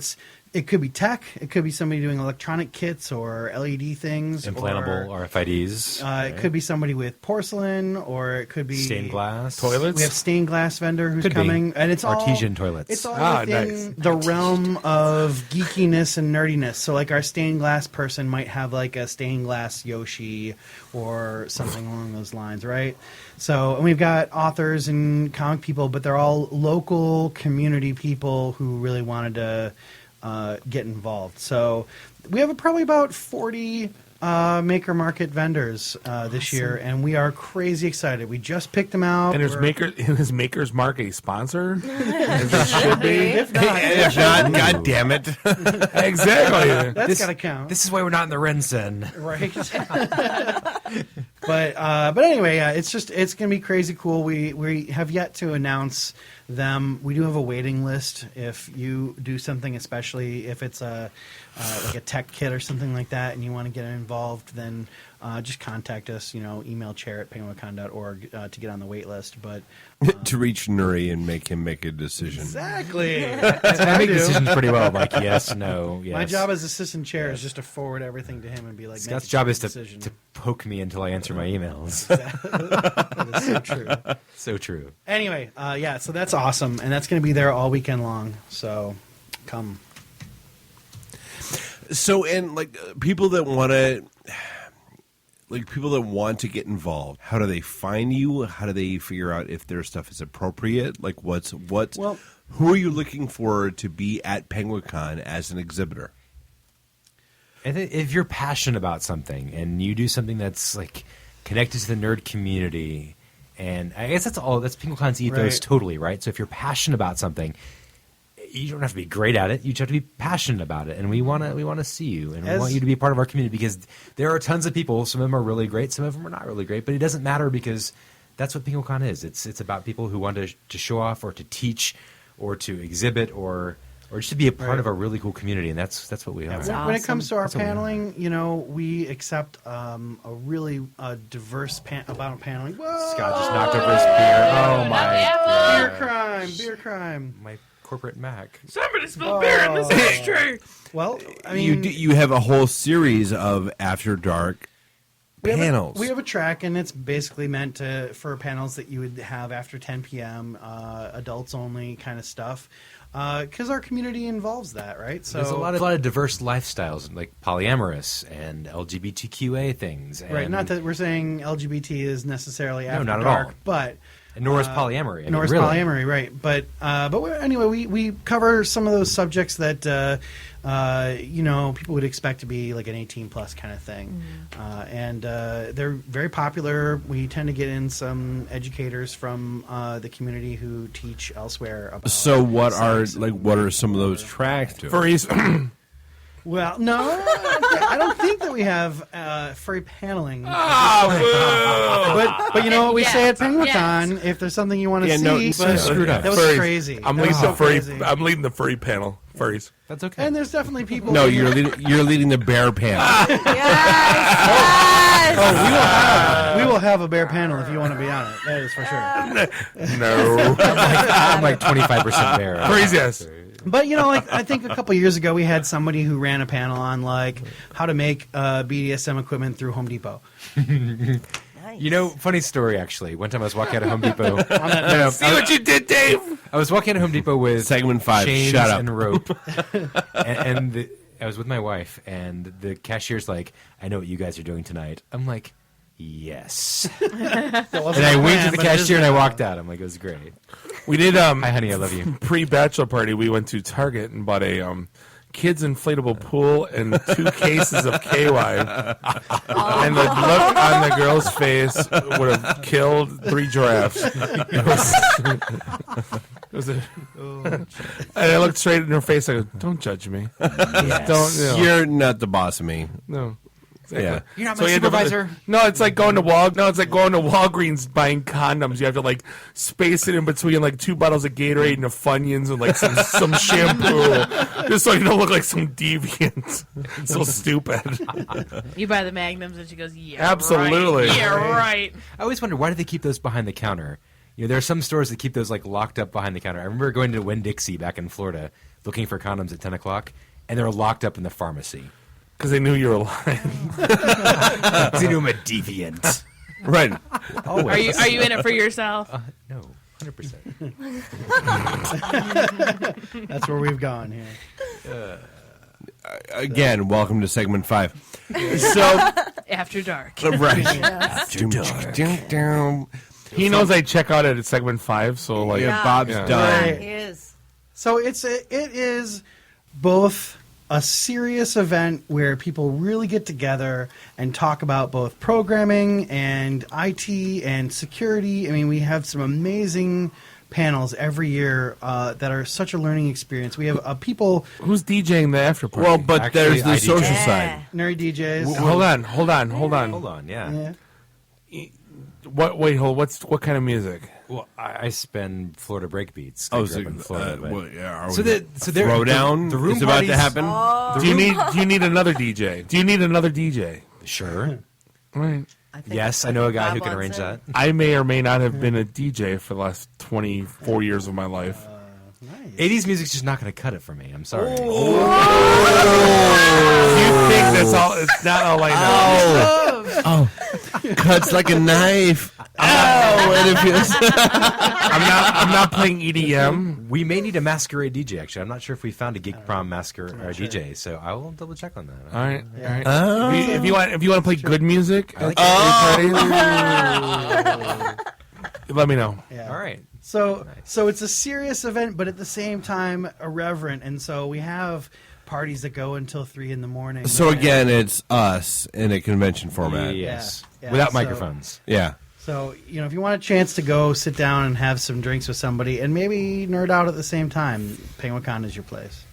it could be tech, it could be somebody doing electronic kits or LED things, Implantable or, RFIDs. it could be somebody with porcelain, or it could be Stained glass. Toilets? We have stained glass vendor who's Could be. coming, and it's Artesian all toilets. It's all Nice. within the realm of geekiness and nerdiness. So, like, our stained glass person might have like a stained glass Yoshi or something along those lines, right? So, and we've got authors and comic people, but they're all local community people who really wanted to get involved. So we have probably about 40 maker market vendors this year, and we are crazy excited. We just picked them out. And is Maker's Mark a sponsor? As it should be. If not, If not, God damn it. Exactly. that's got to count. This is why we're not in the Rensen. Right. but anyway, it's gonna be crazy cool. We have yet to announce them. We do have a waiting list. If you do something, especially if it's like a tech kit or something like that, and you want to get involved, then just contact us. Email chair@penguicon.org to get on the wait list. But To reach Nuri and make him make a decision. exactly, I make decisions pretty well. Like yes, no, yes. My job as assistant chair is just to forward everything to him and be like, Scott's make a job is decision. to poke me until I answer my emails. That is so true. So true. Anyway, so that's awesome, and that's going to be there all weekend long. So Come. So, and like people that want to get involved, how do they find you? How do they figure out if their stuff is appropriate? Like, who are you looking for to be at Penguicon as an exhibitor? If you're passionate about something and you do something that's like connected to the nerd community, and I guess that's Penguicon's ethos, Right. totally, right? So if you're passionate about something, you don't have to be great at it. You just have to be passionate about it, and we want to see you, and we want you to be a part of our community because there are tons of people. Some of them are really great, some of them are not really great, but it doesn't matter because that's what Penguicon is. It's about people who want to show off or to teach or to exhibit or just to be a part of a really cool community, and that's what we are. When it comes to our paneling, we accept a really diverse amount of paneling. Whoa! Scott just knocked over his beer. Oh my! Beer crime. My corporate Mac. Somebody spilled beer in this ashtray. Well, I mean, you have a whole series of After Dark panels. We have a track, and it's basically meant for panels that you would have after 10 p.m., adults only kind of stuff. Because our community involves that, right? So there's a lot of diverse lifestyles, like polyamorous and LGBTQA things. And right, not that we're saying LGBT is necessarily after not at dark, all. but and nor is polyamory. Nor is polyamory, right? But anyway, we cover some of those subjects that people would expect to be like an 18+ kind of thing, and they're very popular. We tend to get in some educators from the community who teach elsewhere about. So what are some of those tracks? Furries. Well, no, I don't think that we have furry paneling. But you know what we say at Penguicon? If there's something you want to see, screwed up. That was Furries. crazy. I'm leading the furry panel. Furries. That's okay. And there's definitely people. No, you're leading the bear panel. We will have a bear panel if you want to be on it. That is for sure. No, I'm like 25% bear. Furries, yes. But I think a couple years ago we had somebody who ran a panel on how to make BDSM equipment through Home Depot. Funny story actually. One time I was walking out of Home Depot. See what you did, Dave? I was walking out of Home Depot with segment 5. chains Shut up. and rope, and I was with my wife, and the cashier's like, "I know what you guys are doing tonight." I'm like, "Yes," and I winked at the cashier and I walked out. I'm like, "It was great." We did. Hi, honey, I love you. Pre-bachelor party, we went to Target and bought a kids inflatable pool and 2 cases of KY. And the look on the girl's face would have killed 3 giraffes. And I looked straight in her face. I go, "Don't judge me. Yes. You're not the boss of me." No. Exactly. Yeah. You're not my supervisor. No, it's like going to Walgreens buying condoms. You have to space it in between 2 bottles of Gatorade and a Funyuns and some shampoo, just so you don't look like some deviant. So stupid. You buy the Magnums and she goes, "Yeah, absolutely, right. Yeah, right." I always wonder, why do they keep those behind the counter? There are some stores that keep those locked up behind the counter. I remember going to Winn-Dixie back in Florida looking for condoms at 10 o'clock, and they were locked up in the pharmacy. Because they knew you were lying. Because they knew I'm a deviant. Right. Always. Are you in it for yourself? No, 100%. That's where we've gone here. Again, welcome to segment 5. So After dark. Right. After dark. He knows I check out at segment 5, so Bob's done. Right. He is. So it is both a serious event where people really get together and talk about both programming and IT and security. I mean, we have some amazing panels every year that are such a learning experience. We have people... Who's DJing the after party? Well, but there's the social side. Nerd DJs. Hold on. Hold on, yeah. What kind of music? Well, I spend Florida breakbeats. Oh, so in Florida, throwdown the room is about to happen. Do you need another DJ? Do you need another DJ? Sure. Right. Yes, I know a guy who can arrange that. I may or may not have been a DJ for the last 24 years of my life. Nice. 80s music's just not going to cut it for me. I'm sorry. You think that's all? It's not all I know. Cuts like a knife. Ow! And it feels. I'm not playing EDM. We may need a masquerade DJ. Actually, I'm not sure if we found a Geek Prom masquerade DJ, so I will double check on that. All right. Yeah. All right. If you want to play good music, I like let me know. Yeah. All right. So it's a serious event, but at the same time irreverent, and so we have parties that go until 3 a.m. So again, it's us in a convention format. Yes. Yeah, Without so- microphones. Yeah. So, if you want a chance to go sit down and have some drinks with somebody and maybe nerd out at the same time, Penguicon is your place.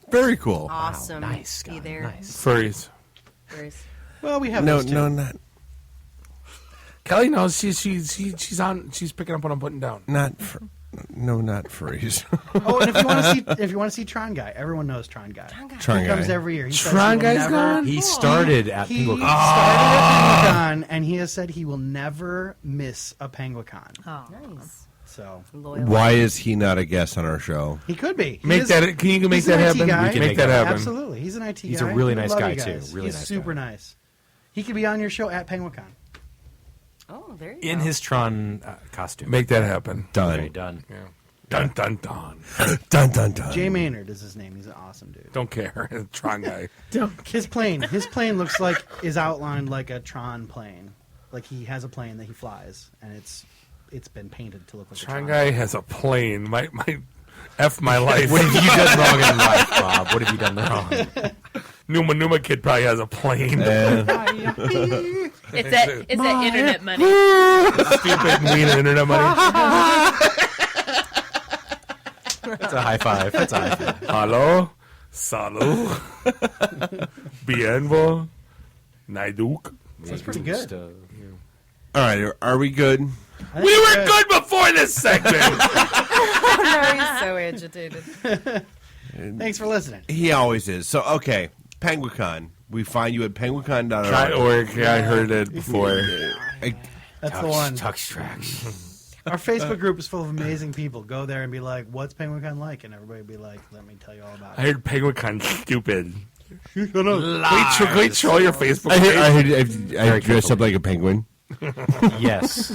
Very cool. Awesome. Wow, nice, Be Scott, there. nice. Furries. Well, we have No, those too. no, not Kelly knows she's on. She's picking up what I'm putting down. not furries. Oh, and if you want to see Tron Guy, everyone knows Tron Guy. Tron He Guy. comes every year. He says Tron he will Guy's never- gone? He started at He Penguicon. started at Penguicon, and he has said he will never miss a Penguicon. Oh, nice. So Why is he not a guest on our show? he could be. He Make is- that. Can you make he's that an IT happen? guy. We can make that happen. Absolutely, he's an IT guy. He's a really We nice love guy, you too. guys. Really he's nice super guy. nice. He could be on your show at Penguicon. Oh, there you In go. his Tron costume. Make that happen. Done. Okay, done. Yeah. Dun dun dun. Dun dun dun. Jay Maynard is his name. He's an awesome dude. Don't care. Tron guy. His plane looks like is outlined like a Tron plane. Like he has a plane that he flies, and it's been painted to look like Tron a Tron guy has a plane. My F my life. What have you done wrong in life, Bob? What have you done wrong? Numa kid probably has a plane. It's that internet money. Stupid mean internet money. That's a high five. That's a high five. Hello, salut, bienvo, naiduk. That's pretty good. All right, are we good? We were good before this segment. No, he's so agitated. Thanks for listening. He always is. So, okay, Penguicon. We find you at penguicon.org. I heard it before. That's the one. Tux tracks. Our Facebook group is full of amazing people. Go there and be like, "What's Penguicon like?" And everybody be like, "Let me tell you all about I it." heard Penguicon stupid. Wait, troll your Facebook I page. dressed up like a penguin. Yes.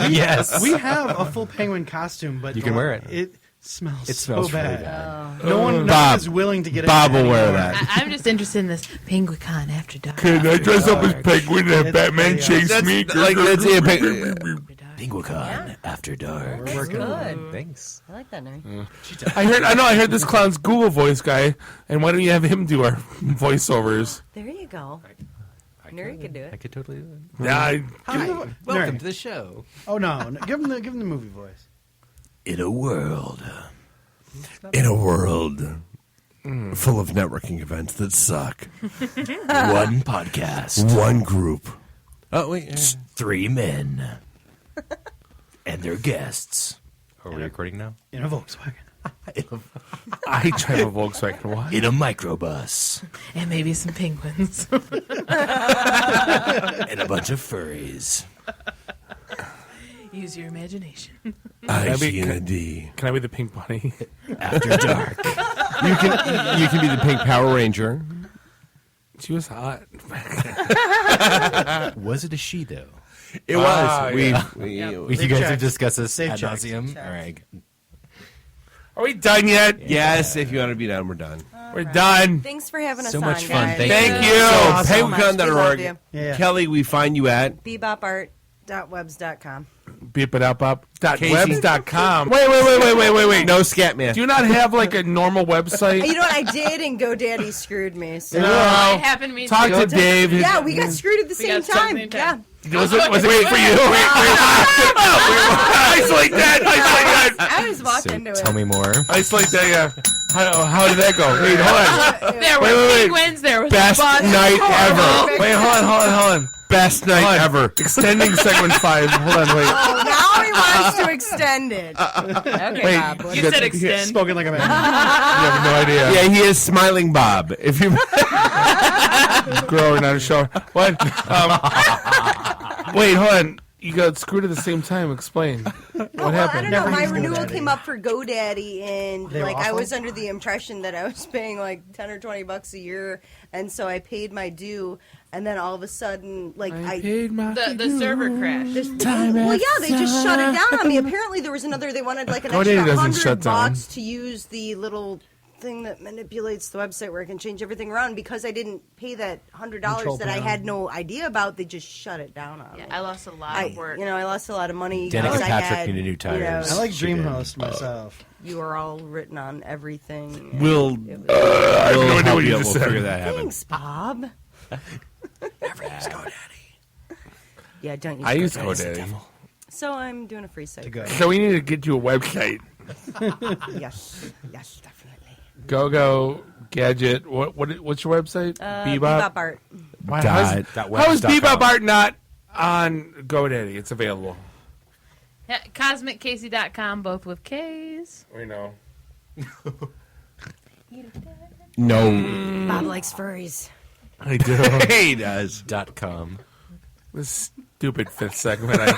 Yes. We have a full penguin costume, but You can wear it. It smells, It smells so really bad. bad. No one Bob. is willing to get it. Bob will wear that. I'm just interested in this Penguicon After Dark. Can I dress up as penguin and have Batman chase me? That's it. Penguicon After Dark. We're working on it. Good. Thanks. I like that name. I heard this clown's Google voice guy, and why don't you have him do our voiceovers? There you go. Nerd could do it. I could totally do it. Yeah, Hi. Welcome Nerd. to the show. Oh no! Give him the movie voice. In a world. In a world full of networking events that suck. One podcast. One group. Oh, wait. 3 men. And their guests. Are we recording now? In a Volkswagen. I drive a Volkswagen. Why? In a microbus. And maybe some penguins. And a bunch of furries. Use your imagination. I see in a D. Can I be the pink bunny? After dark. You can be the pink Power Ranger. She was hot. Was it a she, though? It was. You guys have discussed this They've ad checked. nauseum. All right. Are we done yet? Yes, if you want to be done, we're done. We're done. Thanks for having us So on, much fun. guys. Thank you. So, much. We love penguicon.org. you. Yeah. Kelly, we find you at Bebopart.webs.com. Beep it up. Casey. Webs.com. Wait. No Scat Man. Do you not have like a normal website? You know what? I did, and GoDaddy screwed me. So. No. It happened to me Talk too. to Dave. Yeah, we got screwed at the We same got stuck at time. the same time. Yeah. Was it for you? Isolate that. I was walking So into tell it. me more. Isolate that. Yeah. How did that go? Wait, hold on. There were Wait. penguins. There was Best a bus. night Horrible. ever. Wait, hold on. Best night ever. Extending segment 5. Hold on, wait. Oh, now he wants to extend it. Okay, Wait, Bob. what- You said extend. Spoken like a man. You have no idea. Yeah, he is Smiling Bob. If you Growing on a show. What? Wait, hold on. You got screwed at the same time. Explain. What happened? I don't know. My renewal came up for GoDaddy, and They were like I awful? was under the impression that I was paying like $10 or $20 a year, and so I paid my due. And then all of a sudden, like the server crashed. Well, yeah, they just shut it down on me. Apparently, there was another. They wanted like an GoDaddy extra doesn't shut down. $100 to use the little thing that manipulates the website where I can change everything around. Because I didn't pay that $100 Control that I panel. had no idea about, they just shut it down on me. I lost a lot of work. I lost a lot of money. Danica because I Patrick had, needed new tires. I like She did. DreamHost myself. You are all written on everything. We'll idea help what you you. just We'll said. figure that happen. Thanks, Bob. Everything's GoDaddy. Yeah, don't use I use GoDaddy. GoDaddy. So I'm doing a free site. So we need to get you a website. Yes, definitely. Go Gadget. What's your website? Bebop Art. Why, Dot- how dot is webs.com. Bebop Art not on GoDaddy? It's available. Yeah, CosmicKasey.com, both with K's. We know. No. Bob likes furries. I do. He does. .com. This stupid fifth segment. I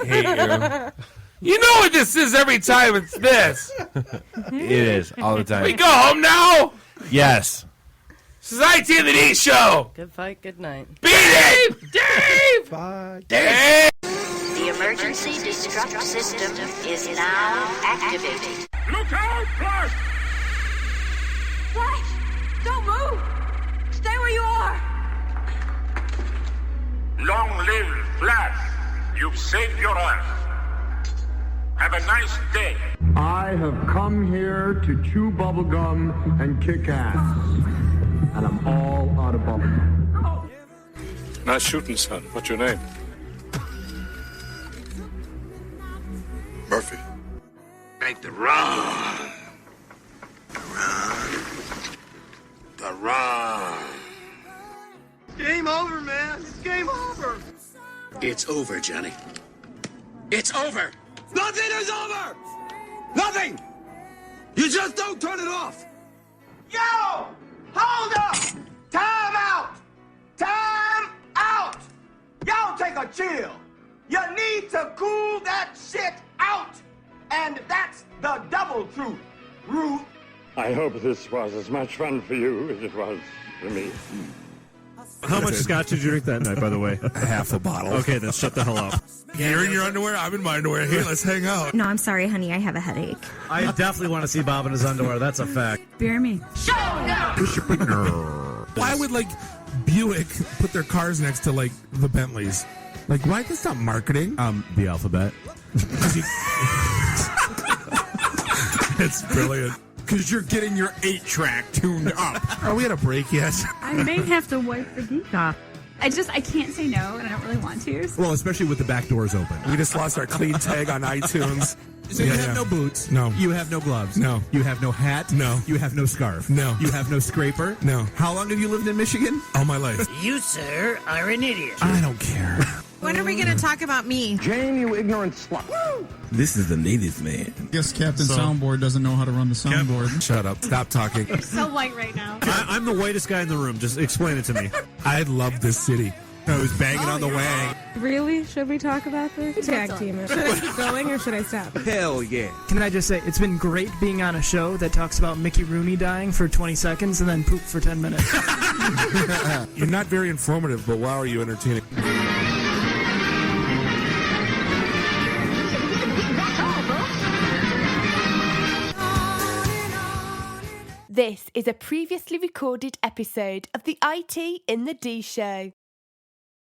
hate you. You know what this is every time. It's this. It is all the time. We go home now. Yes. This is IT and the D show. Good fight, good night. Beat it, Dave. Bye. Dave. The emergency destruct system is now activated. Look out, flash! What? Don't move! Stay where you are! Long live Flash! You've saved your life. Have a nice day. I have come here to chew bubblegum and kick ass. And I'm all out of bubblegum. Nice shooting, son. What's your name? Murphy. Make the run. The run. Game over, man. It's game over. It's over, Johnny. It's over. Nothing is over. Nothing. You just don't turn it off. Yo! Hold up! Time out! Time out! Y'all take a chill. You need to cool that shit out. And that's the double truth, Ruth. I hope this was as much fun for you as it was for me. How much scotch did you drink that night, by the way? Half a bottle. Okay, then shut the hell up. You're in your underwear. I'm in my underwear. Here, let's hang out. No, I'm sorry, honey. I have a headache. I definitely want to see Bob in his underwear. That's a fact. Bear me. Why would like Buick put their cars next to like the Bentleys? Like, why? That's not marketing. The alphabet. It's brilliant. Because you're getting your 8-track tuned up. Are we at a break yet? I may have to wipe the geek off. I can't say no, and I don't really want to. Well, especially with the back doors open. We just lost our clean tag on iTunes. So you have no boots. No. You have no gloves. No. You have no hat. No. You have no scarf. No. You have no scraper. No. How long have you lived in Michigan? All my life. You, sir, are an idiot. I don't care. When are we going to talk about me? Jane, you ignorant slut. This is the native man. Guess Captain Soundboard doesn't know how to run the soundboard. Shut up. Stop talking. I'm so white right now. I'm the whitest guy in the room. Just explain it to me. I love this city. I was banging on the wang. Really? Should we talk about this? Tag team it. Should I keep going or should I stop? Hell yeah. Can I just say, it's been great being on a show that talks about Mickey Rooney dying for 20 seconds and then poop for 10 minutes. You're not very informative, but wow, are you entertaining? This is a previously recorded episode of the IT in the D Show.